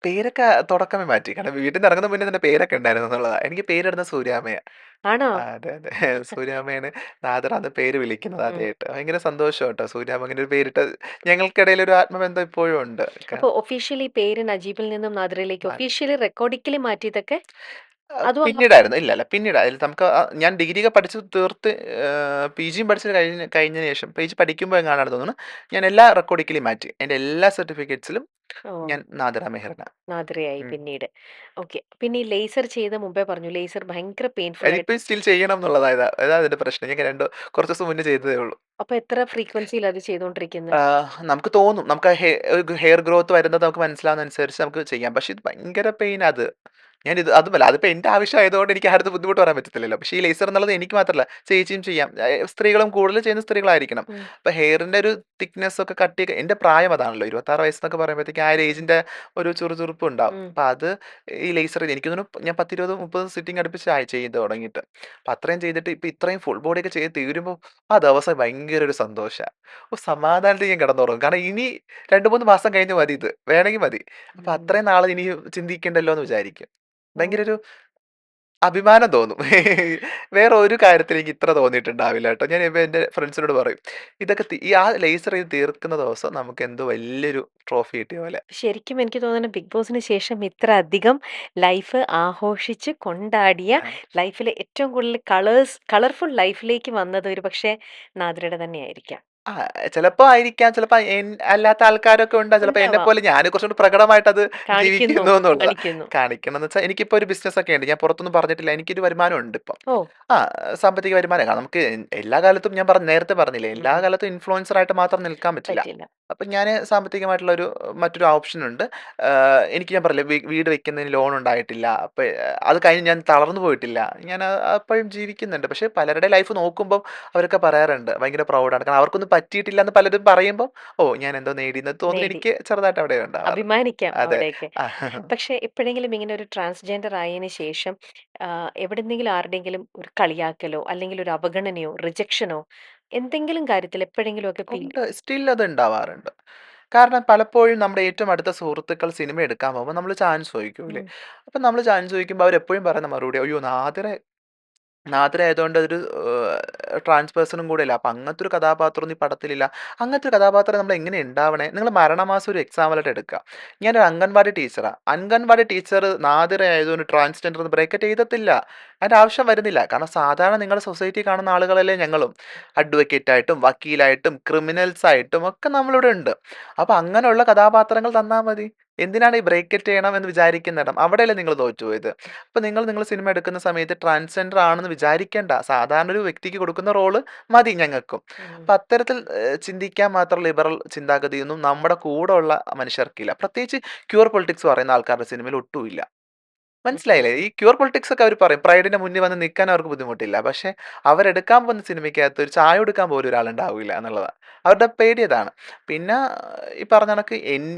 പേരൊക്കെ തുടക്കമേ മാറ്റി. കാരണം വീട്ടിന്ന് ഇറങ്ങുന്ന മുന്നേ തന്നെ പേരൊക്കെ ഉണ്ടായിരുന്നു എന്നുള്ളതാ. എനിക്ക് പേരിടുന്നത് സൂര്യാമ്മയാ. ആണോ? അതെ, അതെ. സൂര്യാമ്മയാണ് നാദിറാന്ന് പേര് വിളിക്കുന്നത് ഉം. ആദ്യായിട്ട്. ഭയങ്കര സന്തോഷം കേട്ടോ. സൂര്യാമ്മ അങ്ങനെ ഒരു പേരിട്ടത്. ഞങ്ങൾക്കിടയിൽ ഒരു ആത്മബന്ധം ഇപ്പോഴും ഉണ്ട്. അപ്പൊ ഒഫീഷ്യലി പേര് നജീബിൽ നിന്നും നാദിറയിലേക്ക് ഒഫീഷ്യലി റെക്കോർഡിക്കലി മാറ്റിയതൊക്കെ അതും പിന്നീടായിരുന്നു. ഇല്ല, അല്ല പിന്നീടാ. അതിൽ നമുക്ക് ഞാൻ ഡിഗ്രിയൊക്കെ പഠിച്ച് തീർത്ത് പിജിയും പഠിച്ച് കഴിഞ്ഞതിന് ശേഷം പിജി പഠിക്കുമ്പോൾ എങ്ങാണ്ടാണെന്ന് തോന്നുന്നു. ഞാൻ എല്ലാ റെക്കോർഡിക്കലും മാറ്റി. എൻ്റെ എല്ലാ സർട്ടിഫിക്കറ്റ്സിലും ഓ, ഞാൻ നാദിറ മെഹറിന. നാദിറയായി ഉം. പിന്നീട്. ഓക്കെ. പിന്നെ ഈ ലേസർ ചെയ്ത മുമ്പേ പറഞ്ഞു ലേസർ ഭയങ്കര പെയിൻഫുൾ ആയിട്ട്. അതിപ്പോ സ്റ്റിൽ ചെയ്യണം എന്നുള്ളതാ. അതാ അതിന്റെ പ്രശ്നം. ഞാൻ കുറച്ച് ദിവസം മുന്നേ ചെയ്തതേ ഉള്ളൂ. അപ്പൊ എത്ര ഫ്രീക്വൻസിയിൽ അത് ചെയ്തുകൊണ്ടിരിക്കുന്നത്? നമുക്ക് തോന്നും. നമുക്ക് ഹെയർ ഗ്രോത്ത് വരുന്നത് നമുക്ക് മനസ്സിലാവുന്നതനുസരിച്ച് നമുക്ക് ചെയ്യാം. പക്ഷെ ഇത് ഭയങ്കര പെയിനാ അത്. അതുമല്ല അതിപ്പോ എന്റെ ആവശ്യം ആയതുകൊണ്ട് എനിക്ക് ആരുടെ ബുദ്ധിമുട്ട് പറയാൻ പറ്റത്തില്ലല്ലോ. പക്ഷേ ഈ ലേസർ എന്നുള്ളത് എനിക്ക് മാത്രമല്ല ചേച്ചിയും ചെയ്യാം. സ്ത്രീകളും കൂടുതൽ ചെയ്യുന്ന സ്ത്രീകളായിരിക്കണം. ഉം. അപ്പൊ ഹെയറിന്റെ ഒരു തിക്നെസ് ഒക്കെ കട്ടിയൊക്കെ എന്റെ പ്രായം അതാണല്ലോ 26 വയസ്സെന്നൊക്കെ പറയുമ്പോഴത്തേക്ക് ആ ഒരു ഏജിന്റെ ഒരു ചുറുചുറുപ്പ് ഉണ്ടാവും. ഉം. അപ്പൊ അത് ഈ ലേസർ എനിക്ക് തോന്നുന്നു ഞാൻ 10, 20, 30 സിറ്റിംഗ് അടുപ്പിച്ച് ചെയ്ത് തുടങ്ങിയിട്ട്. അപ്പൊ അത്രയും ചെയ്തിട്ട് ഇപ്പൊ ഇത്രയും ഫുൾ ബോഡി ഒക്കെ ചെയ്ത് തീരുമ്പോൾ ആ ദിവസം ഭയങ്കര ഒരു സന്തോഷാ. സമാധാനത്തിൽ ഞാൻ കിടന്നുറങ്ങും. കാരണം ഇനി 2, 3 മാസം കഴിഞ്ഞ് മതി ഇത്. വേണമെങ്കിൽ മതി. അപ്പൊ ഉം. അത്രയും നാളെ ഇനി ചിന്തിക്കണ്ടല്ലോ എന്ന് വിചാരിക്കും. ഭയങ്കര ഒരു അഭിമാനം തോന്നും. വേറെ ഒരു കാര്യത്തിലും എനിക്ക് ഇത്ര തോന്നിയിട്ടുണ്ടാവില്ല കേട്ടോ. ഞാൻ ഇപ്പൊ എൻ്റെ ഫ്രണ്ട്സിനോട് പറയും. ഇതൊക്കെ ഈ ആ ലേസർ ചെയ്ത് തീർക്കുന്ന ദിവസം നമുക്ക് എന്തോ വലിയൊരു ട്രോഫി കിട്ടിയ പോലെ. ശരിക്കും എനിക്ക് തോന്നുന്നു ബിഗ് ബോസിന് ശേഷം ഇത്ര അധികം ലൈഫ് ആഘോഷിച്ച് കൊണ്ടാടിയ ആ. ലൈഫിലെ ഏറ്റവും കൂടുതൽ കളർഫുൾ ലൈഫിലേക്ക് വന്നത് ഒരുപക്ഷേ നാദിറയുടെ തന്നെയായിരിക്കാം. ആ, ചിലപ്പോ ആയിരിക്കാം. ചിലപ്പോ അല്ലാത്ത ആൾക്കാരൊക്കെ ഉണ്ട്. ചിലപ്പോ ഉണ്ടാവാം. എന്നെപ്പോലെ ഞാൻ കുറച്ചുകൂടി പ്രകടമായിട്ട് അത് കാണിക്കുന്നു, ജീവിക്കുന്നു എന്നുള്ളതാ. കാണിക്കുന്നു. കാണിക്കണംന്ന് വെച്ചാൽ എനിക്കിപ്പോ ഒരു ബിസിനസ് ഒക്കെ ഉണ്ട്. ഞാൻ പുറത്തൊന്നും പറഞ്ഞിട്ടില്ല. എനിക്കൊരു വരുമാനം ഉണ്ട് ഇപ്പം. ഓ! ആ, സാമ്പത്തിക വരുമാനം. കാരണം നമുക്ക് എല്ലാ കാലത്തും ഞാൻ നേരത്തെ പറഞ്ഞില്ലേ, എല്ലാ ഉം. കാലത്തും ഇൻഫ്ലുവൻസർ ആയിട്ട് മാത്രം നിൽക്കാൻ പറ്റില്ല. പറ്റില്ല. അപ്പം ഞാൻ സാമ്പത്തികമായിട്ടുള്ള മറ്റൊരു ഓപ്ഷൻ ഉണ്ട്. എനിക്ക് ഞാൻ പറഞ്ഞില്ലേ, വീട് വെക്കുന്നതിന് ലോൺ ഉണ്ടായിട്ടില്ല. അപ്പം അത് കഴിഞ്ഞ് ഞാൻ തളർന്നു പോയിട്ടില്ല. ഞാൻ അപ്പോഴും ജീവിക്കുന്നുണ്ട്. പക്ഷേ പലരുടെ ലൈഫ് നോക്കുമ്പോൾ അവരൊക്കെ പറയാറുണ്ട് ഭയങ്കര പ്രൗഡാണ്. കാരണം അവർക്കൊന്നും പറ്റിയിട്ടില്ല എന്ന് പലരും പറയുമ്പോൾ ഓ, ഞാൻ എന്തോ നേടിയെന്ന് തോന്നുന്നു. നേടി. എനിക്ക് ചെറുതായിട്ട് അവിടെ ഉണ്ടാവാറുണ്ട്. അഭിമാനിക്കാം അതെ. അവിടെയൊക്കെ. ആ, പക്ഷെ എപ്പോഴെങ്കിലും ഇങ്ങനെ ഒരു ട്രാൻസ്ജെൻഡർ ആയതിനു ശേഷം എവിടെന്നെങ്കിലും ആരുടെയെങ്കിലും ഒരു കളിയാക്കലോ അല്ലെങ്കിൽ ഒരു അവഗണനയോ റിജക്ഷനോ എന്തെങ്കിലും കാര്യത്തിൽ എപ്പോഴെങ്കിലുമൊക്കെ ഫീൽ ഉണ്ട്. സ്റ്റിൽ അത് ഉണ്ടാവാറുണ്ട്. കാരണം പലപ്പോഴും നമ്മുടെ ഏറ്റവും അടുത്ത സുഹൃത്തുക്കൾ സിനിമ എടുക്കാൻ പോകുമ്പോൾ നമ്മൾ ചാൻസ് ചോദിക്കൂലേ. ഉം. അപ്പം നമ്മൾ ചാൻസ് ചോദിക്കുമ്പോൾ അവരെപ്പോഴും പറയുന്ന മറുപടി, അയ്യോ നാദിറ ആയതുകൊണ്ട് അതൊരു ട്രാൻസ് പേഴ്സണും കൂടെ അല്ല. അപ്പം അങ്ങനത്തെ ഒരു കഥാപാത്രം ഒന്നും ഈ പടത്തിലില്ല. അങ്ങനത്തെ ഒരു കഥാപാത്രം നമ്മൾ എങ്ങനെ ഉണ്ടാവണേ? നിങ്ങൾ മരണമാസം ഒരു എക്സാമ്പിളായിട്ട് എടുക്കുക. ഞാനൊരു അംഗൻവാടി ടീച്ചറാണ്. അംഗൻവാടി ടീച്ചർ നാദിറ ആയതുകൊണ്ട് ട്രാൻസ്ജെൻഡർ ബ്രേക്കറ്റ് ചെയ്തിട്ടില്ല. അതിൻ്റെ ആവശ്യം വരുന്നില്ല. കാരണം സാധാരണ നിങ്ങളുടെ സൊസൈറ്റി കാണുന്ന ആളുകളല്ലേ ഞങ്ങളും. അഡ്വക്കേറ്റായിട്ടും വക്കീലായിട്ടും ക്രിമിനൽസ് ആയിട്ടും ഒക്കെ നമ്മളിവിടെ ഉണ്ട്. അപ്പം അങ്ങനെയുള്ള കഥാപാത്രങ്ങൾ തന്നാൽ മതി. എന്തിനാണ് ഈ ബ്രേക്കറ്റ് ചെയ്യണം എന്ന് വിചാരിക്കുന്നിടം അവിടെയല്ലേ നിങ്ങൾ തോറ്റുപോയത്. അപ്പം നിങ്ങൾ സിനിമ എടുക്കുന്ന സമയത്ത് ട്രാൻസ്ജെൻഡർ ആണെന്ന് വിചാരിക്കേണ്ട. സാധാരണ ഒരു വ്യക്തിക്ക് കൊടുക്കുന്ന റോള് മതി ഞങ്ങൾക്കും. ഉം. അപ്പം അത്തരത്തിൽ ചിന്തിക്കാൻ മാത്രം ലിബറൽ ചിന്താഗതിയൊന്നും നമ്മുടെ കൂടെ ഉള്ള മനുഷ്യർക്കില്ല. പ്രത്യേകിച്ച് ക്യൂർ പൊളിറ്റിക്സ് പറയുന്ന ആൾക്കാരുടെ സിനിമയിൽ ഒട്ടുമില്ല. മനസ്സിലായില്ലേ? ഈ ക്യൂർ പൊളിറ്റിക്സ് ഒക്കെ അവർ പറയും. പ്രൈഡിന്റെ മുന്നിൽ വന്ന് നിൽക്കാൻ അവർക്ക് ബുദ്ധിമുട്ടില്ല. പക്ഷെ അവരെടുക്കാൻ പോകുന്ന സിനിമയ്ക്കകത്ത് ഒരു ചായ കൊടുക്കാൻ പോലും ഒരാളുണ്ടാവില്ല എന്നുള്ളതാണ്. അവരുടെ പേടി അതാണ്. പിന്നെ ഈ പറഞ്ഞ കണക്ക്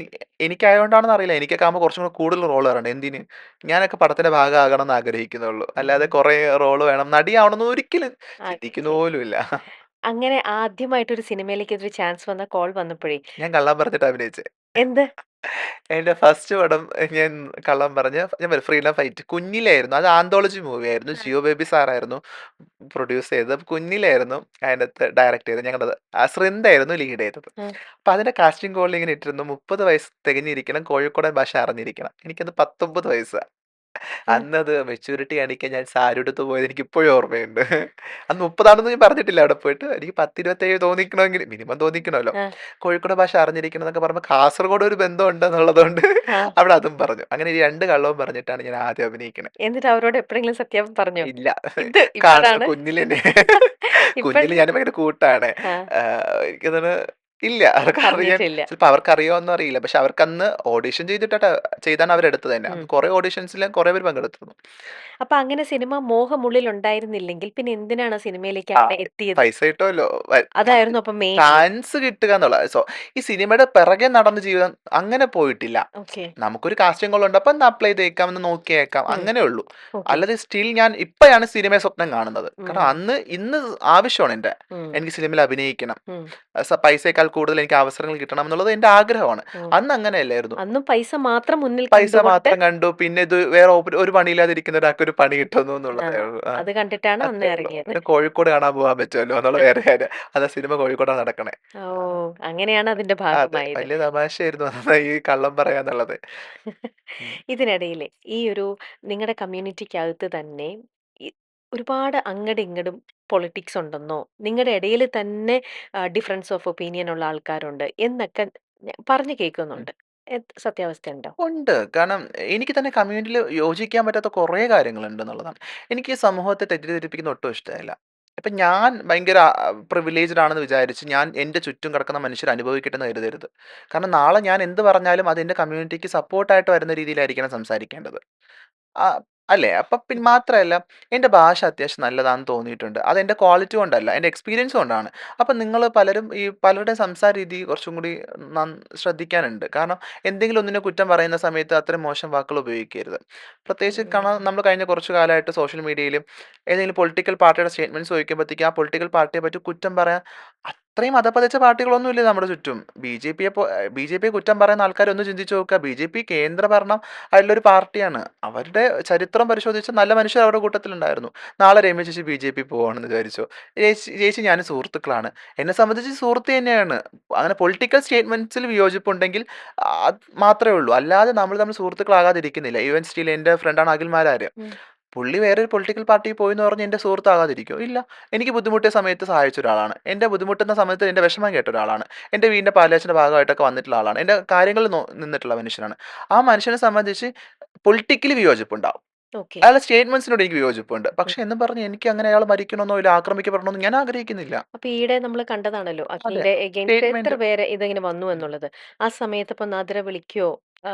എനിക്കായതുകൊണ്ടാണെന്ന് അറിയില്ല. എനിക്കൊക്കെ ആകുമ്പോൾ കുറച്ചും കൂടെ കൂടുതൽ റോൾ വരണം. എന്തിന്? ഞാനൊക്കെ പടത്തിന്റെ ഭാഗമാകണം എന്ന് ആഗ്രഹിക്കുന്നുള്ളൂ. അല്ലാതെ ഉം. കുറേ റോള് വേണം, നടിയാവണമെന്ന് ഒരിക്കലും ചിന്തിക്കുന്ന ആഗ്രഹിക്കില്ല. പോലുമില്ല. അങ്ങനെ ആദ്യമായിട്ടൊരു സിനിമയിലേക്ക് ഒരു ചാൻസ് വന്ന കോൾ വന്നപ്പോഴേ ഞാൻ കള്ളം പറഞ്ഞിട്ട് അഭിനയിച്ചേ. എന്ത്? എന്റെ ഫസ്റ്റ് പടം ഞാൻ കള്ളം പറഞ്ഞ ഞാൻ ഫ്രീഡം ഫൈറ്റ് കുഞ്ഞിലായിരുന്നു. അത് ആന്തോളജി മൂവി ആയിരുന്നു. ആ. ജിയോ ബേബി സാറായിരുന്നു പ്രൊഡ്യൂസ് ചെയ്തത്. അപ്പൊ കുഞ്ഞിലായിരുന്നു അതിനകത്ത് ഡയറക്ട് ചെയ്തത്. ഞങ്ങളുടെ സൃന്ദായിരുന്നു ലീഡ് ചെയ്തത്. ആ. അപ്പൊ അതിന്റെ കാസ്റ്റിംഗ് കോളിൽ ഇങ്ങനെ ഇട്ടിരുന്നു, 30 വയസ്സ് തികഞ്ഞിരിക്കണം, കോഴിക്കോടൻ ഭാഷ അറിഞ്ഞിരിക്കണം. എനിക്കത് 19 വയസ്സ്. ആ. അന്നത് മെച്യൂരിറ്റി കാണിക്കാൻ ഞാൻ സാരി ഉടുത്ത് പോയത് എനിക്ക് ഇപ്പോഴും ഓർമ്മയുണ്ട്. അന്ന് 30 ഞാൻ പറഞ്ഞിട്ടില്ല അവിടെ പോയിട്ട്. എനിക്ക് 10-27 തോന്നിക്കണമെങ്കിൽ മിനിമം തോന്നിക്കണമല്ലോ. ആ. കോഴിക്കോട് ഭാഷ അറിഞ്ഞിരിക്കണം എന്നൊക്കെ പറയുമ്പോൾ കാസർഗോഡ് ഒരു ബന്ധം ഉണ്ടെന്നുള്ളതുകൊണ്ട് ആ. അവിടെ അതും പറഞ്ഞു. അങ്ങനെ ഈ 2 കള്ളവും പറഞ്ഞിട്ടാണ് ഞാൻ ആദ്യം അഭിനയിക്കണേ. എന്നിട്ട് അവരോട് എപ്പോഴെങ്കിലും സത്യം പറഞ്ഞോ? ഇല്ല. ഇത് ഇപ്പോഴാണ്. കുഞ്ഞിലെന്നെ കുഞ്ഞില് ഇപ്പോഴാണ്. ഞാൻ ഭയങ്കര കൂട്ടാണ്. ആ. എനിക്ക് തോന്നുന്നു ഇല്ല. അവർക്കറിയാൻ പറഞ്ഞിട്ടില്ല. ചിലപ്പോൾ അവർക്കറിയോന്നും അറിയില്ല. പക്ഷെ അവർക്കന്ന് ഓഡിഷൻ ചെയ്താണ് അവരെടുത്തത് തന്നെ. ഉം. അന്ന് കുറേ ഓഡിഷൻസിലും കുറേ പേര് പങ്കെടുത്തിരുന്നു. അപ്പൊ അങ്ങനെ സിനിമ മോഹം ഉള്ളിൽ ഉണ്ടായിരുന്നില്ലെങ്കിൽ പിന്നെ എന്തിനാണ് സിനിമയിലേക്ക് ആ, അവിടെ എത്തിയത്? പൈസ കിട്ടുമല്ലോ. അതായിരുന്നു അപ്പൊ മെയിൻ. ചാൻസ് കിട്ടുക എന്നുള്ളത്. ഈ സിനിമയുടെ പിറകെ നടന്ന ജീവിതം അങ്ങനെ പോയിട്ടില്ല. ഓക്കെ. നമുക്കൊരു കാസ്റ്റിംഗ് കോൾ ഉണ്ട്. അപ്പം ഒന്ന് അപ്ലൈ ചെയ്തേക്കാം, ഒന്ന് നോക്കിയേക്കാം, ഉം. അങ്ങനെ ഉള്ളൂ. ഓക്കെ. അല്ലാതെ സ്റ്റിൽ ഞാൻ ഇപ്പോഴാണ് സിനിമയെ സ്വപ്നം കാണുന്നത്. കാരണം ഉം. ഇന്ന് ആവശ്യമാണ് ഉം. എനിക്ക് സിനിമയിൽ അഭിനയിക്കണം. ഉം. പൈസയേക്കാൾ കൂടുതൽ എനിക്ക് അവസരങ്ങൾ കിട്ടണം എന്നുള്ളത് എൻ്റെ ആഗ്രഹമാണ്. ഉം. അന്ന് അങ്ങനെയല്ലായിരുന്നു. അന്നും പൈസ മാത്രം മുന്നിൽ പൈസ കണ്ടുകൊണ്ട് മാത്രം കണ്ടു. പിന്നെ ഇത് വേറെ ഒരു പണിയില്ലാതിരിക്കുന്ന ഒരാൾക്ക് ഒരു പണി കിട്ടുന്നു ആ, എന്നുള്ളതേ ഉള്ളൂ. അത് കണ്ടിട്ടാണ് അന്ന് അത്രേ ഉള്ളൂ. ഇറങ്ങിയത്. പിന്നെ കോഴിക്കോട് കാണാൻ പോകാൻ പറ്റുമല്ലോ എന്നുള്ള വേറെ കാര്യം. അതാ സിനിമ കോഴിക്കോടാണ് നടക്കണേ. ഓ, അങ്ങനെയാണ് അതിന്റെ അതെ. ഭാഗമായത്. വലിയ തമാശയായിരുന്നു അന്ന് ഈ കള്ളം പറയാന്നുള്ളത്. ഉം. ഇതിനിടയില് ഈ ഒരു നിങ്ങളുടെ കമ്മ്യൂണിറ്റിക്കകത്ത് തന്നെ ഈ ഒരുപാട് അങ്ങടും ഇങ്ങടും പൊളിറ്റിക്സ് ഉണ്ടെന്നോ നിങ്ങളുടെ ഇടയിൽ തന്നെ ഡിഫറൻസ് ഓഫ് ഒപ്പീനിയൻ ഉള്ള ആൾക്കാരുണ്ട് എന്നൊക്കെ പറഞ്ഞു ഉം. കേൾക്കുന്നുണ്ട്. സത്യാവസ്ഥ ഉണ്ടോ? ഉണ്ട്. കാരണം എനിക്ക് തന്നെ കമ്മ്യൂണിറ്റിയിൽ യോജിക്കാൻ പറ്റാത്ത കുറേ കാര്യങ്ങളുണ്ടെന്നുള്ളതാണ്. എനിക്ക് ഈ സമൂഹത്തെ തെറ്റിദ്ധരിപ്പിക്കുന്ന ഒട്ടും ഇഷ്ടമല്ല. ഇപ്പം ഞാൻ ഭയങ്കര പ്രിവിലേജ്ഡ് ആണെന്ന് വിചാരിച്ച് ഞാൻ എൻ്റെ ചുറ്റും കിടക്കുന്ന മനുഷ്യർ അനുഭവിക്കട്ടെ എന്ന് കരുതരുത്. കാരണം നാളെ ഞാൻ എന്ത് പറഞ്ഞാലും അത് എൻ്റെ കമ്മ്യൂണിറ്റിക്ക് സപ്പോർട്ടായിട്ട് വരുന്ന രീതിയിലായിരിക്കണം സംസാരിക്കേണ്ടത്. ആ, അല്ലേ? അപ്പം പിന്നെ മാത്രമല്ല, എൻ്റെ ഭാഷ അത്യാവശ്യം നല്ലതാണെന്ന് തോന്നിയിട്ടുണ്ട്. അതെൻ്റെ ക്വാളിറ്റി കൊണ്ടല്ല, എൻ്റെ എക്സ്പീരിയൻസ് കൊണ്ടാണ്. അപ്പം നിങ്ങൾ പലരും പലരുടെയും സംസാര രീതി കുറച്ചും കൂടി ശ്രദ്ധിക്കാനുണ്ട്. കാരണം എന്തെങ്കിലും ഒന്നിനെ കുറ്റം പറയുന്ന സമയത്ത് അത്രയും മോശം വാക്കുകൾ ഉപയോഗിക്കരുത്. പ്രത്യേകിച്ച് കാരണം നമ്മൾ കഴിഞ്ഞ കുറച്ച് കാലമായിട്ട് സോഷ്യൽ മീഡിയയിലും ഏതെങ്കിലും പൊളിറ്റിക്കൽ പാർട്ടിയുടെ സ്റ്റേറ്റ്മെന്റ്സ് ചോദിക്കുമ്പോഴത്തേക്കും ആ പൊളിറ്റിക്കൽ പാർട്ടിയെ പറ്റി കുറ്റം പറയാൻ അത്രയും അധപ്പതിച്ച പാർട്ടികളൊന്നുമില്ല നമ്മുടെ ചുറ്റും. ബിജെപിയെ കുറ്റം പറയുന്ന ആൾക്കാരൊന്ന് ചിന്തിച്ചു നോക്കുക. ബിജെപി കേന്ദ്രഭരണം അതിലൊരു പാർട്ടിയാണ്. അവരുടെ ചരിത്രം പരിശോധിച്ചാൽ നല്ല മനുഷ്യർ അവരുടെ കൂട്ടത്തിലുണ്ടായിരുന്നു. നാളെ രമ്യ ചേച്ചി ബിജെപി പോവാണെന്ന് വിചാരിച്ചോ? ചേച്ചി ഞാനും സുഹൃത്തുക്കളാണ്. എന്നെ സംബന്ധിച്ച് സുഹൃത്ത് തന്നെയാണ്. അങ്ങനെ പൊളിറ്റിക്കൽ സ്റ്റേറ്റ്മെന്റ്സിൽ വിയോജിപ്പുണ്ടെങ്കിൽ അത് മാത്രമേ ഉള്ളൂ. അല്ലാതെ നമ്മൾ തമ്മിൽ സുഹൃത്തുക്കളാകാതിരിക്കുന്നില്ല. ഈവൻ സ്റ്റിൽ എൻ്റെ ഫ്രണ്ടാണ് അഖിൽ മാരാര്. ഉം. പുള്ളി വേറൊരു പൊളിറ്റിക്കൽ പാർട്ടിയിൽ പോയെന്ന് പറഞ്ഞ് എൻ്റെ സുഹൃത്താകാതിരിക്കുമോ? ഇല്ല. എനിക്ക് ബുദ്ധിമുട്ടിയ സമയത്ത് സഹായിച്ച ഒരാളാണ്. എൻ്റെ ബുദ്ധിമുട്ടുന്ന സമയത്ത് എൻ്റെ വിഷമം കേട്ട ഒരാളാണ്. എൻ്റെ വീടിൻ്റെ പാലുകാച്ചിൻ്റെ ഭാഗമായിട്ടൊക്കെ വന്നിട്ടുള്ള ആളാണ്. എൻ്റെ കാര്യങ്ങളിൽ നിന്നിട്ടുള്ള മനുഷ്യനാണ്. ആ മനുഷ്യനെ സംബന്ധിച്ച് പൊളിറ്റിക്കലി വിയോജിപ്പുണ്ടാവും. ഓക്കെ. അയാളുടെ സ്റ്റേറ്റ്മെന്റ്സിനോട് എനിക്ക് വിയോജിപ്പുണ്ട്. പക്ഷെ എന്നും പറഞ്ഞ് എനിക്ക് അങ്ങനെ അയാൾ മരിക്കണമെന്നോ ഇല്ല ആക്രമിക്കപ്പെടണമെന്നോ ഞാൻ ആഗ്രഹിക്കുന്നില്ല. അപ്പൊ ഈയിടെ നമ്മൾ കണ്ടതാണല്ലോ അതെ. അഖിലിന്റെ എഗെയിൻസ്റ്റ് എത്ര സ്റ്റേറ്റ്മെന്റ്. പേര് ഇതിങ്ങനെ വന്നു എന്നുള്ളത്. ആ സമയത്ത് ഇപ്പൊ നാദിറ വിളിക്കോ? ആ,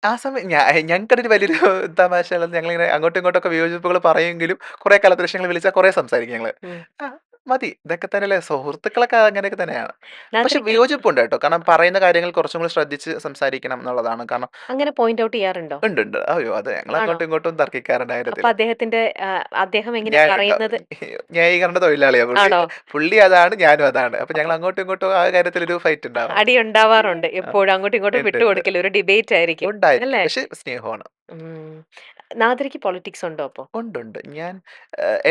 ആ സമയം ഞങ്ങൾക്കിടയിൽ വലിയൊരു തമാശയുള്ളത് ഞങ്ങളിങ്ങനെ അങ്ങോട്ടും ഇങ്ങോട്ടൊക്കെ വിയോജിപ്പുകൾ പറയുമെങ്കിലും കുറെ കാലത്തിന് ശേഷം ഞങ്ങൾ വിളിച്ചാൽ കുറെ സംസാരിക്കും ഞങ്ങള്. ഉം. ആ, മതി. ഇതൊക്കെ തന്നെയല്ലേ സുഹൃത്തുക്കളൊക്കെ അങ്ങനെയൊക്കെ തന്നെയാണ്. പക്ഷെ നാദിറയ്ക്ക് വിയോജിപ്പുണ്ട് കേട്ടോ. കാരണം പറയുന്ന കാര്യങ്ങൾ കുറച്ചും കൂടി ശ്രദ്ധിച്ച് സംസാരിക്കണം എന്നുള്ളതാണ്. കാരണം അങ്ങനെ പോയിന്റ് ഔട്ട് ചെയ്യാറുണ്ടോ? ഉണ്ട് ഉണ്ട്. അയ്യോ അത് ഞങ്ങൾ ആണോ? അങ്ങോട്ടും ഇങ്ങോട്ടും തർക്കിക്കാറുണ്ട് ആ അപ്പൊ കാര്യത്തില്. അദ്ദേഹം എങ്ങനെ ഞാൻ കേട്ടോ പറയുന്നത്? ന്യായീകരണ തൊഴിലാളിയാ പുള്ളി. ആണോ? പുള്ളി അതാണ് ഞാനും അതാണ്. അപ്പൊ അപ്പൊ ഞങ്ങൾ അങ്ങോട്ടും ഇങ്ങോട്ടും ആ കാര്യത്തിലൊരു ഫൈറ്റ് ഉണ്ടാവാറുണ്ട്. അടി ഉണ്ടാവാറുണ്ട് ആ, എപ്പോഴും, അങ്ങോട്ടും ഇങ്ങോട്ടും ഉണ്ട് ഉണ്ട്. വിട്ടുകൊടുക്കില്ല, ഒരു ഡിബേറ്റ് ആയിരിക്കും ഉണ്ടായിരിക്കും. അല്ലേ? പക്ഷെ സ്നേഹമാണ്. ഉം. നാദിറയ്ക്ക് പൊളിറ്റിക്സ് ഉണ്ടോ അപ്പൊ? ഉണ്ടുണ്ട്. ഞാൻ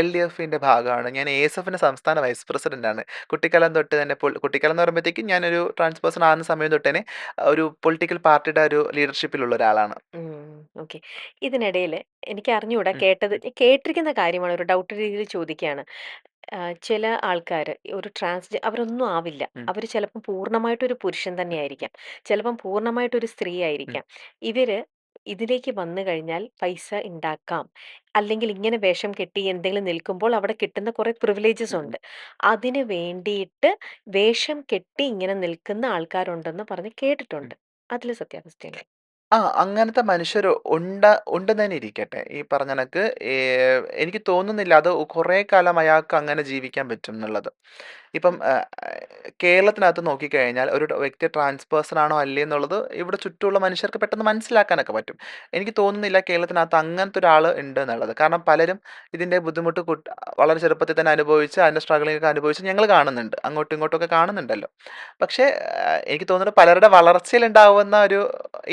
എൽഡിഎഫിന്റെ ഭാഗമാണ്. ഞാൻ എഎസ്എഫിന്റെ സംസ്ഥാന വൈസ് പ്രസിഡന്റാണ്. കുട്ടിക്കാലം തൊട്ട് തന്നെ കുട്ടിക്കാലം എന്ന് പറയുമ്പോഴത്തേക്കും ഞാനൊരു ട്രാൻസ് പേഴ്സൺ ആകുന്ന സമയം തൊട്ട് തന്നെ ഒരു പൊളിറ്റിക്കൽ പാർട്ടിയുടെ ഒരു ലീഡർഷിപ്പിലുള്ള ഒരാളാണ്. ഓക്കെ. ഇതിനിടയിൽ എനിക്ക് അറിഞ്ഞുകൂടാ, ഉം, കേട്ടത് ഉം, കേട്ടിരിക്കുന്ന കാര്യമാണ്, ഒരു ഡൗട്ട് രീതിയിൽ ചോദിക്കുകയാണ്. ചില ആൾക്കാർ ഒരു അവരൊന്നും ആവില്ല. ഉം, അവർ ചിലപ്പം പൂർണ്ണമായിട്ടൊരു പുരുഷൻ ഉം, തന്നെയായിരിക്കാം. ചിലപ്പം പൂർണ്ണമായിട്ടൊരു സ്ത്രീ ഉം, ആയിരിക്കാം. ഇവര് ഇതിലേക്ക് വന്നു കഴിഞ്ഞാൽ പൈസ ഉണ്ടാക്കാം. അല്ലെങ്കിൽ ഇങ്ങനെ വേഷം കെട്ടി എന്തെങ്കിലും നിൽക്കുമ്പോൾ അവിടെ കിട്ടുന്ന കുറെ പ്രിവിലേജസ് ഉം, ഉണ്ട്. അതിന് വേണ്ടിയിട്ട് വേഷം കെട്ടി ഇങ്ങനെ നിൽക്കുന്ന ആൾക്കാരുണ്ടെന്ന് പറഞ്ഞ് ഉം. കേട്ടിട്ടുണ്ട്. അതിൽ സത്യാവസ്ഥയുണ്ട്? അങ്ങനത്തെ മനുഷ്യര് ഉണ്ടെന്ന് തന്നെ ഇരിക്കട്ടെ. ഈ പറഞ്ഞ കണക്ക് എനിക്ക് തോന്നുന്നില്ല അത് കുറേ കാലം അയാൾക്ക് അങ്ങനെ ജീവിക്കാൻ പറ്റും എന്നുള്ളത്. ഇപ്പം കേരളത്തിനകത്ത് നോക്കിക്കഴിഞ്ഞാൽ ഒരു വ്യക്തി ട്രാൻസ് പേഴ്സൺ ആണോ അല്ലേ എന്നുള്ളത് ഇവിടെ ചുറ്റുമുള്ള മനുഷ്യർക്ക് പെട്ടെന്ന് മനസ്സിലാക്കാനൊക്കെ പറ്റും. എനിക്ക് തോന്നുന്നില്ല കേരളത്തിനകത്ത് അങ്ങനത്തെ ഒരാൾ ഉണ്ട് എന്നുള്ളത്. കാരണം പലരും ഇതിൻ്റെ ബുദ്ധിമുട്ട് വളരെ ചെറുപ്പത്തിൽ തന്നെ അനുഭവിച്ച് അതിൻ്റെ സ്ട്രഗിളിംഗ് ഒക്കെ അനുഭവിച്ച് ഞങ്ങൾ കാണുന്നുണ്ട്. അങ്ങോട്ടും ഇങ്ങോട്ടും ഒക്കെ കാണുന്നുണ്ടല്ലോ. പക്ഷേ എനിക്ക് തോന്നുന്നു പലരുടെ വളർച്ചയിലുണ്ടാവുന്ന ഒരു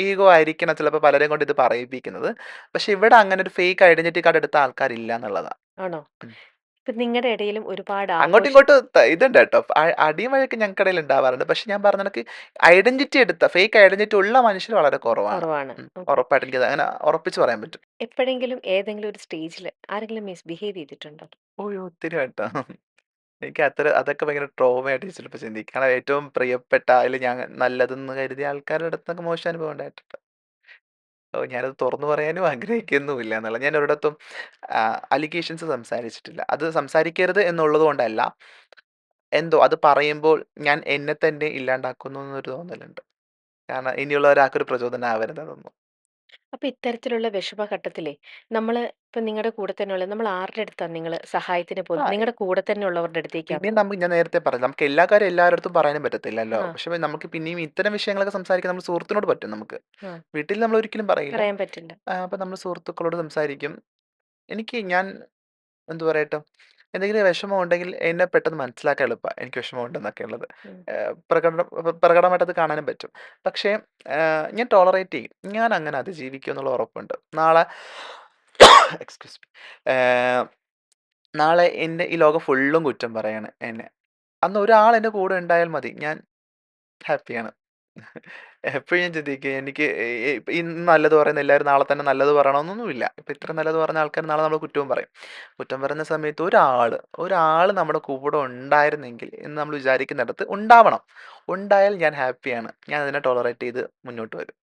ഈഗോ ആയിരിക്കണം ചിലപ്പോൾ പലരെയും കൊണ്ട് ഇത് പറയിപ്പിക്കുന്നത്. പക്ഷെ ഇവിടെ അങ്ങനെ ഒരു ഫേക്ക് ഐഡന്റിറ്റി കാർഡ് എടുത്ത ആൾക്കാരില്ല എന്നുള്ളതാ. ആണോ? ഉം. ഇപ്പൊ നിങ്ങളുടെ ഇടയിലും ഒരുപാട് അങ്ങോട്ടും ഇങ്ങോട്ടും ഇതുണ്ട് കേട്ടോ. അടിയും വഴക്കും ഞങ്ങൾക്കിടയിൽ ഉണ്ടാവാറുണ്ട്. പക്ഷെ ഞാൻ പറഞ്ഞ കണക്ക് ഐഡന്റിറ്റി എടുത്ത ഫേക്ക് ഐഡന്റിറ്റി ഉള്ള മനുഷ്യർ വളരെ കുറവാണ്. കുറവാണ്. ഉം. ഓക്കെ. ഉറപ്പായിട്ടും എനിക്ക് അങ്ങനെ ഉറപ്പിച്ച് പറയാൻ പറ്റും. എപ്പോഴെങ്കിലും ഏതെങ്കിലും ഒരു സ്റ്റേജിൽ ആരെങ്കിലും മിസ്ബിഹേവ് ചെയ്തിട്ടുണ്ടോ? ഓയോ ഒത്തിരി കേട്ടോ. എനിക്ക് അതൊക്കെ ഭയങ്കര ട്രോമയായിട്ട് ചിലപ്പോൾ ചിന്തിക്കും. കാരണം ഏറ്റവും പ്രിയപ്പെട്ട അതിൽ ഞാൻ നല്ലതെന്ന് കരുതിയ ആൾക്കാരുടെ അടുത്തൊക്കെ മോശം അനുഭവം ഉണ്ടായിട്ടുണ്ട്. ഞാനത് തുറന്നു പറയാനും ആഗ്രഹിക്കുന്നുമില്ല എന്നുള്ള. ഞാൻ ഒരിടത്തും അലിഗേഷൻസ് സംസാരിച്ചിട്ടില്ല. അത് സംസാരിക്കരുത് എന്നുള്ളത് കൊണ്ടല്ല. എന്തോ അത് പറയുമ്പോൾ ഞാൻ എന്നെ തന്നെ ഇല്ലാണ്ടാക്കുന്നു എന്നൊരു തോന്നലുണ്ട്. കാരണം ഇനിയുള്ള ഒരാൾക്കൊരു പ്രചോദനം ആവരുത് അതൊന്നും. അപ്പൊ ഇത്തരത്തിലുള്ള വിഷമഘട്ടത്തിലേ നമ്മള് ഇപ്പൊ നിങ്ങളുടെ കൂടെ തന്നെയുള്ള നമ്മൾ ആരുടെ അടുത്താണ് നിങ്ങൾ സഹായത്തിന് ആ പോകുന്നത്? നിങ്ങളുടെ കൂടെ തന്നെ ഉള്ളവരുടെ അടുത്തേക്കാണോ? പിന്നെയും ഞാൻ നേരത്തെ പറഞ്ഞു. നമുക്ക് എല്ലാ കാര്യം എല്ലാവരുടെ അടുത്തും പറയാനും പറ്റത്തില്ലല്ലോ. ആ. പക്ഷെ നമുക്ക് പിന്നെയും ഇത്തരം വിഷയങ്ങളൊക്കെ സംസാരിക്കാൻ നമ്മൾ സുഹൃത്തിനോട് പറ്റും നമുക്ക്. ആ. വീട്ടിൽ നമ്മൾ ഒരിക്കലും പറയില്ല. പറയാൻ പറ്റില്ല. അപ്പൊ നമ്മൾ സുഹൃത്തുക്കളോട് സംസാരിക്കും. ഞാൻ എന്ത് പറയട്ടെ, എന്തെങ്കിലും വിഷമം ഉണ്ടെങ്കിൽ എന്നെ പെട്ടെന്ന് മനസ്സിലാക്കാൻ എളുപ്പമാണ് എനിക്ക് വിഷമം ഉണ്ടെന്നൊക്കെ ഉള്ളത്. ഉം. പ്രകടമായിട്ട് അത് കാണാനും പറ്റും. പക്ഷേ ഞാൻ ടോളറേറ്റ് ചെയ്യും. ഞാൻ അങ്ങനെ അതിജീവിക്കും എന്നുള്ള ഉറപ്പുണ്ട്. നാളെ എക്സ്ക്യൂസ് മീ, നാളെ എൻ്റെ ഈ ലോകം ഫുള്ളും കുറ്റം പറയാണ് എന്നെ. അന്ന് ഒരാൾ എൻ്റെ കൂടെ ഉണ്ടായാൽ മതി. ഞാൻ ഹാപ്പിയാണ്. എപ്പഴും ഞാൻ ചിന്തിക്കും എനിക്ക് ഇന്ന് നല്ലത് പറയുന്ന എല്ലാവരും നാളെ തന്നെ നല്ലത് പറയണമെന്നൊന്നുമില്ല. ഇപ്പൊ ഇത്ര നല്ലത് പറഞ്ഞ ആൾക്കാർ നാളെ നമ്മളെ കുറ്റവും പറയും. കുറ്റം പറയുന്ന സമയത്ത് ഒരാള് നമ്മുടെ കൂടെ ഉണ്ടായിരുന്നെങ്കിൽ എന്ന് നമ്മൾ വിചാരിക്കുന്നിടത്ത് ഉണ്ടാവണം. ഉണ്ടായാൽ ഞാൻ ഹാപ്പിയാണ്. ഞാൻ അതിനെ ടോളറേറ്റ് ചെയ്ത് മുന്നോട്ട് വരും.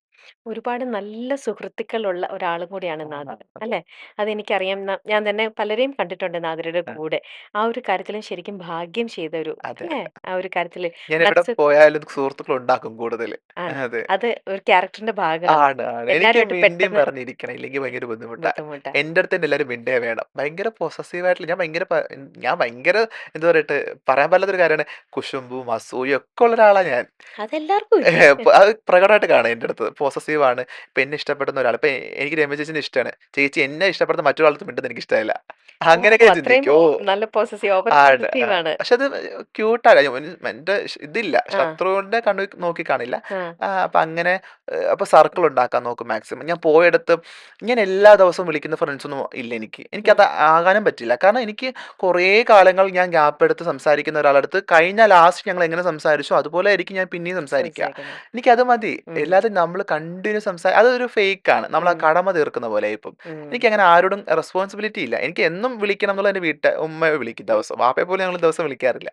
ഒരുപാട് നല്ല സുഹൃത്തുക്കളുള്ള ഒരാളും കൂടിയാണ് ആണ്. നാദിർ അതെ. അല്ലെ? അതെനിക്കറിയാം. ഞാൻ തന്നെ പലരെയും കണ്ടിട്ടുണ്ട് നാദിറയുടെ ആ, കൂടെ. ആ ഒരു കാര്യത്തിലും ശരിക്കും ഭാഗ്യം ചെയ്ത ഒരു അതെ. അല്ലേ? ആ ഒരു കാര്യത്തില് ഞാൻ എവിടെ ഗട്സ്. പോയാലും സുഹൃത്തുക്കൾ ഉണ്ടാക്കും കൂടുതൽ. ആണ്. അതെ. അത് ഒരു ക്യാരക്ടറിന്റെ ഭാഗമാണ്. ആണ്. എനിക്ക് എല്ലാരുമായിട്ട് മിണ്ടിയും പെട്ടെന്ന് പറഞ്ഞിരിക്കണം. ഇല്ലെങ്കിൽ ഭയങ്കര ബുദ്ധിമുട്ടാ. ബുദ്ധിമുട്ടാ. എൻ്റെ അടുത്ത് തന്നെ എല്ലാവരും മിണ്ടുകേ വേണം. ഭയങ്കര പൊസസീവ് ആയിട്ടുള്ള ഞാൻ ഭയങ്കര എന്താ പറയട്ടെ, പറയാൻ പറ്റാത്തൊരു കാര്യമാണ്. കുശുമ്പും അസൂയയും ഒക്കെ ഉള്ള ഒരാളാ ഞാൻ. അതെല്ലാവർക്കും ഇല്ലേ? അത് പ്രകടമായിട്ട് കാണാം എൻ്റെ അടുത്ത്. പോസസീവ് ആണ്. ഇപ്പൊ എന്നെ ഇഷ്ടപ്പെടുന്ന ഒരാൾ ഇപ്പൊ എനിക്ക് രമ്യ ചേച്ചിനെ ഇഷ്ടമാണ്. ചേച്ചി എന്നെ ഇഷ്ടപ്പെടുന്ന മറ്റൊരാളത്ത് മിണ്ടുന്നത് എനിക്ക് ഇഷ്ടമല്ല. ഓ, അങ്ങനെയൊക്കെ ഞാൻ അത്രയും ചിന്തിക്കും. നല്ല പോസസീവ്, ഓവർ ആണ്. പോസസീവ് ആണ്. പക്ഷെ അത് ക്യൂട്ടാണ്. എന്റെ ഇതില്ല. ആ, ശത്രുവിന്റെ കണ്ണ് നോക്കി കാണില്ല. ആ, അപ്പൊ അങ്ങനെ അപ്പൊ സർക്കിൾ ഉണ്ടാക്കാൻ നോക്കും മാക്സിമം. ഞാൻ പോയിടത്ത് ഞാൻ എല്ലാ ദിവസവും വിളിക്കുന്ന ഫ്രണ്ട്സൊന്നും ഇല്ല എനിക്ക്. ഉം, എനിക്കത് ആകാനും പറ്റില്ല. കാരണം എനിക്ക് കുറേ കാലങ്ങൾ ഞാൻ ഗ്യാപ്പ് എടുത്ത് സംസാരിക്കുന്ന ഒരാളടുത്ത് കഴിഞ്ഞ ലാസ്റ്റ് ഞങ്ങൾ എങ്ങനെ സംസാരിച്ചോ അതുപോലെ ആയിരിക്കും ഞാൻ പിന്നെയും സംസാരിക്കുക. സംസാരിക്കുന്നത്. എനിക്കത് മതി. ഉം, അല്ലാതെ നമ്മൾ കണ്ടിന്യൂ അതൊരു ഫേക്കാണ്. നമ്മൾ ആ ഉം, കടമ തീർക്കുന്ന പോലെ ഇപ്പം. ഉം. എനിക്കങ്ങനെ ആരോടും റെസ്പോൺസിബിലിറ്റി ഇല്ല. എനിക്ക് എന്നും വിളിക്കണം എന്നുള്ള എൻ്റെ ഉമ്മയെ വിളിക്കും ദിവസം. വാപ്പയെ പോലും ഞങ്ങൾ ദിവസം വിളിക്കാറില്ല.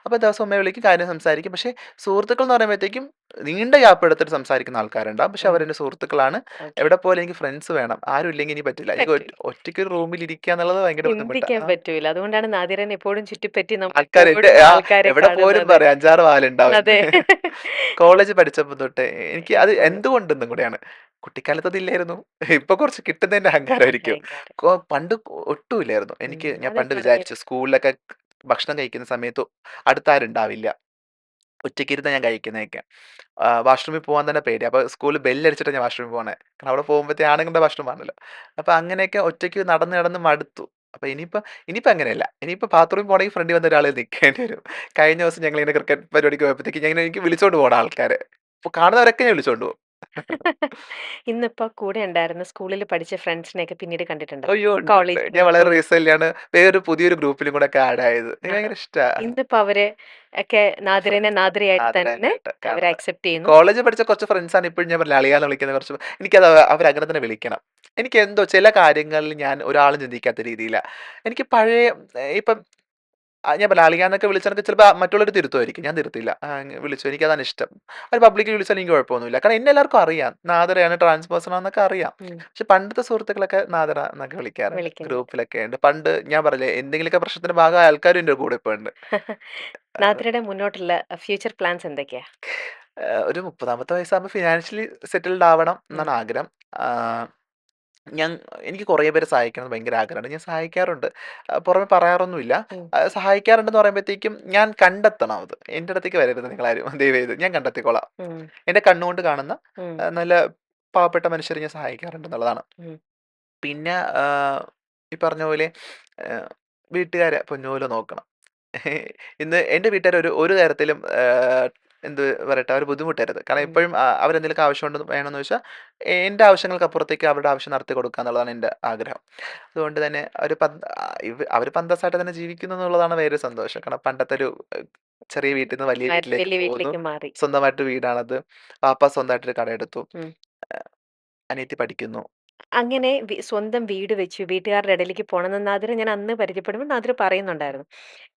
അപ്പോൾ ദിവസം ഉമ്മയെ വിളിക്കും, കാര്യം സംസാരിക്കും. പക്ഷേ സുഹൃത്തുക്കൾ എന്ന് പറയുമ്പോഴത്തേക്കും നീണ്ട ഗ്യാപ്പ് എടുത്തിട്ട് സംസാരിക്കുന്ന ആൾക്കാരുണ്ടാവും. പക്ഷെ ഉം. അവരെൻ്റെ സുഹൃത്തുക്കളാണ്. ഓക്കെ. എവിടെ പോയാലും എനിക്ക് ഫ്രണ്ട്സ് വേണം. ആരും ഇല്ലെങ്കിൽ എനിക്ക് പറ്റില്ല. എനിക്ക് പറ്റൂല, ഒറ്റയ്ക്ക് ഒരു റൂമിൽ ഇരിക്കുക എന്നുള്ളത് ഭയങ്കര ബുദ്ധിമുട്ടാണ്. ചിന്തിക്കാൻ പറ്റൂല. അതുകൊണ്ടാണ് നാദിരൻ എപ്പോഴും ചുറ്റിപ്പറ്റി നമ്മൾ ആൾക്കാർ ഓടുന്ന ആൾക്കാരെ എവിടെ പോലും കാണുന്നത്. പറയും 5-6 ആളുണ്ടാവും. അതെ. കോളേജ് പഠിച്ചപ്പോൾ തൊട്ട് എനിക്ക് അത് എന്തുകൊണ്ടെന്നും കൂടെയാണ്. കുട്ടിക്കാലത്ത് അതില്ലായിരുന്നു. ഇപ്പൊ കുറച്ച് കിട്ടുന്നതിന്റെ അഹങ്കാരമായിരിക്കും. ഭയങ്കരം. പണ്ട് ഒട്ടുമില്ലായിരുന്നു. ഞാൻ അത് പണ്ട് വളരെ വിചാരിച്ചു സ്കൂളിലൊക്കെ ഭക്ഷണം കഴിക്കുന്ന സമയത്ത് അടുത്താരുണ്ടാവില്ല. ഒറ്റയ്ക്കിരുന്നാ ഞാൻ കഴിക്കുന്നതൊക്കെ. വാഷ്റൂമിൽ പോവാൻ തന്നെ പേടിയാ. അപ്പൊ സ്കൂളിൽ ബെല്ലടിച്ചിട്ടാ ഞാൻ വാഷ്റൂമിൽ പോണേ. കാരണം അവിടെ പോകുമ്പഴത്തേ ആണുങ്ങളുടെ വാഷ്റൂമാണല്ലോ. അപ്പൊ അങ്ങനെയൊക്കെ ഒറ്റയ്ക്ക് നടന്ന് നടന്ന് മടുത്തു. അപ്പൊ ഇനിയിപ്പോ അങ്ങനെയല്ല. ഇനിയിപ്പോ ബാത്റൂമിൽ പോണെങ്കിൽ ഫ്രണ്ടിൽ വന്ന് ഒരാൾ നിൽക്കേണ്ടി വരും. കഴിഞ്ഞ ദിവസം ഞങ്ങളിങ്ങനെ ക്രിക്കറ്റ് പരിപാടിക്ക് പോയപ്പോഴത്തേക്ക് എനിക്ക് വിളിച്ചോണ്ട് പോണം ആൾക്കാരെ. അപ്പൊ കാണുന്നവരൊക്കെ ഞാൻ വിളിച്ചോണ്ട് പോകും. ഇന്നിപ്പോ കൂടെ ഉണ്ടായിരുന്ന സ്കൂളിൽ പഠിച്ച ഫ്രണ്ട്സിനെയൊക്കെ പിന്നീട് കണ്ടിട്ടുണ്ടോ? അയ്യോ! ഉണ്ട്, ഉണ്ട്. കോളേജിലും ഞാൻ വളരെ സ്കൂളിലും. റീസെന്റ്‌ലി ആണ് പുതിയൊരു ഗ്രൂപ്പിലും കൂടെ ഒക്കെ ആഡ് ആയത്. എനിക്ക് ആഹ്. ഭയങ്കര ഇഷ്ടാ. ഇന്നിപ്പോ അവര് ഒക്കെ നാദിറിനെ നാദിരയായിട്ട് തന്നെ ആദരവായിട്ട് അവരെ കാണുന്നെ. അക്സെപ്റ്റ് ചെയ്യുന്നു. കോളേജിൽ പഠിച്ച കുറച്ച് ഫ്രണ്ട്സാണ് ഇപ്പഴും ഞാൻ പറഞ്ഞില്ലേ അളിയാന്ന് വിളിക്കുന്ന കുറച്ച് എനിക്കത് അവരങ്ങനെ തന്നെ വിളിക്കണം. എനിക്കെന്തോ ചില കാര്യങ്ങളിൽ ഞാൻ ഒരാളും ചിന്തിക്കാത്ത രീതിയിലാ. എനിക്ക് പഴയ ഇപ്പം ഞാൻ പറഞ്ഞില്ലേ അളിയാന്നൊക്കെ വിളിച്ചാൽ ചിലപ്പോൾ മറ്റുള്ളവർ തിരുത്തുമായിരിക്കും. ഞാൻ തിരുത്തില്ല. വിളിച്ചു എനിക്കതാണ് ഇഷ്ടം. അവർ പബ്ലിക്കിൽ വിളിച്ചാൽ എനിക്ക് കുഴപ്പമൊന്നുമില്ല. കാരണം എന്നെ എല്ലാവർക്കും അറിയാം. നാദരയാണ്, ട്രാൻസ് പേഴ്സൺ ആണെന്നൊക്കെ അറിയാം. ഉം. പക്ഷെ പണ്ടത്തെ സുഹൃത്തുക്കളൊക്കെ നാദറ എന്നൊക്കെ വിളിക്കാറുണ്ട്. വിളിക്കുന്നുണ്ട്. ഗ്രൂപ്പിലൊക്കെ ഉണ്ട്. പണ്ട് ഞാൻ പറഞ്ഞില്ലേ എന്തെങ്കിലുമൊക്കെ പ്രശ്നത്തിന്റെ ഭാഗമായ ആൾക്കാരും എൻ്റെ കൂടെ ഇപ്പൊ ഉണ്ട്. നാദിരയുടെ മുന്നോട്ടുള്ള ഫ്യൂച്ചർ പ്ലാൻസ് എന്തൊക്കെയാ? ഒരു 30-ാമത്തെ വയസ്സാകുമ്പോൾ ഫിനാൻഷ്യലി സെറ്റിൽഡ് ആവണം ഉം. എന്നാണ് ആഗ്രഹം. ആഹ് ഞാൻ എനിക്ക് കുറേ പേരെ സഹായിക്കണം എന്ന് ഭയങ്കര ആഗ്രഹമുണ്ട്. ഞാൻ സഹായിക്കാറുണ്ട്. പുറമെ പറയാറൊന്നുമില്ല. ഉം. സഹായിക്കാറുണ്ടെന്ന് പറയുമ്പോഴത്തേക്കും ഞാൻ കണ്ടെത്തണം അത്. എൻ്റെ അടുത്തേക്ക് വരരുത് നിങ്ങളാരും ദയവേത്. ഞാൻ കണ്ടെത്തിക്കോളാം. ഉം. എൻ്റെ കണ്ണുകൊണ്ട് കാണുന്ന ഉം. നല്ല പാവപ്പെട്ട മനുഷ്യരെ ഞാൻ സഹായിക്കാറുണ്ടെന്നുള്ളതാണ്. ഉം. പിന്നെ ഈ പറഞ്ഞ പോലെ വീട്ടുകാരെ പൊന്നുപോലെ നോക്കണം. ഇന്ന് എൻ്റെ വീട്ടുകാർ ഒരു ഒരു തരത്തിലും എന്ത് പറയട്ടെ അവർ ബുദ്ധിമുട്ടരുത്. കാരണം ഉം. എപ്പോഴും അവരെന്തെങ്കിലുമൊക്കെ ആവശ്യമുണ്ടെന്ന് വേണമെന്ന് വെച്ചാൽ എൻ്റെ ആവശ്യങ്ങൾക്ക് അപ്പുറത്തേക്ക് അവരുടെ ആവശ്യം നടത്തി കൊടുക്കുക എന്നുള്ളതാണ് എൻ്റെ ആഗ്രഹം. അതുകൊണ്ട് തന്നെ അവർ പന്തസായിട്ട് തന്നെ ജീവിക്കുന്നു എന്നുള്ളതാണ് വേറൊരു സന്തോഷം. കാരണം പണ്ടത്തെ ഒരു ചെറിയ വീട്ടിൽ നിന്ന് വലിയ വീട്ടിലേക്ക് വലിയ പോകുന്നു. വീട്ടിലേക്ക് മാറി. സ്വന്തമായിട്ട് വീടാണത്. വാപ്പ സ്വന്തമായിട്ടൊരു കടയെടുത്തു. ഉം. അനിയത്തി പഠിക്കുന്നു. അങ്ങനെ സ്വന്തം വീട് വെച്ചു വീട്ടുകാരുടെ ഇടയിലേക്ക് പോണെന്ന് നാദിര ഞാൻ അന്ന് പരിചയപ്പെടുമ്പോൾ നാദിര പറയുന്നുണ്ടായിരുന്നു.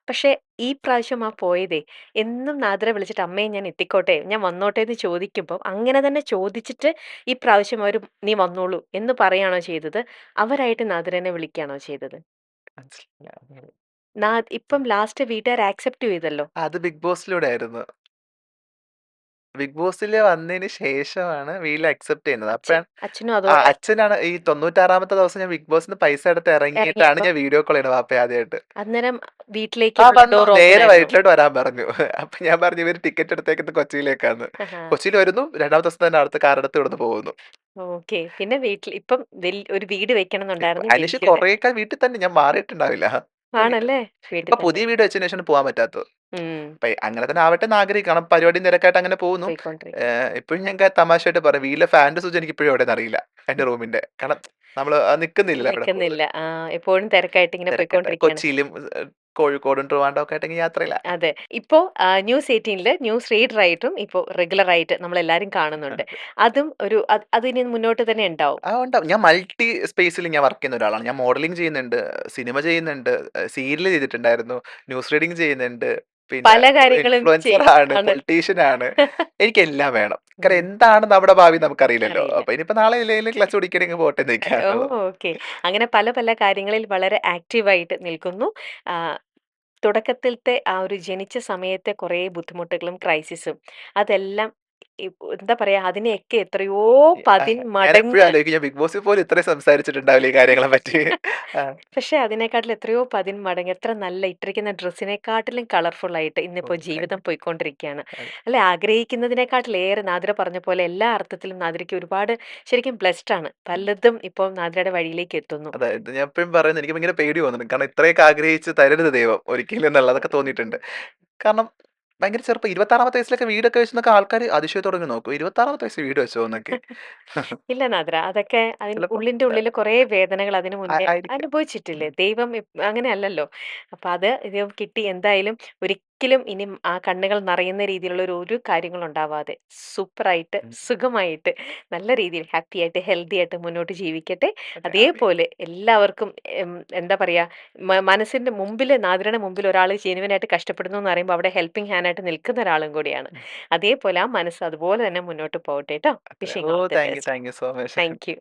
പക്ഷെ ഈ പ്രാവശ്യം ആ പോയതേ എന്നും നാദിര വിളിച്ചിട്ട് അമ്മയെ ഞാൻ എത്തിക്കോട്ടെ, ഞാൻ വന്നോട്ടെ എന്ന് ചോദിക്കുമ്പോൾ അങ്ങനെ തന്നെ ചോദിച്ചിട്ട് ഈ പ്രാവശ്യം അവർ നീ വന്നോളൂ എന്ന് പറയാണോ ചെയ്തത്? അവരായിട്ട് നാദിരനെ വിളിക്കുകയാണോ ചെയ്തത്? മനസ്സിലായില്ല. ഇപ്പം ലാസ്റ്റ് വീട്ടുകാർ ആക്സെപ്റ്റ് ചെയ്തല്ലോ. അത് ബിഗ് ബോസിലൂടെ ആയിരുന്നു. ബിഗ് ബോസില് വന്നതിന് ശേഷമാണ് വീട്ടിൽ അക്സെപ്റ്റ് ചെയ്യുന്നത്. അച്ഛനും അതോടെ അച്ഛനാണ് ഈ 96-ാമത്തെ ദിവസം ഞാൻ ബിഗ് ബോസിന്ന് പൈസ എടുത്ത് ഇറങ്ങിയിട്ടാണ് ഇറങ്ങിയപ്പോ ഞാൻ വീഡിയോ കോൾ ചെയ്യണത് വാപ്പയെ ആദ്യമായിട്ട്. അന്നേരം വീട്ടിലേക്ക് വന്നു. ഡോർ ഓപ്പൺ നേരെ ആയിരുന്നു. വീട്ടിലോട്ട് വരാൻ പറഞ്ഞു. അപ്പൊ ഞാൻ പറഞ്ഞു ഇവര് ടിക്കറ്റ് എടുത്തേക്കുന്നത് കൊച്ചിയിലേക്കാന്ന്. ആഹാ. കൊച്ചിയിൽ വരുന്നു. 2-ാമത്തെ ദിവസം തന്നെ അടുത്ത കാറെടുത്ത് ഇവിടുന്ന് പോകുന്നു. ഓക്കെ. പിന്നെ വീട്ടിൽ ഇപ്പം ഒരു വീട് വെക്കണം എന്നുണ്ടായിരുന്നു അതിനുശേഷം ചേച്ചിയുടെ. കുറേയൊക്കെ വീട്ടിൽ തന്നെ ഞാൻ മാറിയിട്ടുണ്ടാവില്ല. ആണല്ലേ? വീട്ടിൽ ഇപ്പൊ തന്നെ. പുതിയ വീട് വെച്ചതിന് ശേഷമാണ് പോകാൻ പറ്റാത്തത്. ഉം. അപ്പൊ അങ്ങനെ തന്നെ ആവട്ടെ എന്ന് ആഗ്രഹിക്കണം. പരിപാടിയും തിരക്കായിട്ട് അങ്ങനെ പോകുന്നു. പോയിക്കൊണ്ടിരിക്കും. ഇപ്പോഴും ഞാൻ തമാശയായിട്ട് പറയും വീട്ടിലെ ഫാനിന്റെ സ്വിച്ച് എനിക്ക് ഇപ്പോഴും എവിടെയെന്ന് അറിയില്ല. എന്റെ റൂമിന്റെ. കാരണം നമ്മള് നിക്കുന്നില്ല അവിടെ നിക്കുന്നില്ല. എപ്പോഴും തിരക്കായിട്ട് ഇങ്ങനെ തിരക്കായിട്ട്. പോയിക്കൊണ്ടിരിക്കുകയാണ്. കൊച്ചിയിലും കോഴിക്കോടും ട്രിവാൻഡ്രം ഒക്കെ ആയിട്ട് യാത്രയില്ല. അതെ. ഇപ്പോ ന്യൂസ് 18ല് ന്യൂസ് റീഡർ ആയിട്ടും ഇപ്പോ റെഗുലർ ആയിട്ട് നമ്മളെല്ലാരും കാണുന്നുണ്ട്. അതും ഒരു അതിനി മുന്നോട്ട് തന്നെ ഉണ്ടാവും. ഉണ്ടാവും. ഞാൻ മൾട്ടി സ്പേസിൽ ഞാൻ വർക്ക് ചെയ്യുന്ന ഒരാളാണ്. ഞാൻ മോഡലിംഗ് ചെയ്യുന്നുണ്ട്, സിനിമ ചെയ്യുന്നുണ്ട്, സീരിയൽ ചെയ്തിട്ടുണ്ടായിരുന്നു, ന്യൂസ് റീഡിംഗ് ചെയ്യുന്നുണ്ട്, പിന്നെ പല കാര്യങ്ങളും ഇൻഫ്ലുവൻസർ ആണ്, ആണ്. പൊളിറ്റീഷ്യൻ ആണ്. എനിക്കെല്ലാം വേണം. കാരണം എന്താണ് നമ്മുടെ ഭാവി നമുക്കറിയില്ലല്ലോ. അറിയില്ല. അപ്പൊ ഇനിയിപ്പോ നാളെ ഇല്ലെങ്കിലും ക്ലച്ച് പിടിക്കണമെങ്കിൽ പോട്ടെ എന്ന് ഓ, നിൽക്കാനുള്ളത്. ഓക്കെ. അങ്ങനെ പല പല കാര്യങ്ങളിൽ വളരെ ആക്റ്റീവായിട്ട് നിൽക്കുന്നു. ആ, തുടക്കത്തിലത്തെ ആ ഒരു ജനിച്ച സമയത്തെ കുറേ ബുദ്ധിമുട്ടുകളും ക്രൈസിസും അതെല്ലാം എന്താ പറയാ അതിനെയൊക്കെ എത്രയോ ആ, 10 ഞാൻ എപ്പോഴും മടങ്ങ് ആലോചിക്കും, ഞാൻ ബിഗ് ബോസിൽ പോലും ഇത്രയും സംസാരിച്ചിട്ടുണ്ടാവില്ല ഈ കാര്യങ്ങളെ പറ്റി. ആ, പക്ഷെ അതിനെക്കാട്ടിലും എത്രയോ 10 മടങ്ങ് എത്ര നല്ല ഇട്ടിരിക്കുന്ന ഡ്രസ്സിനെക്കാട്ടിലും കളർഫുൾ ആയിട്ട് ഓ ഇന്നിപ്പോ താങ്ക് ജീവിതം യു. പോയിക്കൊണ്ടിരിക്കുകയാണ്. അതെ അല്ലെ ആഗ്രഹിക്കുന്നതിനെക്കാട്ടിലേറെ നാദിര പറഞ്ഞ പോലെ എല്ലാ അർത്ഥത്തിലും നാദിരയ്ക്ക് ഒരുപാട് ശരിക്കും ബ്ലെസ്ഡ് ആണ്. പലതും ഇപ്പോൾ നാദിരയുടെ വഴിയിലേക്ക് എത്തുന്നു. അതായത് ഞാൻ എപ്പോഴും പറയുന്നത്, എനിക്ക് ഭയങ്കര പേടി തോന്നുന്നുണ്ട്. കാരണം ഇത്രയൊക്കെ ആഗ്രഹിച്ച് തരരുത് ദൈവം ഒരിക്കലും എന്നുള്ളതൊക്കെ തോന്നിയിട്ടുണ്ട്. കാരണം ഭയങ്കര ചെറുപ്പം 26-ാമത്തെ വയസ്സിലൊക്കെ വീടൊക്കെ വെച്ചെന്നൊക്കെ ആൾക്കാർ അതിശയത്തോടെ നോക്കും. 26-ാമത്തെ വയസ്സിൽ വീട് വെച്ചോ എന്നൊക്കെ. ഇല്ല നാദ്ര. അതൊക്കെ ചിലപ്പം ഉള്ളിന്റെ ഉള്ളില് കുറേ വേദനകൾ അതിനു മുന്നേ ആയിരിക്കാം. അനുഭവിച്ചിട്ടില്ലേ? ഉം. ദൈവം അങ്ങനെയല്ലല്ലോ. അപ്പൊ അത് ദൈവം കിട്ടി. എന്തായാലും ഒരിക്കലും ഇനി ആ കണ്ണുകൾ നിറയുന്ന രീതിയിലുള്ള ഒരു കാര്യങ്ങളും ഉണ്ടാവാതെ സൂപ്പറായിട്ട്, ഉം. സുഖമായിട്ട്, നല്ല രീതിയിൽ ഹാപ്പി ആയിട്ട്, ഹെൽത്തി ആയിട്ട് മുന്നോട്ട് ജീവിക്കട്ടെ. അതെ, ആമീൻ. അതേപോലെ എല്ലാവർക്കും എന്താ പറയാ മനസ്സിന്റെ മുമ്പില് നാദിരയുടെ മുമ്പിൽ ഒരാൾ ജെനുവിനായിട്ട് കഷ്ടപ്പെടുന്നു എന്ന് പറയുമ്പോൾ അവിടെ ഹെൽപ്പിംഗ് ഹാൻഡ് ആയിട്ട് നിൽക്കുന്ന ഒരാളും കൂടിയാണ്. ഉം. അതേപോലെ ആ മനസ്സ് അതുപോലെ തന്നെ മുന്നോട്ട് പോകട്ടെ ട്ടോ. അതെ. Oh wishing all the thank you, best. Thank you so much. Thank you.